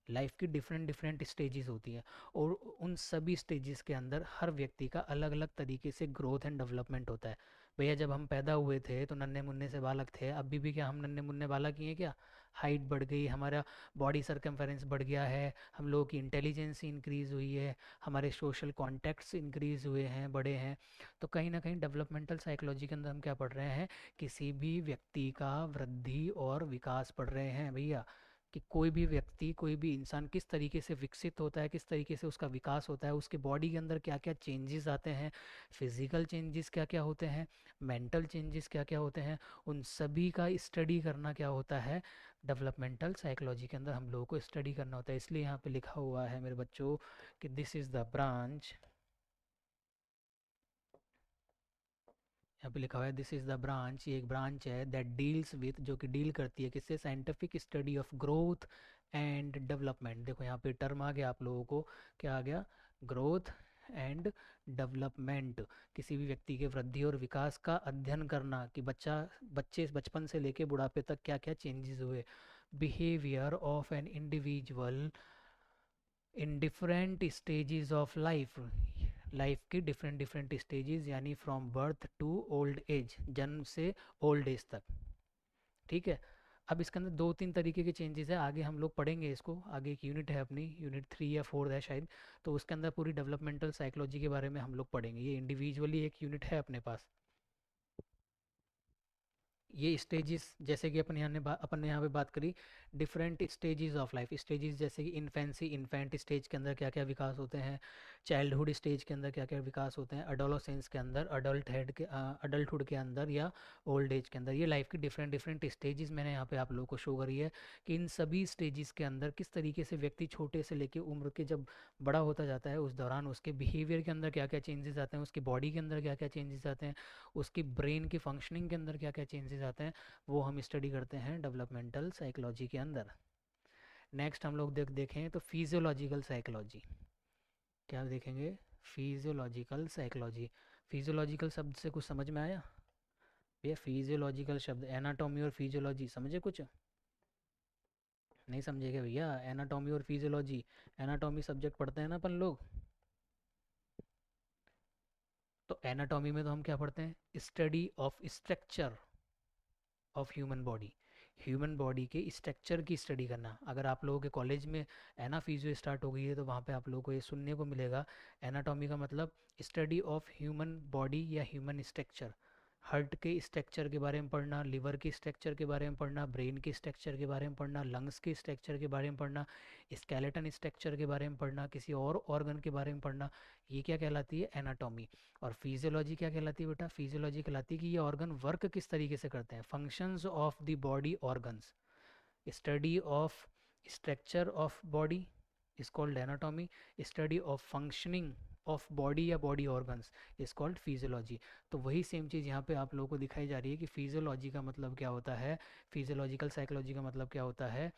लाइफ की डिफरेंट डिफरेंट स्टेजेस होती हैं, और उन सभी स्टेजेस के अंदर हर व्यक्ति का अलग अलग तरीके से ग्रोथ एंड डेवलपमेंट होता है। भैया जब हम पैदा हुए थे तो नन्हे मुन्ने से बालक थे, अभी भी क्या हम नन्हे मुन्ने बालक ही हैं क्या? हाइट बढ़ गई, हमारा बॉडी सरकमफेरेंस बढ़ गया है, हम लोगों की इंटेलिजेंस इंक्रीज़ हुई है, हमारे सोशल कॉन्टैक्ट्स इंक्रीज़ हुए हैं, बड़े हैं। तो कहीं ना कहीं डेवलपमेंटल साइकोलॉजी के अंदर हम क्या पढ़ रहे हैं, किसी भी व्यक्ति का वृद्धि और विकास पढ़ रहे हैं भैया, कि कोई भी व्यक्ति, कोई भी इंसान किस तरीके से विकसित होता है, किस तरीके से उसका विकास होता है, उसके बॉडी के अंदर क्या क्या चेंजेस आते हैं, फिजिकल चेंजेस क्या क्या होते हैं, मेंटल चेंजेस क्या क्या होते हैं, उन सभी का स्टडी करना क्या होता है, डेवलपमेंटल साइकोलॉजी के अंदर हम लोगों को स्टडी करना होता है। इसलिए यहाँ पे लिखा हुआ है मेरे बच्चों कि दिस इज़ द ब्रांच, यहाँ पे लिखा हुआ है दिस इज़ द ब्रांच, ये एक ब्रांच है दैट डील्स विथ, जो कि डील करती है किससे, scientific study of growth and development. देखो यहाँ पे टर्म आ गया आप लोगों को, क्या आ गया, ग्रोथ एंड डेवलपमेंट। किसी भी व्यक्ति के वृद्धि और विकास का अध्ययन करना कि बच्चे बचपन से लेके बुढ़ापे तक क्या क्या चेंजेस हुए, behaviour of an individual in different stages of life, life की डिफरेंट डिफरेंट स्टेजेस, यानी from birth to old age, जन्म से ओल्ड एज तक। ठीक है, अब इसके अंदर दो तीन तरीके के चेंजेस है, आगे हम लोग पढ़ेंगे इसको, आगे एक यूनिट है अपनी, यूनिट 3 या 4 है शायद, तो उसके अंदर पूरी डेवलपमेंटल साइकोलॉजी के बारे में हम लोग पढ़ेंगे, ये इंडिविजुअली एक यूनिट है अपने पास। ये स्टेजेस जैसे कि अपन ने यहाँ पे बात करी different stages of life, stages जैसे कि इन्फेंसी, इन्फेंट स्टेज के अंदर क्या क्या विकास होते हैं, चाइल्डहुड स्टेज के अंदर क्या क्या विकास होते हैं, अडोलोसेंस के अंदर, अडल्टहुड के अंदर, या ओल्ड एज के अंदर। ये लाइफ की डिफरेंट डिफरेंट स्टेजेस मैंने यहाँ पे आप लोगों को शो करी है कि इन सभी स्टेजेस के अंदर किस तरीके से व्यक्ति छोटे से लेके उम्र के जब बड़ा होता जाता है उस दौरान उसके बिहेवियर के अंदर क्या क्या चेंजेस आते हैं, उसकी बॉडी के अंदर क्या क्या चेंजेस आते हैं, उसकी ब्रेन की फंक्शनिंग के अंदर क्या क्या चेंजेस आते हैं, वो हम स्टडी करते हैं डेवलपमेंटल साइकोलॉजी के अंदर। नेक्स्ट हम लोग देखें तो फिजियोलॉजिकल साइकोलॉजी, क्या देखेंगे, फिजियोलॉजिकल साइकोलॉजी। फिजियोलॉजिकल शब्द से कुछ समझ में आया भैया? फिजियोलॉजिकल शब्द एनाटॉमी और फिजियोलॉजी, समझे कुछ? नहीं समझेगा भैया, एनाटॉमी और फिजियोलॉजी, एनाटॉमी सब्जेक्ट पढ़ते हैं ना अपन लोग, तो एनाटॉमी में तो हम क्या पढ़ते हैं, study of structure of human body, human body के स्ट्रक्चर की स्टडी करना। अगर आप लोगों के कॉलेज में एना फिजियो स्टार्ट हो गई है तो वहाँ पे आप लोगों को ये सुनने को मिलेगा, एनाटॉमी का मतलब स्टडी ऑफ ह्यूमन बॉडी या ह्यूमन स्ट्रक्चर। हार्ट के स्ट्रक्चर के बारे में पढ़ना, लिवर के स्ट्रक्चर के बारे में पढ़ना, ब्रेन के स्ट्रक्चर के बारे में पढ़ना, लंग्स के स्ट्रक्चर के बारे में पढ़ना, स्केलेटन स्ट्रक्चर के बारे में पढ़ना, किसी और ऑर्गन के बारे में पढ़ना, ये क्या कहलाती है? एनाटॉमी। और फिजियोलॉजी क्या कहलाती है बेटा? फिजियोलॉजी कहलाती है कि ये ऑर्गन वर्क किस तरीके से करते हैं, functions of the body organs. Study of structure of body is called anatomy, study of functioning of body या body organs is called physiology. तो वही सेम चीज़ यहाँ पे आप लोगों को दिखाई जा रही है कि फिजियोलॉजी का मतलब क्या होता है, फिजियोलॉजिकल साइकोलॉजी का मतलब क्या होता है,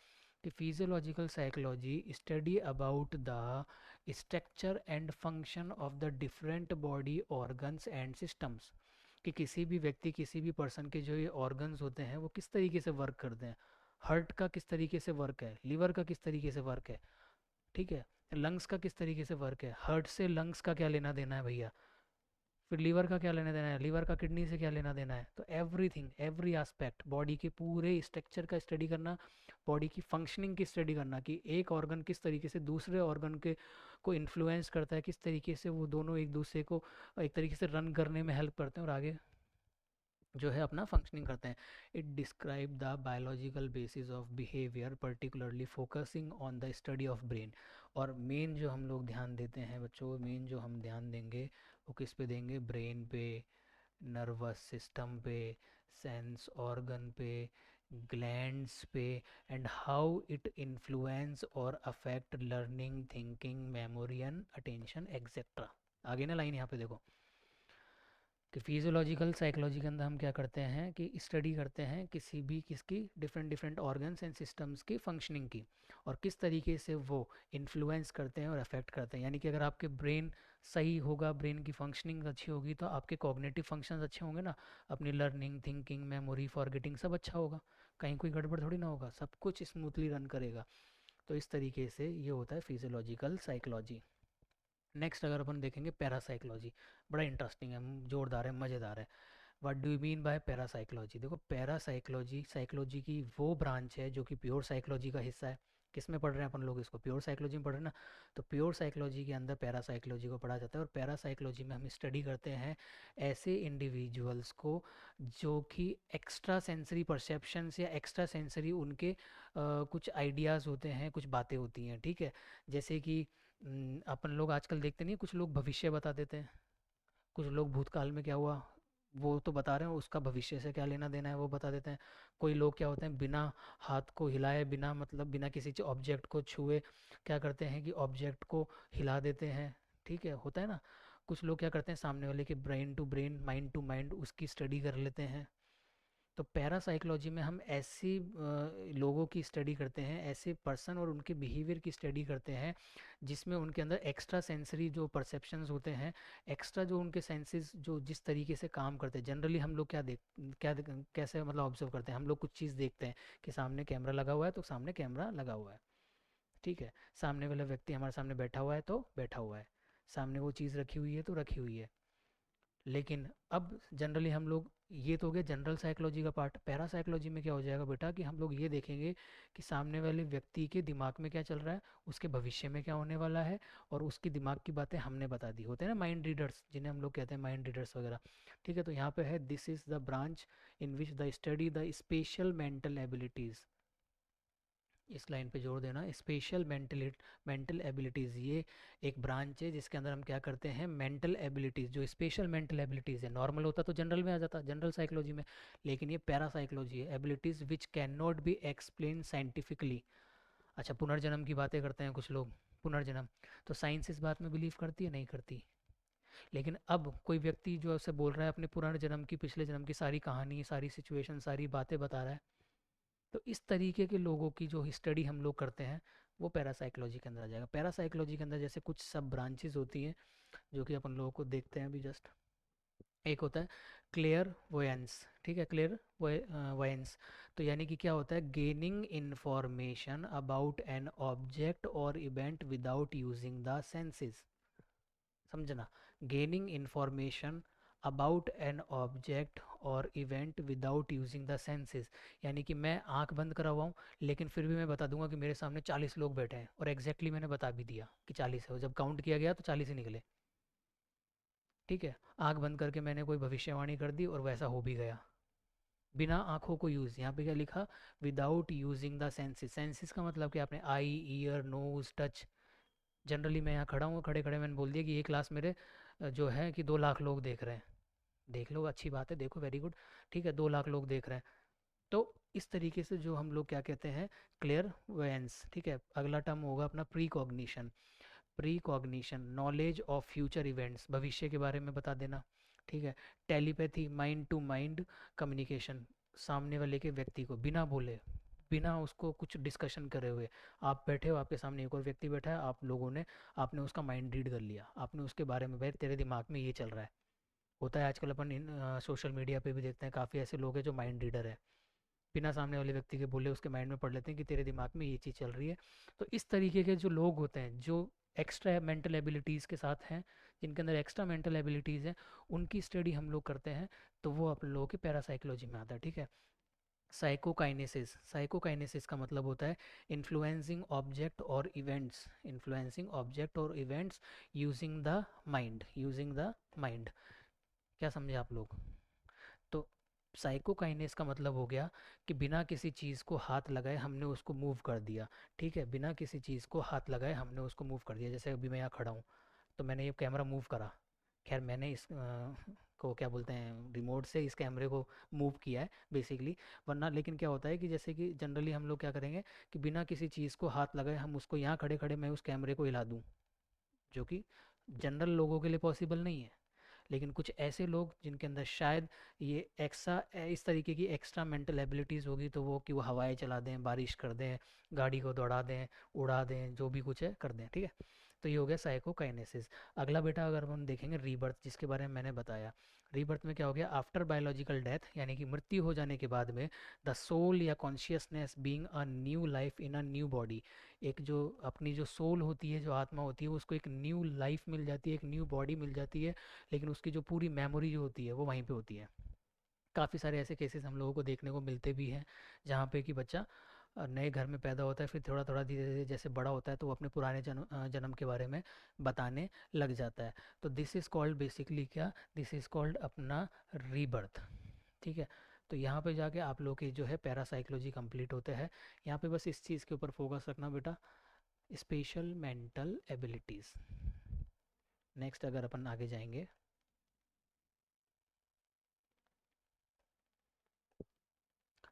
कि physiological psychology study about the structure and function of the different body organs and systems. कि किसी भी व्यक्ति, किसी भी पर्सन के जो ये ऑर्गन्स होते हैं वो किस तरीके से वर्क करते हैं। हार्ट का किस तरीके से वर्क है, लिवर का किस तरीके से वर्क है, ठीक है, लंग्स का किस तरीके से वर्क है। हार्ट से लंग्स का क्या लेना देना है भैया, फिर लीवर का क्या लेना देना है, लीवर का किडनी से क्या लेना देना है। तो एवरीथिंग, एवरी एस्पेक्ट, बॉडी के पूरे स्ट्रक्चर का स्टडी करना, बॉडी की फंक्शनिंग की स्टडी करना, कि एक ऑर्गन किस तरीके से दूसरे ऑर्गन के को इन्फ्लुएंस करता है, किस तरीके से वो दोनों एक दूसरे को एक तरीके से रन करने में हेल्प करते हैं और आगे जो है अपना फंक्शनिंग करते हैं। It describe the biological basis of behaviour, particularly focusing on the study of brain. और मेन जो हम लोग ध्यान देते हैं बच्चों, मेन जो हम ध्यान देंगे वो किस पे देंगे? ब्रेन पे, नर्वस सिस्टम पे, सेंस ऑर्गन पे, ग्लैंड्स पे, एंड हाउ इट इन्फ्लुएंस और affect learning, thinking, memory and attention etcetera. आगे ना लाइन यहाँ पे देखो कि फिजियोलॉजिकल साइकोलॉजी के अंदर हम क्या करते हैं कि स्टडी करते हैं किसी भी किसकी, different different organs and systems की फंक्शनिंग की, और किस तरीके से वो इन्फ्लुएंस करते हैं और अफेक्ट करते हैं। यानी कि अगर आपके ब्रेन सही होगा, ब्रेन की फंक्शनिंग अच्छी होगी, तो आपके कॉग्निटिव फंक्शंस अच्छे होंगे ना, अपनी लर्निंग, थिंकिंग, मेमोरी, फॉरगेटिंग सब अच्छा होगा, कहीं कोई गड़बड़ थोड़ी ना होगा, सब कुछ स्मूथली रन करेगा। तो इस तरीके से ये होता है फिजियोलॉजिकल साइकोलॉजी। नेक्स्ट अगर अपन देखेंगे पैरासाइकोलॉजी, बड़ा इंटरेस्टिंग है, जोरदार है, मज़ेदार है। What do you mean by parapsychology? देखो पैरासाइकोलॉजी साइकोलॉजी की वो ब्रांच है जो कि प्योर साइकोलॉजी का हिस्सा है। किस में पढ़ रहे हैं अपन लोग इसको? प्योर साइकोलॉजी में पढ़ रहे हैं ना। तो प्योर साइकोलॉजी के अंदर पैरासाइकोलॉजी को पढ़ा जाता है, और पैरासाइकोलॉजी में हम स्टडी करते हैं ऐसे इंडिविजुअल्स को जो कि एक्स्ट्रा सेंसरी परसेप्शंस या एक्स्ट्रा सेंसरी उनके कुछ आइडियाज़ होते हैं, कुछ बातें होती हैं, ठीक है। जैसे कि अपन लोग आजकल देखते नहीं, कुछ लोग भविष्य बता देते हैं, कुछ लोग भूतकाल में क्या हुआ वो तो बता रहे हैं, उसका भविष्य से क्या लेना देना है वो बता देते हैं। कोई लोग क्या होते हैं, बिना हाथ को हिलाए, बिना मतलब बिना किसी ऑब्जेक्ट को छुए क्या करते हैं कि ऑब्जेक्ट को हिला देते हैं, ठीक है, होता है ना। कुछ लोग क्या करते हैं, सामने वाले के brain to brain, mind to mind उसकी स्टडी कर लेते हैं। तो पैरासाइकोलॉजी में हम ऐसी लोगों की स्टडी करते हैं, ऐसे पर्सन और उनके बिहेवियर की स्टडी करते हैं जिसमें उनके अंदर एक्स्ट्रा सेंसरी जो परसेप्शंस होते हैं, एक्स्ट्रा जो उनके सेंसेस जो जिस तरीके से काम करते हैं। जनरली हम लोग कैसे मतलब ऑब्जर्व करते हैं, हम लोग कुछ चीज़ देखते हैं कि सामने कैमरा लगा हुआ है तो सामने कैमरा लगा हुआ है, ठीक है, सामने वाला व्यक्ति हमारे सामने बैठा हुआ है तो बैठा हुआ है, सामने वो चीज़ रखी हुई है तो रखी हुई है। लेकिन अब जनरली हम लोग, ये तो हो गया जनरल साइकोलॉजी का पार्ट। पैरा साइकोलॉजी में क्या हो जाएगा बेटा कि हम लोग ये देखेंगे कि सामने वाले व्यक्ति के दिमाग में क्या चल रहा है, उसके भविष्य में क्या होने वाला है, और उसकी दिमाग की बातें हमने बता दी। होते हैं ना माइंड रीडर्स, जिन्हें हम लोग कहते हैं माइंड रीडर्स वगैरह, ठीक है। तो यहाँ पे है, this is the branch in which the study the special mental abilities. इस लाइन पे जोड़ देना, स्पेशल मेंटल एबिलिटीज़, ये एक ब्रांच है जिसके अंदर हम क्या करते हैं, मेंटल एबिलिटीज़, जो स्पेशल मेंटल एबिलिटीज़ है। नॉर्मल होता तो जनरल में आ जाता, जनरल साइकोलॉजी में, लेकिन ये पैरासाइकोलॉजी है, abilities which can not be explain scientifically. अच्छा, पुनर्जन्म की बातें करते हैं कुछ लोग, पुनर्जन्म, तो साइंस इस बात में बिलीव करती है? नहीं करती। लेकिन अब कोई व्यक्ति जो ऐसे बोल रहा है अपने पुनर्जन्म की, पिछले जन्म की सारी कहानी, सारी सिचुएशन, सारी बातें बता रहा है, तो इस तरीके के लोगों की जो स्टडी हम लोग करते हैं वो पैरासाइकोलॉजी के अंदर आ जाएगा। पैरासाइकोलॉजी के अंदर जैसे कुछ सब ब्रांचेस होती हैं जो कि अपन लोगों को देखते हैं अभी जस्ट। एक होता है क्लियर वोयंस, ठीक है, क्लियर वोयंस। तो यानी कि क्या होता है, gaining information about an object और event without using the senses. समझना, gaining information about an object और event without using the senses. यानी कि मैं आंख बंद करा हुआ हूँ, लेकिन फिर भी मैं बता दूंगा कि मेरे सामने 40 लोग बैठे हैं, और एग्जैक्टली मैंने बता भी दिया कि 40 है, और जब काउंट किया गया तो 40 ही निकले। ठीक है, आंख बंद करके मैंने कोई भविष्यवाणी कर दी और वैसा हो भी गया, बिना आंखों को यूज़। यहाँ पे क्या लिखा, without using the senses. Senses का मतलब कि आपने आई, ईयर, नोज, टच। जनरली मैं यहाँ खड़ा हूँ, खड़े खड़े मैंने बोल दिया कि ये क्लास मेरे जो है कि 2 लाख लोग देख रहे हैं। देख लो, अच्छी बात है, देखो, वेरी गुड। ठीक है, 2 लाख लोग देख रहे हैं। तो इस तरीके से जो हम लोग क्या कहते हैं, क्लियर वेंस। ठीक है, अगला टर्म होगा अपना precognition. Precognition, knowledge of future events, भविष्य के बारे में बता देना। ठीक है, telepathy, mind to mind communication, सामने वाले के व्यक्ति को बिना बोले, बिना उसको कुछ डिस्कशन करे हुए, आप बैठे हो, आपके सामने एक और व्यक्ति बैठा है, आप लोगों ने, आपने उसका माइंड रीड कर लिया, आपने उसके बारे में, भाई तेरे दिमाग में ये चल रहा है। होता है आजकल, अपन सोशल मीडिया पे भी देखते हैं, काफ़ी ऐसे लोग हैं जो माइंड रीडर है, बिना सामने वाले व्यक्ति के बोले उसके माइंड में पढ़ लेते हैं कि तेरे दिमाग में ये चीज़ चल रही है। तो इस तरीके के जो लोग होते हैं, जो एक्स्ट्रा मेंटल एबिलिटीज़ के साथ हैं, जिनके अंदर एक्स्ट्रा मेंटल एबिलिटीज़ हैं, उनकी स्टडी हम लोग करते हैं। तो वो आप लोगों के पैरासाइकोलॉजी में आता है। ठीक है, साइकोकाइनेसिस। साइकोकाइनेसिस का मतलब होता है इन्फ्लुएंसिंग ऑब्जेक्ट और इवेंट्स, इन्फ्लुएंसिंग ऑब्जेक्ट और events using the mind, using the mind. क्या समझे आप लोग? तो साइकोकाइनेस का मतलब हो गया कि बिना किसी चीज़ को हाथ लगाए हमने उसको मूव कर दिया। ठीक है, बिना किसी चीज़ को हाथ लगाए हमने उसको मूव कर दिया। जैसे अभी मैं यहाँ खड़ा हूँ, तो मैंने ये कैमरा मूव करा। खैर, मैंने इस को क्या बोलते हैं, रिमोट से इस कैमरे को मूव किया है बेसिकली। वरना लेकिन क्या होता है कि जैसे कि जनरली हम लोग क्या करेंगे कि बिना किसी चीज़ को हाथ लगाए हम उसको, यहाँ खड़े खड़े मैं उस कैमरे को हिला दूँ, जो कि जनरल लोगों के लिए पॉसिबल नहीं है। लेकिन कुछ ऐसे लोग जिनके अंदर शायद ये एक्स्ट्रा, इस तरीके की एक्स्ट्रा मेंटल एबिलिटीज़ होगी, तो वो कि वो हवाएं चला दें, बारिश कर दें, गाड़ी को दौड़ा दें, उड़ा दें, जो भी कुछ है कर दें। ठीक है, तो ये हो गया साइकोकाइनेसिस। अगला बेटा अगर हम देखेंगे रीबर्थ, जिसके बारे में मैंने बताया। रीबर्थ में क्या हो गया, आफ्टर बायोलॉजिकल डेथ, यानी कि मृत्यु हो जाने के बाद में, द सोल या consciousness being a new life in a new body. एक जो अपनी जो सोल होती है, जो आत्मा होती है, उसको एक न्यू लाइफ मिल जाती है, एक न्यू बॉडी मिल जाती है, लेकिन उसकी जो पूरी मेमोरी जो होती है वो वहीं पे होती है। काफ़ी सारे ऐसे केसेस हम लोगों को देखने को मिलते भी हैं, जहाँ पे कि बच्चा नए घर में पैदा होता है, फिर थोड़ा थोड़ा धीरे धीरे जैसे बड़ा होता है तो वो अपने पुराने जन्म के बारे में बताने लग जाता है। तो दिस इज़ कॉल्ड बेसिकली क्या, दिस इज़ कॉल्ड अपना रीबर्थ। ठीक है, तो यहाँ पे जाके आप लोग की जो है पैरासाइकोलॉजी कंप्लीट होते हैं। यहाँ पे बस इस चीज़ के ऊपर फोकस रखना बेटा, स्पेशल मेंटल एबिलिटीज़। नेक्स्ट अगर अपन आगे जाएंगे,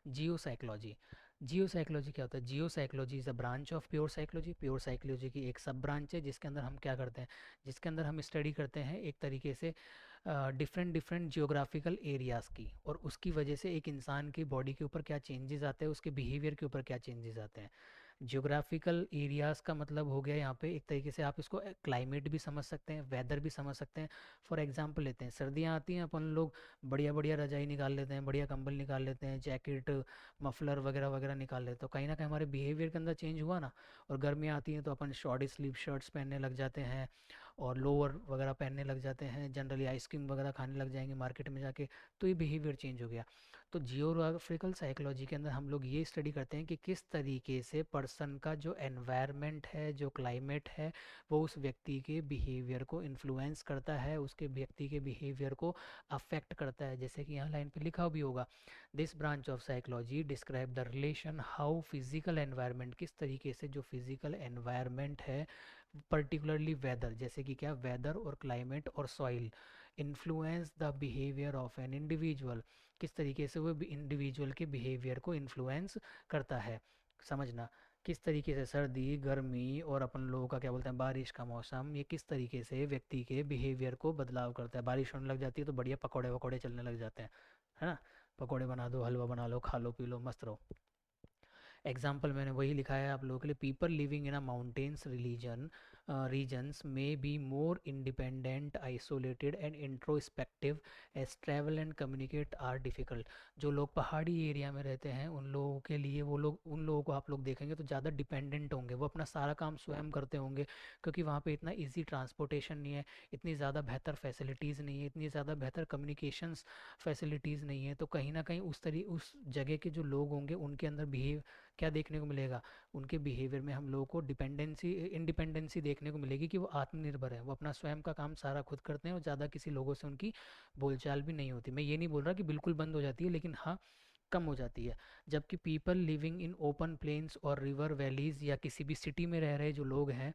जियो साइकोलॉजी। जियो साइकोलॉजी क्या होता है, geopsychology is a branch of pure psychology. Pure psychology की एक सब ब्रांच है, जिसके अंदर हम क्या करते हैं, जिसके अंदर हम स्टडी करते हैं एक तरीके से डिफरेंट डिफरेंट जियोग्राफिकल एरियाज़ की, और उसकी वजह से एक इंसान की बॉडी के ऊपर क्या चेंजेस आते हैं, उसके बिहेवियर के ऊपर क्या चेंजेस आते हैं। जियोग्राफिकल एरियाज़ का मतलब हो गया यहाँ पे एक तरीके से आप इसको क्लाइमेट भी समझ सकते हैं, वेदर भी समझ सकते हैं। फॉर एग्जांपल लेते हैं, सर्दियाँ आती हैं, अपन लोग बढ़िया बढ़िया रजाई निकाल लेते हैं, बढ़िया कंबल निकाल लेते हैं, जैकेट, मफलर वगैरह वगैरह निकाल लेते हैं, तो कहीं ना कहीं हमारे बिहेवियर के अंदर चेंज हुआ ना। और गर्मियाँ आती हैं तो अपन शॉर्ट स्लीव शर्ट्स पहनने लग जाते हैं, और लोअर वगैरह पहनने लग जाते हैं, जनरली आइसक्रीम वगैरह खाने लग जाएंगे मार्केट में जाके। तो ये बिहेवियर चेंज हो गया। तो जियोग्राफिकल साइकोलॉजी के अंदर हम लोग ये स्टडी करते हैं कि किस तरीके से पर्सन का जो एनवायरनमेंट है, जो क्लाइमेट है, वो उस व्यक्ति के बिहेवियर को इन्फ्लुएंस करता है, उसके व्यक्ति के बिहेवियर को अफेक्ट करता है। जैसे कि यहाँ लाइन पे लिखा भी होगा, this branch of psychology describe the relation how physical environment, किस तरीके से जो फिजिकल एनवायरनमेंट है, पर्टिकुलरली वेदर, जैसे कि क्या, वेदर और क्लाइमेट और soil, influence the behaviour of an individual, किस तरीके से वो इंडिविजुअल के बिहेवियर को इन्फ्लुएंस करता है। समझना, किस तरीके से सर्दी, गर्मी और अपन लोगों का क्या बोलते हैं, बारिश का मौसम, ये किस तरीके से व्यक्ति के बिहेवियर को बदलाव करता है। बारिश होने लग जाती है तो बढ़िया पकौड़े वकौड़े चलने लग जाते हैं, है ना। पकौड़े बना दो, हलवा बना लो, खा लो, पी लो, मस्त रहो। एग्जाम्पल मैंने वही लिखा है आप लोगों के लिए, people living in a mountains religion regions may be more independent, isolated and introspective as travel and communicate are difficult. जो लोग पहाड़ी एरिया में रहते हैं उन लोगों के लिए, वो लोग, उन लोगों को आप लोग देखेंगे तो ज़्यादा डिपेंडेंट होंगे, वो अपना सारा काम स्वयं करते होंगे, क्योंकि वहाँ पे इतना इजी ट्रांसपोर्टेशन नहीं है, इतनी ज़्यादा बेहतर फैसिलिटीज़ नहीं है, इतनी ज़्यादा बेहतर कम्युनिकेशंस फैसिलिटीज़ नहीं है। तो कहीं ना कहीं उस जगह के जो लोग होंगे उनके अंदर बिहेव क्या देखने को मिलेगा, उनके बिहेवियर में हम लोगों को डिपेंडेंसी इंडिपेंडेंसी देखने को मिलेगी, कि वो आत्मनिर्भर है, वो अपना स्वयं का काम सारा खुद करते हैं और ज़्यादा किसी लोगों से उनकी बोलचाल भी नहीं होती। मैं ये नहीं बोल रहा कि बिल्कुल बंद हो जाती है, लेकिन हाँ, कम हो जाती है। जबकि people living in open plains और रिवर वैलीज या किसी भी सिटी में रह रहे जो लोग हैं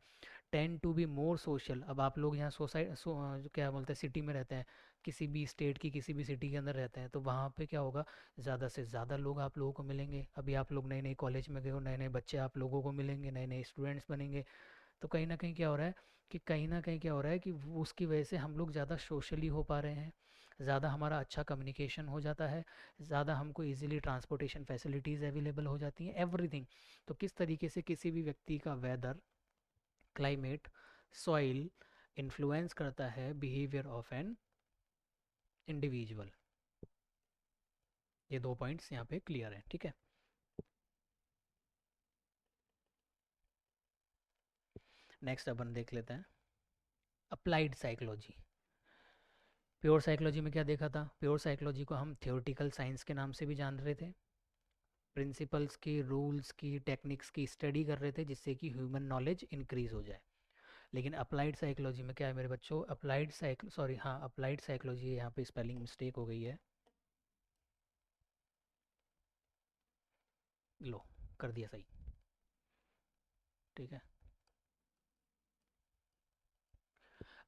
tend to be more social. अब आप लोग यहाँ जो क्या बोलते हैं, सिटी में रहते हैं, किसी भी स्टेट की किसी भी सिटी के अंदर रहते हैं, तो वहाँ पे क्या होगा, ज़्यादा से ज़्यादा लोग आप लोगों को मिलेंगे। अभी आप लोग नए नए कॉलेज में गए हो, नए नए बच्चे आप लोगों को मिलेंगे, नए नए स्टूडेंट्स बनेंगे। तो कहीं ना कहीं क्या हो रहा है, कि कहीं ना कहीं क्या हो रहा है कि उसकी वजह से हम लोग ज़्यादा सोशली हो पा रहे हैं, ज़्यादा हमारा अच्छा कम्युनिकेशन हो जाता है, ज़्यादा हमको इजीली ट्रांसपोर्टेशन फैसिलिटीज़ अवेलेबल हो जाती हैं, एवरीथिंग। तो किस तरीके से किसी भी व्यक्ति का वेदर, क्लाइमेट, सॉइल इन्फ्लुएंस करता है बिहेवियर ऑफ एन इंडिविजुअल। ये दो पॉइंट्स यहाँ पे क्लियर हैं, ठीक है। नेक्स्ट अपन देख लेते हैं अप्लाइड साइकोलॉजी। प्योर साइकोलॉजी में क्या देखा था, प्योर साइकोलॉजी को हम थियोरटिकल साइंस के नाम से भी जान रहे थे, प्रिंसिपल्स की, रूल्स की, टेक्निक्स की स्टडी कर रहे थे जिससे कि ह्यूमन नॉलेज इंक्रीज हो जाए। लेकिन अप्लाइड साइकोलॉजी में क्या है मेरे बच्चों, अप्लाइड साइकोलॉजी, यहाँ पे स्पेलिंग मिस्टेक हो गई है, लो कर दिया सही, ठीक है।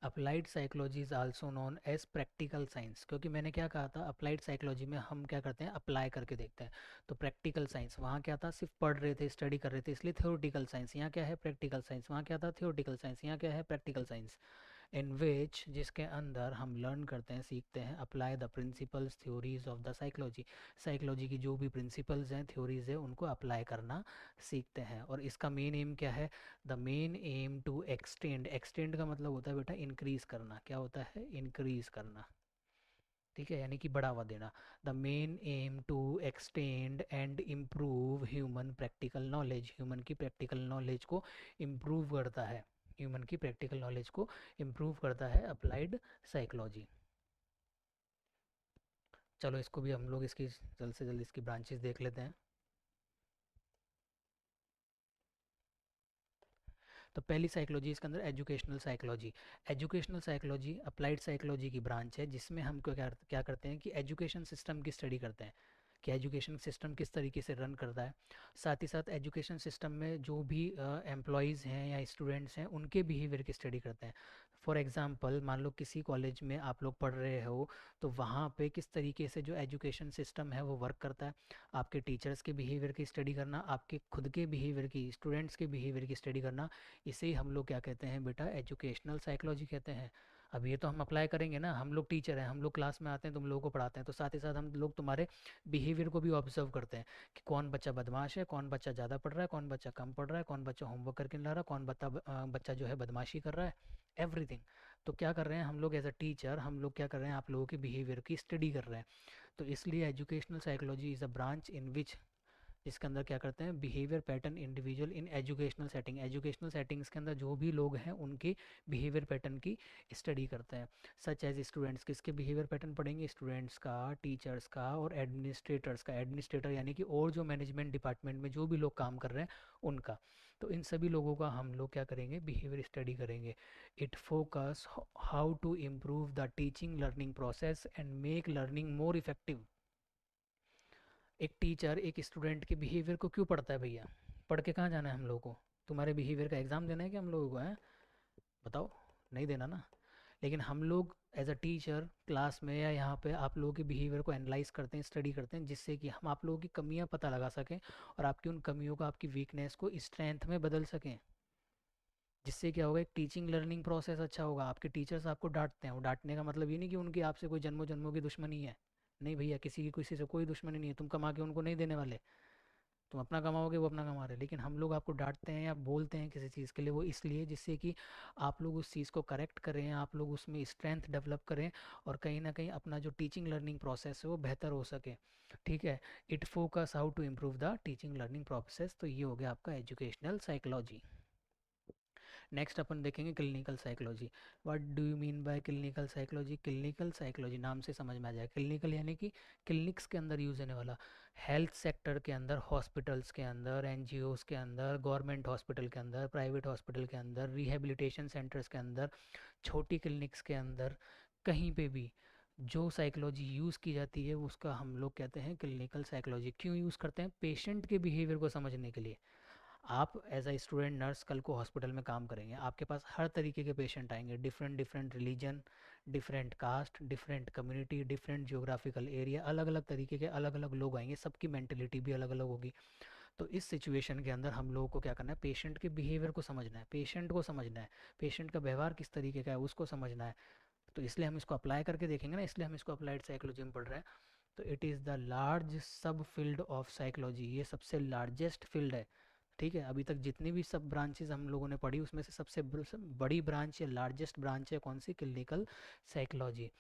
Applied psychology is also known as practical science, क्योंकि मैंने क्या कहा था, अप्लाइड साइकोलॉजी में हम क्या करते हैं, अप्लाई करके देखते हैं। तो प्रैक्टिकल साइंस वहाँ क्या था, सिर्फ पढ़ रहे थे, स्टडी कर रहे थे, इसलिए थ्योरेटिकल साइंस। यहाँ क्या है, प्रैक्टिकल साइंस। वहाँ क्या था, थ्योरेटिकल साइंस। यहाँ क्या है, प्रैक्टिकल साइंस। इन विच, जिसके अंदर हम लर्न करते हैं, सीखते हैं, apply the principles theories of the psychology. Psychology की जो भी प्रिंसिपल्स हैं, थ्योरीज है, उनको अप्लाई करना सीखते हैं। और इसका मेन एम क्या है, the main aim to extend, extend का मतलब होता है बेटा इंक्रीज करना, क्या होता है, इंक्रीज करना, ठीक है, यानी कि बढ़ावा देना। The main aim to extend and improve human practical knowledge, human की प्रैक्टिकल नॉलेज को इम्प्रूव करता है, ह्यूमन की प्रैक्टिकल नॉलेज को इम्प्रूव करता है अप्लाइड साइकोलॉजी। चलो इसको भी हम लोग इसकी जल्द से जल्द इसकी ब्रांचेस देख लेते हैं। तो पहली साइकोलॉजी इसके अंदर educational psychology. Educational psychology applied psychology की ब्रांच है, जिसमें हम क्या करते हैं कि एजुकेशन सिस्टम की स्टडी करते हैं, कि एजुकेशन सिस्टम किस तरीके से रन करता है। साथ ही साथ एजुकेशन सिस्टम में जो भी एम्प्लॉयज़ हैं या स्टूडेंट्स हैं उनके बिहेवियर की स्टडी करते हैं। फॉर एग्ज़ाम्पल, मान लो किसी कॉलेज में आप लोग पढ़ रहे हो, तो वहाँ पे किस तरीके से जो एजुकेशन सिस्टम है वो वर्क करता है, आपके टीचर्स के बिहेवियर की स्टडी करना, आपके खुद के बिहेवियर की, स्टूडेंट्स के बिहेवियर की स्टडी करना, इसे ही हम लोग क्या कहते हैं बेटा, एजुकेशनल साइकोलॉजी कहते हैं। अब ये तो हम अप्लाई करेंगे ना, हम लोग टीचर हैं, हम लोग क्लास में आते हैं, तुम लोगों को पढ़ाते हैं, तो साथ ही साथ हम लोग तुम्हारे बिहेवियर को भी ऑब्जर्व करते हैं, कि कौन बच्चा बदमाश है, कौन बच्चा ज़्यादा पढ़ रहा है, कौन बच्चा कम पढ़ रहा है, कौन बच्चा होमवर्क करके नहीं ला रहा, कौन बच्चा जो है बदमाशी कर रहा है, एवरीथिंग। तो क्या कर रहे हैं हम लोग एज अ टीचर, हम लोग क्या कर रहे हैं, आप लोगों के बिहेवियर की स्टडी कर रहे हैं। तो इसलिए educational psychology is a branch in which, इसके अंदर क्या करते हैं, behaviour pattern individual in educational setting, educational settings के अंदर जो भी लोग हैं उनके बिहेवियर पैटर्न की स्टडी करते हैं। सच एज स्टूडेंट्स, किसके बिहेवियर पैटर्न पढ़ेंगे, स्टूडेंट्स का, टीचर्स का और एडमिनिस्ट्रेटर्स का। एडमिनिस्ट्रेटर यानी कि और जो मैनेजमेंट डिपार्टमेंट में जो भी लोग काम कर रहे हैं उनका। तो इन सभी लोगों का हम लोग क्या करेंगे, बिहेवियर स्टडी करेंगे। It focus how to improve the teaching learning process and make learning more effective. एक टीचर एक स्टूडेंट के बिहेवियर को क्यों पढ़ता है भैया, पढ़ के कहाँ जाना है हम लोगों को, तुम्हारे बिहेवियर का एग्ज़ाम देना है कि हम लोगों को है, बताओ, नहीं देना ना। लेकिन हम लोग एज अ टीचर क्लास में या यहाँ पे आप लोगों के बिहेवियर को एनालाइज करते हैं, स्टडी करते हैं, जिससे कि हम आप लोगों की कमियाँ पता लगा सकें और आपकी उन कमियों को, आपकी वीकनेस को स्ट्रेंथ में बदल सकें। जिससे क्या होगा, एक टीचिंग लर्निंग प्रोसेस अच्छा होगा। आपके टीचर्स आपको डांटते हैं, वो डांटने का मतलब ये नहीं कि उनकी आपसे कोई जन्मों जन्मों की दुश्मनी है, नहीं भैया, किसी की किसी से कोई दुश्मनी नहीं है, तुम कमा के उनको नहीं देने वाले। तुम अपना कमाओगे, वो अपना कमा रहे हैं, लेकिन हम लोग आपको डांटते हैं या बोलते हैं किसी चीज़ के लिए, वो इसलिए जिससे कि आप लोग उस चीज़ को करेक्ट करें, आप लोग उसमें स्ट्रेंथ डेवलप करें, और कहीं ना कहीं अपना जो टीचिंग लर्निंग प्रोसेस है वो बेहतर हो सके। ठीक है। It focus how to improve the teaching learning process. तो ये हो गया आपका एजुकेशनल साइकोलॉजी। नेक्स्ट अपन देखेंगे clinical psychology. What do you mean by clinical psychology? Clinical psychology नाम से समझ में आ जाए, क्लिनिकल यानी कि क्लिनिक्स के अंदर यूज होने वाला, हेल्थ सेक्टर के अंदर, हॉस्पिटल्स के अंदर, एनजीओज के अंदर, गवर्नमेंट हॉस्पिटल के अंदर, प्राइवेट हॉस्पिटल के अंदर, रिहेबिलिटेशन सेंटर्स के अंदर, छोटी क्लिनिक्स के अंदर, कहीं पे भी जो साइकोलॉजी यूज़ की जाती है उसका हम लोग कहते हैं क्लिनिकल साइकोलॉजी। क्यों यूज़ करते हैं? पेशेंट के बिहेवियर को समझने के लिए। आप एज अ स्टूडेंट नर्स कल को हॉस्पिटल में काम करेंगे, आपके पास हर तरीके के पेशेंट आएंगे, different different religion, different caste, different community, different geographical area, अलग अलग तरीके के अलग अलग लोग आएंगे, सबकी मेंटेलिटी भी अलग अलग होगी। तो इस सिचुएशन के अंदर हम लोगों को क्या करना है? पेशेंट के बिहेवियर को समझना है, पेशेंट को समझना है, पेशेंट का व्यवहार किस तरीके का है उसको समझना है। तो इसलिए हम इसको अप्लाई करके देखेंगे ना, इसलिए हम इसको अप्लाइड साइकोलॉजी में पढ़ रहे हैं। तो इट इज़ द लार्ज सब फील्ड ऑफ साइकोलॉजी, ये सबसे लार्जेस्ट फील्ड है। ठीक है, अभी तक जितनी भी सब ब्रांचेज हम लोगों ने पढ़ी उसमें से सबसे बड़ी ब्रांच या लार्जेस्ट ब्रांच है कौन सी? Clinical psychology.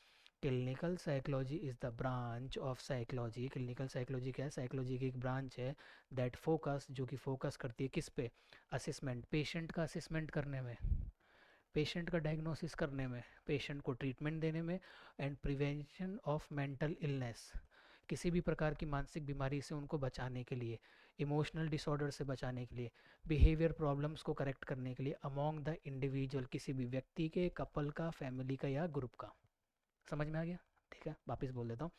Clinical psychology is the branch of psychology. Clinical psychology क्या है? साइकोलॉजी की एक ब्रांच है दैट फोकस, जो कि फोकस करती है किस पे? असेसमेंट, पेशेंट का असेसमेंट करने में, पेशेंट का डायग्नोसिस करने में, पेशेंट को ट्रीटमेंट देने में, and prevention of mental illness, किसी भी प्रकार की मानसिक बीमारी से उनको बचाने के लिए, इमोशनल डिसऑर्डर से बचाने के लिए, बिहेवियर प्रॉब्लम्स को करेक्ट करने के लिए अमॉन्ग द इंडिविजुअल, किसी भी व्यक्ति के, कपल का, फैमिली का या ग्रुप का। समझ में आ गया? ठीक है, वापस बोल देता हूँ।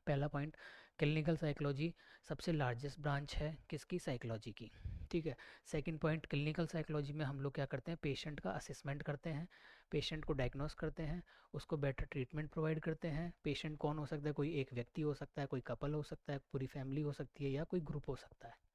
पहला पॉइंट, क्लिनिकल साइकोलॉजी सबसे लार्जेस्ट ब्रांच है किसकी? साइकोलॉजी की। ठीक है। सेकंड पॉइंट, क्लिनिकल साइकोलॉजी में हम लोग क्या करते हैं? पेशेंट का असेसमेंट करते हैं, पेशेंट को डायग्नोस करते हैं, उसको बेटर ट्रीटमेंट प्रोवाइड करते हैं। पेशेंट कौन हो सकता है? कोई एक व्यक्ति हो सकता है, कोई कपल हो सकता है, पूरी फैमिली हो सकती है, या कोई ग्रुप हो सकता है।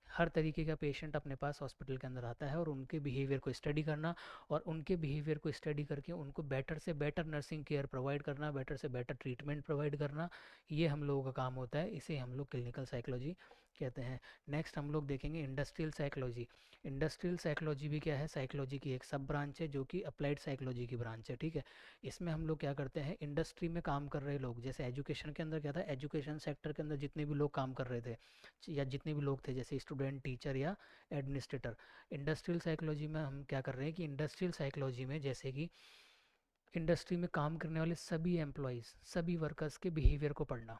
हर तरीके का पेशेंट अपने पास हॉस्पिटल के अंदर आता है, और उनके बिहेवियर को स्टडी करना, और उनके बिहेवियर को स्टडी करके उनको बेटर से बेटर नर्सिंग केयर प्रोवाइड करना, बेटर से बेटर ट्रीटमेंट प्रोवाइड करना, ये हम लोगों का काम होता है। इसे हम लोग क्लिनिकल साइकोलॉजी कहते हैं। नेक्स्ट हम लोग देखेंगे इंडस्ट्रियल साइकोलॉजी। इंडस्ट्रियल साइकोलॉजी भी क्या है? साइकोलॉजी की एक सब ब्रांच है जो कि अप्लाइड साइकोलॉजी की ब्रांच है। ठीक है। इसमें हम लोग क्या करते हैं? इंडस्ट्री में काम कर रहे लोग, जैसे एजुकेशन के अंदर क्या था, एजुकेशन सेक्टर के अंदर जितने भी लोग काम कर रहे थे या जितने भी लोग थे, जैसे स्टूडेंट, टीचर या एडमिनिस्ट्रेटर, इंडस्ट्रियल साइकोलॉजी में हम क्या कर रहे हैं कि इंडस्ट्रियल साइकोलॉजी में जैसे कि इंडस्ट्री में काम करने वाले सभी एम्प्लॉयज़, सभी वर्कर्स के बिहेवियर को पढ़ना।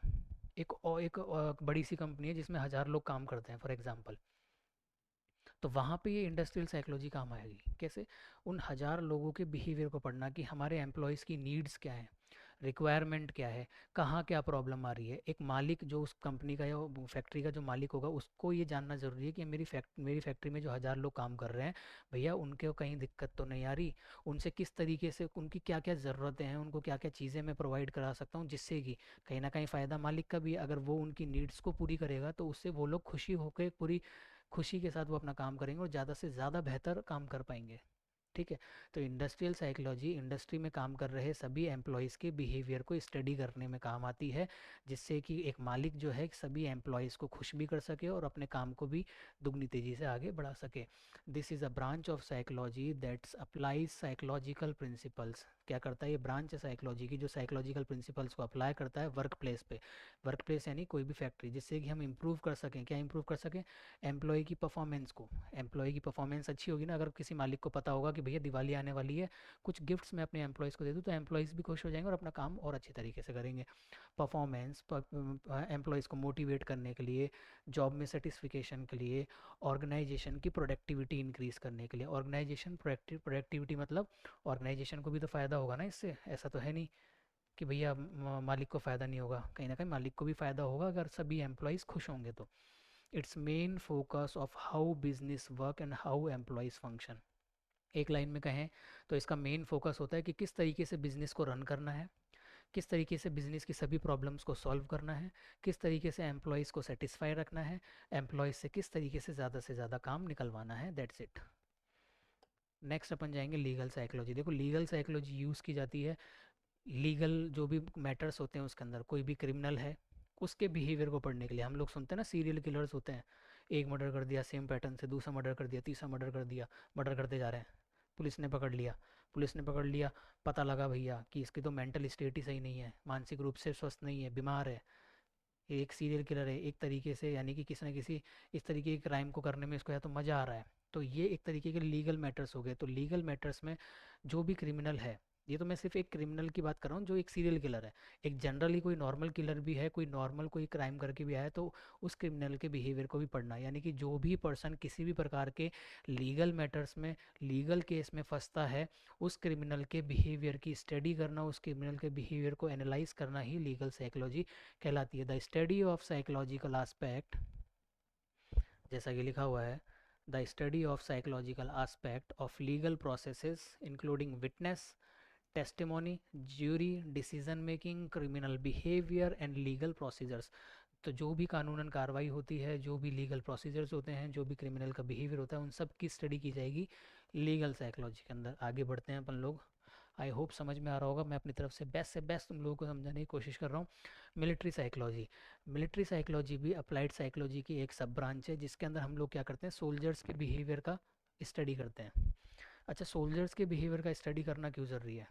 एक बड़ी सी कंपनी है जिसमें 1000 लोग काम करते हैं फॉर एग्जांपल, तो वहाँ पे ये इंडस्ट्रियल साइकोलॉजी काम आएगी। कैसे? उन 1000 लोगों के बिहेवियर को पढ़ना कि हमारे एम्प्लॉयज़ की नीड्स क्या हैं, रिक्वायरमेंट क्या है, कहाँ क्या प्रॉब्लम आ रही है। एक मालिक जो उस कंपनी का या फैक्ट्री का जो मालिक होगा उसको ये जानना ज़रूरी है कि मेरी फैक्ट्री में जो 1000 लोग काम कर रहे हैं, भैया उनके कहीं दिक्कत तो नहीं आ रही, उनसे किस तरीके से, उनकी क्या क्या ज़रूरतें हैं, उनको क्या क्या चीज़ें मैं प्रोवाइड करा सकता हूँ, जिससे कि कहीं ना कहीं फ़ायदा मालिक का भी है। अगर वो उनकी नीड्स को पूरी करेगा तो उससे वो लोग खुशी होकर, पूरी खुशी के साथ वो अपना काम करेंगे और ज़्यादा से ज़्यादा बेहतर काम कर पाएंगे। ठीक है। तो इंडस्ट्रियल साइकोलॉजी इंडस्ट्री में काम कर रहे सभी एम्प्लॉयज़ के बिहेवियर को स्टडी करने में काम आती है, जिससे कि एक मालिक जो है सभी एम्प्लॉयज़ को खुश भी कर सके और अपने काम को भी दुगनी तेज़ी से आगे बढ़ा सके। This is a branch of psychology that's applies psychological principles. क्या करता है? ये ब्रांच है साइकोलॉजी की जो साइकोलॉजिकल प्रिंसिपल्स को अप्लाई करता है वर्क प्लेस पे। वर्क प्लेस यानी कोई भी फैक्ट्री, जिससे कि हम इम्प्रूव कर सकें। क्या इम्प्रूव कर सकें? एम्प्लॉय की परफॉर्मेंस को। एम्प्लॉय की परफॉर्मेंस अच्छी होगी ना, अगर किसी मालिक को पता होगा कि भैया दिवाली आने वाली है, कुछ गिफ्ट्स मैं अपने एम्प्लॉयज़ को दे दूँ, तो एम्प्लॉयज़ भी खुश हो जाएंगे और अपना काम और अच्छे तरीके से करेंगे। परफॉर्मेंस, एम्प्लॉयज़ को मोटिवेट करने के लिए, जॉब में सेटिस्फिकेशन के लिए, ऑर्गेनाइजेशन की प्रोडक्टिविटी इंक्रीज़ करने के लिए। ऑर्गेनाइजेशन प्रोडक्टिविटी मतलब ऑर्गेनाइजेशन को भी तो फ़ायदा होगा ना इससे, ऐसा तो है नहीं कि भैया मालिक को फ़ायदा नहीं होगा, कहीं ना कहीं मालिक को भी फ़ायदा होगा अगर सभी एम्प्लॉयज़ खुश होंगे तो। It's main focus of how business work and how employees function. एक लाइन में कहें तो इसका मेन फोकस होता है कि किस तरीके से बिजनेस को रन करना है, किस तरीके से बिजनेस की सभी प्रॉब्लम्स को सॉल्व करना है, किस तरीके से एम्प्लॉयज़ को सेटिस्फाई रखना है, एम्प्लॉयज़ से किस तरीके से ज़्यादा काम निकलवाना है। That's it. नेक्स्ट अपन जाएंगे लीगल साइकोलॉजी। देखो लीगल साइकोलॉजी यूज़ की जाती है लीगल जो भी मैटर्स होते हैं उसके अंदर, कोई भी क्रिमिनल है उसके बिहेवियर को पढ़ने के लिए। हम लोग सुनते हैं ना सीरियल किलर्स होते हैं, एक मर्डर कर दिया सेम पैटर्न से, दूसरा मर्डर कर दिया, तीसरा मर्डर कर दिया, मर्डर करते जा रहे हैं। पुलिस ने पकड़ लिया, पुलिस ने पकड़ लिया, पता लगा भैया कि इसकी तो मेंटल स्टेट ही सही नहीं है, मानसिक रूप से स्वस्थ नहीं है, बीमार है, ये एक सीरियल किलर है एक तरीके से, यानी कि किसी न किसी इस तरीके के क्राइम को करने में इसको या तो मज़ा आ रहा है। तो ये एक तरीके के लीगल मैटर्स हो गए। तो लीगल मैटर्स में जो भी क्रिमिनल है, ये तो मैं सिर्फ एक क्रिमिनल की बात कर रहा हूँ जो एक सीरियल किलर है, एक जनरली कोई नॉर्मल किलर भी है, कोई नॉर्मल कोई क्राइम करके भी आया है, तो उस क्रिमिनल के बिहेवियर को भी पढ़ना है। यानी कि जो भी पर्सन किसी भी प्रकार के लीगल मैटर्स में, लीगल केस में फंसता है, उस क्रिमिनल के बिहेवियर की स्टडी करना, उस क्रिमिनल के बिहेवियर को एनालाइज करना ही लीगल साइकोलॉजी कहलाती है। The study of psychological aspect, जैसा कि लिखा हुआ है, the study of psychological aspect of legal processes including witness testimony, jury, decision making, criminal behaviour and legal procedures. तो जो भी कानूनन कार्रवाई होती है, जो भी लीगल प्रोसीजर्स होते हैं, जो भी क्रिमिनल का बिहेवियर होता है, उन सब की स्टडी की जाएगी लीगल साइकोलॉजी के अंदर। आगे बढ़ते हैं अपन लोग। आई होप समझ में आ रहा होगा, मैं अपनी तरफ से बेस्ट तुम लोगों को समझाने की कोशिश कर रहा हूँ। मिलिट्री साइकोलॉजी, मिलिट्री साइकोलॉजी भी अप्लाइड साइकोलॉजी की एक सब ब्रांच है, जिसके अंदर हम लोग क्या करते हैं, सोल्जर्स के बिहेवियर का स्टडी करते हैं। अच्छा, सोल्जर्स के बिहेवियर का स्टडी करना क्यों ज़रूरी है?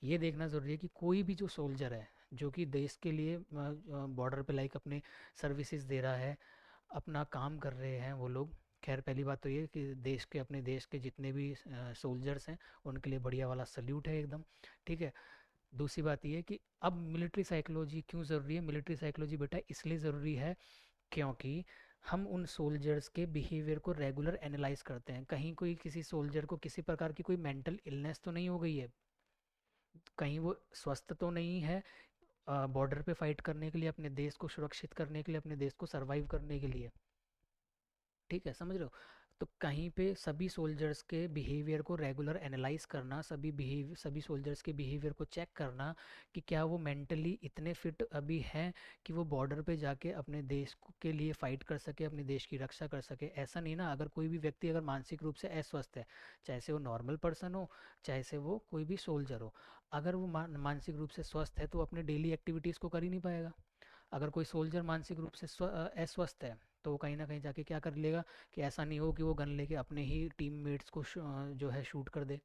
ये देखना ज़रूरी है कि कोई भी जो सोल्जर है जो कि देश के लिए बॉर्डर पे लाइक अपने सर्विसेज दे रहा है, अपना काम कर रहे हैं वो लोग। खैर पहली बात तो ये कि देश के, अपने देश के जितने भी सोल्जर्स हैं उनके लिए बढ़िया वाला सल्यूट है एकदम, ठीक है। दूसरी बात ये कि अब मिलिट्री साइकोलॉजी क्यों ज़रूरी है? मिलिट्री साइकोलॉजी बेटा इसलिए ज़रूरी है क्योंकि हम उन सोल्जर्स के बिहेवियर को रेगुलर एनालाइज करते हैं। कहीं कोई किसी सोल्जर को किसी प्रकार की कोई मेंटल इलनेस तो नहीं हो गई है, कहीं वो स्वस्थ तो नहीं है बॉर्डर पे फाइट करने के लिए, अपने देश को सुरक्षित करने के लिए, अपने देश को सरवाइव करने के लिए, ठीक है, समझ रहे हो? तो कहीं पे सभी सोल्जर्स के बिहेवियर को रेगुलर एनालाइज करना, सभी सोल्जर्स के बिहेवियर को चेक करना कि क्या वो मेंटली इतने फिट अभी हैं कि वो बॉर्डर पे जाके अपने देश के लिए फाइट कर सके, अपने देश की रक्षा कर सके। ऐसा नहीं ना, अगर कोई भी व्यक्ति अगर मानसिक रूप से अस्वस्थ है, चाहे से वो नॉर्मल पर्सन हो, चाहे से वो कोई भी सोल्जर हो, अगर वो मानसिक रूप से स्वस्थ है तो वो अपने डेली एक्टिविटीज़ को कर ही नहीं पाएगा। अगर कोई सोल्जर मानसिक रूप से अस्वस्थ है तो वो कहीं ना कहीं जाके क्या कर लेगा कि ऐसा नहीं हो कि वो गन लेके अपने ही टीममेट्स को जो है शूट कर दे,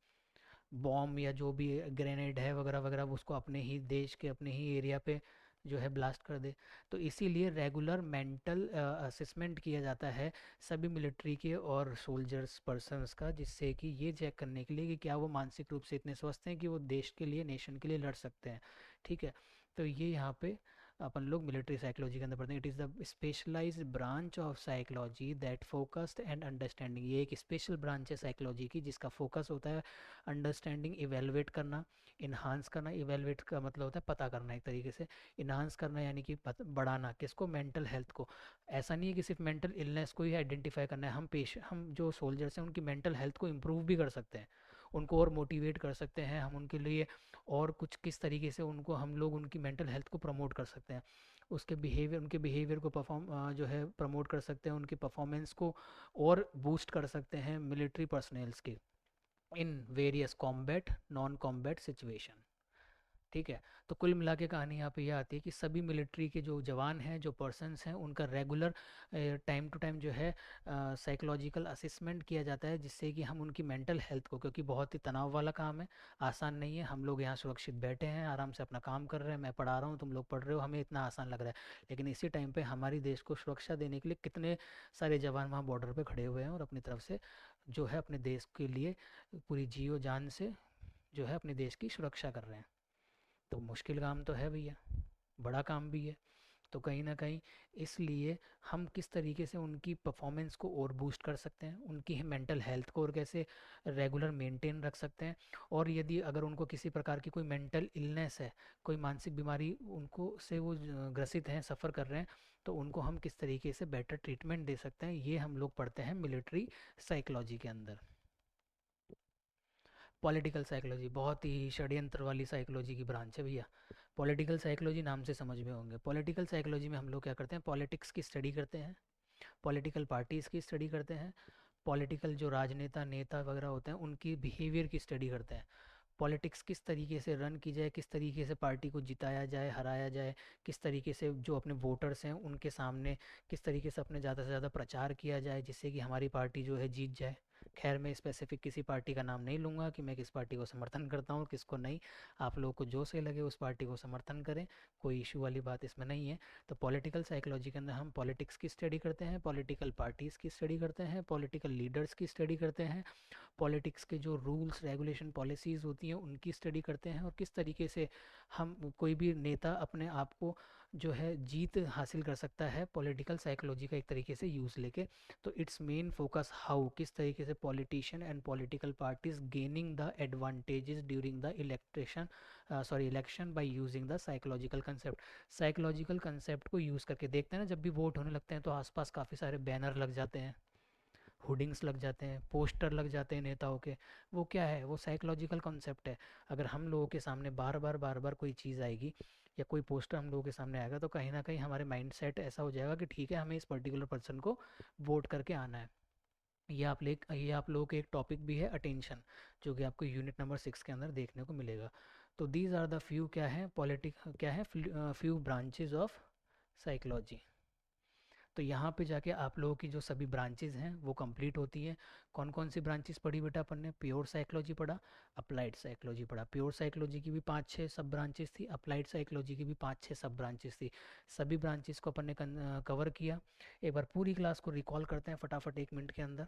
बॉम्ब या जो भी ग्रेनेड है वगैरह वगैरह, वो उसको अपने ही देश के, अपने ही एरिया पे जो है ब्लास्ट कर दे। तो इसीलिए रेगुलर मेंटल असेसमेंट किया जाता है सभी मिलिट्री के और सोल्जर्स पर्सन्स का, जिससे कि ये चेक करने के लिए कि क्या वो मानसिक रूप से इतने स्वस्थ हैं कि वो देश के लिए, नेशन के लिए लड़ सकते हैं, ठीक है। तो ये यहाँ पे अपन लोग मिलिट्री साइकोलॉजी के अंदर पढ़ते हैं। It is the specialised branch of psychology that focused and understanding, ये एक स्पेशल ब्रांच है साइकोलॉजी की जिसका फोकस होता है अंडरस्टैंडिंग, इवेलुएट करना, इन्हांस करना। इवेलुएट का मतलब होता है पता करना एक तरीके से, इन्हांस करना यानी कि बढ़ाना किसको, मेंटल हेल्थ को। ऐसा नहीं है कि सिर्फ मेंटल इलनेस को ही आइडेंटिफाई करना है, हम जो सोल्जर्स हैं उनकी मेंटल हेल्थ को इम्प्रूव भी कर सकते हैं, उनको और मोटिवेट कर सकते हैं हम उनके लिए, और कुछ किस तरीके से उनको हम लोग उनकी मेंटल हेल्थ को प्रमोट कर सकते हैं, उसके बिहेवियर, उनके बिहेवियर को जो है प्रमोट कर सकते हैं, उनकी परफॉर्मेंस को और बूस्ट कर सकते हैं मिलिट्री पर्सनल्स की in various combat non combat situation, ठीक है। तो कुल मिला के कहानी यहाँ पे यह आती है कि सभी मिलिट्री के जो जवान हैं, जो पर्सन्स हैं, उनका रेगुलर टाइम टू टाइम जो है साइकोलॉजिकल असेसमेंट किया जाता है, जिससे कि हम उनकी मेंटल हेल्थ को, क्योंकि बहुत ही तनाव वाला काम है, आसान नहीं है। हम लोग यहाँ सुरक्षित बैठे हैं, आराम से अपना काम कर रहे हैं, मैं पढ़ा रहा हूँ, तुम लोग पढ़ रहे हो, हमें इतना आसान लग रहा है, लेकिन इसी टाइम पे हमारी देश को सुरक्षा देने के लिए कितने सारे जवान वहाँ बॉर्डर पे खड़े हुए हैं और अपनी तरफ से जो है अपने देश के लिए पूरी जियो जान से जो है अपने देश की सुरक्षा कर रहे हैं। तो मुश्किल काम तो है भैया, बड़ा काम भी है। तो कहीं ना कहीं इसलिए हम किस तरीके से उनकी परफॉर्मेंस को और बूस्ट कर सकते हैं, उनकी मेंटल हेल्थ को और कैसे रेगुलर मेंटेन रख सकते हैं, और यदि अगर उनको किसी प्रकार की कोई मेंटल इलनेस है, कोई मानसिक बीमारी उनको से वो ग्रसित हैं, सफ़र कर रहे हैं, तो उनको हम किस तरीके से बेटर ट्रीटमेंट दे सकते हैं, ये हम लोग पढ़ते हैं मिलिट्री साइकोलॉजी के अंदर। पॉलिटिकल साइकोलॉजी बहुत ही षड्यंत्र वाली साइकोलॉजी की ब्रांच है भैया। पॉलिटिकल साइकोलॉजी नाम से समझ में होंगे, पॉलिटिकल साइकोलॉजी में हम लोग क्या करते हैं, पॉलिटिक्स की स्टडी करते हैं, पॉलिटिकल पार्टीज़ की स्टडी करते हैं, पॉलिटिकल जो राजनेता नेता वगैरह होते हैं उनकी बिहेवियर की स्टडी करते हैं। पॉलिटिक्स किस तरीके से रन की जाए, किस तरीके से पार्टी को जिताया जाए, हराया जाए, किस तरीके से जो अपने वोटर्स हैं उनके सामने किस तरीके से अपने ज़्यादा से ज़्यादा प्रचार किया जाए जिससे कि हमारी पार्टी जो है जीत जाए। खैर मैं स्पेसिफिक किसी पार्टी का नाम नहीं लूँगा कि मैं किस पार्टी को समर्थन करता हूँ किसको नहीं। आप लोगों को जो सही लगे उस पार्टी को समर्थन करें, कोई इशू वाली बात इसमें नहीं है। तो पॉलिटिकल साइकोलॉजी के अंदर हम पॉलिटिक्स की स्टडी करते हैं, पॉलिटिकल पार्टीज़ की स्टडी करते हैं, पॉलिटिकल लीडर्स की स्टडी करते हैं, पॉलिटिक्स के जो रूल्स रेगुलेशन पॉलिसीज़ होती हैं उनकी स्टडी करते हैं, और किस तरीके से हम कोई भी नेता अपने आप को जो है जीत हासिल कर सकता है पॉलिटिकल साइकोलॉजी का एक तरीके से यूज़ लेके। तो इट्स मेन फोकस हाउ, किस तरीके से politician and political parties gaining the advantages during the election by using the psychological concept. Psychological concept को यूज़ करके देखते हैं ना, जब भी वोट होने लगते हैं तो आसपास काफ़ी सारे बैनर लग जाते हैं, होर्डिंग्स लग जाते हैं, पोस्टर लग जाते हैं नेताओं के। वो क्या है, वो साइकोलॉजिकल कॉन्सेप्ट है। अगर हम लोगों के सामने बार बार कोई चीज़ आएगी या कोई पोस्टर हम लोगों के सामने आएगा तो कहीं ना कहीं हमारे माइंड सेट ऐसा हो जाएगा कि ठीक है हमें इस पर्टिकुलर पर्सन को वोट करके आना है। ये आप लोगों के एक टॉपिक भी है अटेंशन, जो कि आपको यूनिट नंबर 6 के अंदर देखने को मिलेगा। तो दीज आर द फ्यू क्या है क्या है फ्यू ब्रांचेज ऑफ साइकोलॉजी। तो यहाँ पे जाके आप लोगों की जो सभी ब्रांचेज हैं वो कंप्लीट होती है। कौन कौन सी ब्रांचेस पढ़ी बेटा अपन ने? प्योर साइकोलॉजी पढ़ा, अप्लाइड साइकोलॉजी पढ़ा। प्योर साइकोलॉजी की भी 5-6 सब ब्रांचेस थी, अप्लाइड साइकोलॉजी की भी 5-6 सब ब्रांचेस थी। सभी ब्रांचेस को अपन ने कवर किया। एक बार पूरी क्लास को रिकॉल करते हैं फटाफट 1 मिनट के अंदर।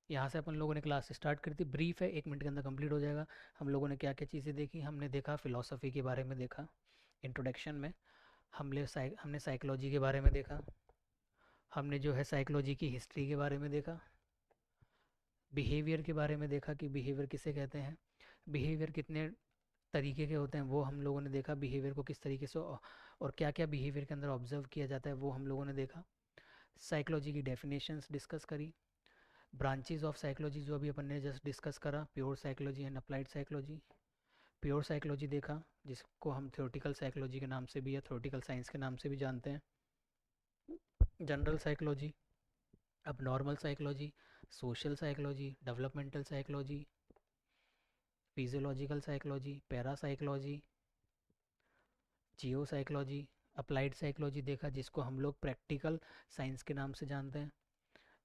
यहाँ से अपन लोगों ने क्लास स्टार्ट करी थी, ब्रीफ है 1 मिनट के अंदर कंप्लीट हो जाएगा। हम लोगों ने क्या क्या चीज़ें देखी? हमने देखा फिलोसफी के बारे में देखा इंट्रोडक्शन में, हमने साइकोलॉजी के बारे में देखा, हमने जो है साइकोलॉजी की हिस्ट्री के बारे में देखा, बिहेवियर के बारे में देखा कि बिहेवियर किसे कहते हैं, बिहेवियर कितने तरीके के होते हैं वो हम लोगों ने देखा, बिहेवियर को किस तरीके से और क्या क्या बिहेवियर के अंदर ऑब्जर्व किया जाता है वो हम लोगों ने देखा। साइकोलॉजी की डेफिनेशंस डिस्कस करी, ब्रांचेज ऑफ साइकोलॉजी जो अभी अपन ने जस्ट डिस्कस करा, pure psychology and applied psychology. Pure psychology देखा जिसको हम थ्योरेटिकल साइकोलॉजी के नाम से भी या थ्योरेटिकल साइंस के नाम से भी जानते हैं। जनरल साइकोलॉजी, अब normal psychology, social psychology, developmental psychology, physiological psychology, para psychology, जियो साइकोलॉजी, अप्लाइड साइकोलॉजी देखा जिसको हम लोग प्रैक्टिकल साइंस के नाम से जानते हैं,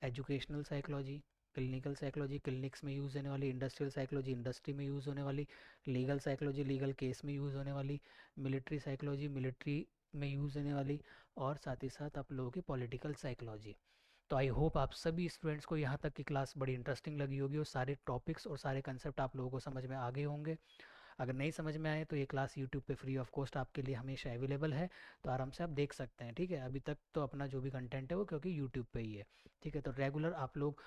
educational psychology, clinical psychology, clinics में यूज़ होने वाली, इंडस्ट्रियल साइकोलॉजी, इंडस्ट्री में यूज़ होने वाली, लीगल साइकोलॉजी, लीगल केस में यूज़ होने वाली, मिलिट्री साइकोलॉजी, मिलिट्री में यूज़ होने वाली, और साथ ही साथ आप लोगों की पॉलिटिकल साइकोलॉजी। तो आई होप आप सभी स्टूडेंट्स को यहाँ तक की क्लास बड़ी इंटरेस्टिंग लगी होगी और सारे टॉपिक्स और सारे कंसेप्ट आप लोगों को समझ में आ गए होंगे। अगर नहीं समझ में आए तो ये क्लास यूट्यूब पे फ्री ऑफ कॉस्ट आपके लिए हमेशा अवेलेबल है, तो आराम से आप देख सकते हैं। ठीक है, अभी तक तो अपना जो भी कंटेंट है वो क्योंकि यूट्यूब पे ही है। ठीक है, तो रेगुलर आप लोग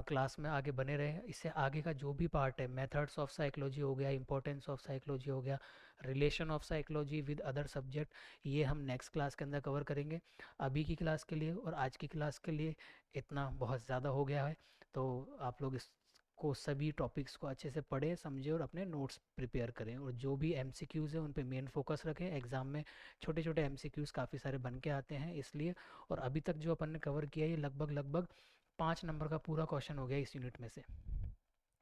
क्लास में आगे बने रहे। इससे आगे का जो भी पार्ट है, मेथड्स ऑफ साइकोलॉजी हो गया, इंपॉर्टेंस ऑफ साइकोलॉजी हो गया, relation of psychology with other subject, ये हम नेक्स्ट क्लास के अंदर कवर करेंगे। अभी की क्लास के लिए और आज की क्लास के लिए इतना बहुत ज़्यादा हो गया है। तो आप लोग इस को सभी टॉपिक्स को अच्छे से पढ़ें समझें और अपने नोट्स प्रिपेयर करें, और जो भी एमसीक्यूज़ हैं उन पे मेन फोकस रखें। एग्ज़ाम में छोटे छोटे एमसीक्यूज़ काफ़ी सारे बन के आते हैं इसलिए। और अभी तक जो अपन ने कवर किया है ये लगभग लगभग 5 नंबर का पूरा क्वेश्चन हो गया इस यूनिट में से।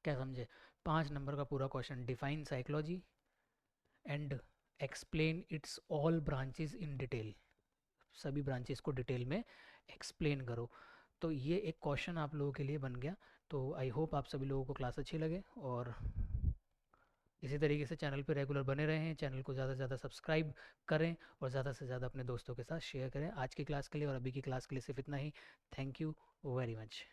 क्या समझे? 5 नंबर का पूरा question, define psychology and explain it's all branches in detail. सभी ब्रांचेस को डिटेल में एक्सप्लेन करो। तो ये एक क्वेश्चन आप लोगों के लिए बन गया। तो आई होप आप सभी लोगों को क्लास अच्छी लगे, और इसी तरीके से चैनल पे रेगुलर बने रहें। चैनल को ज़्यादा से ज़्यादा सब्सक्राइब करें और ज़्यादा से ज़्यादा अपने दोस्तों के साथ शेयर करें। आज की क्लास के लिए और अभी की क्लास के लिए सिर्फ इतना ही। Thank you very much.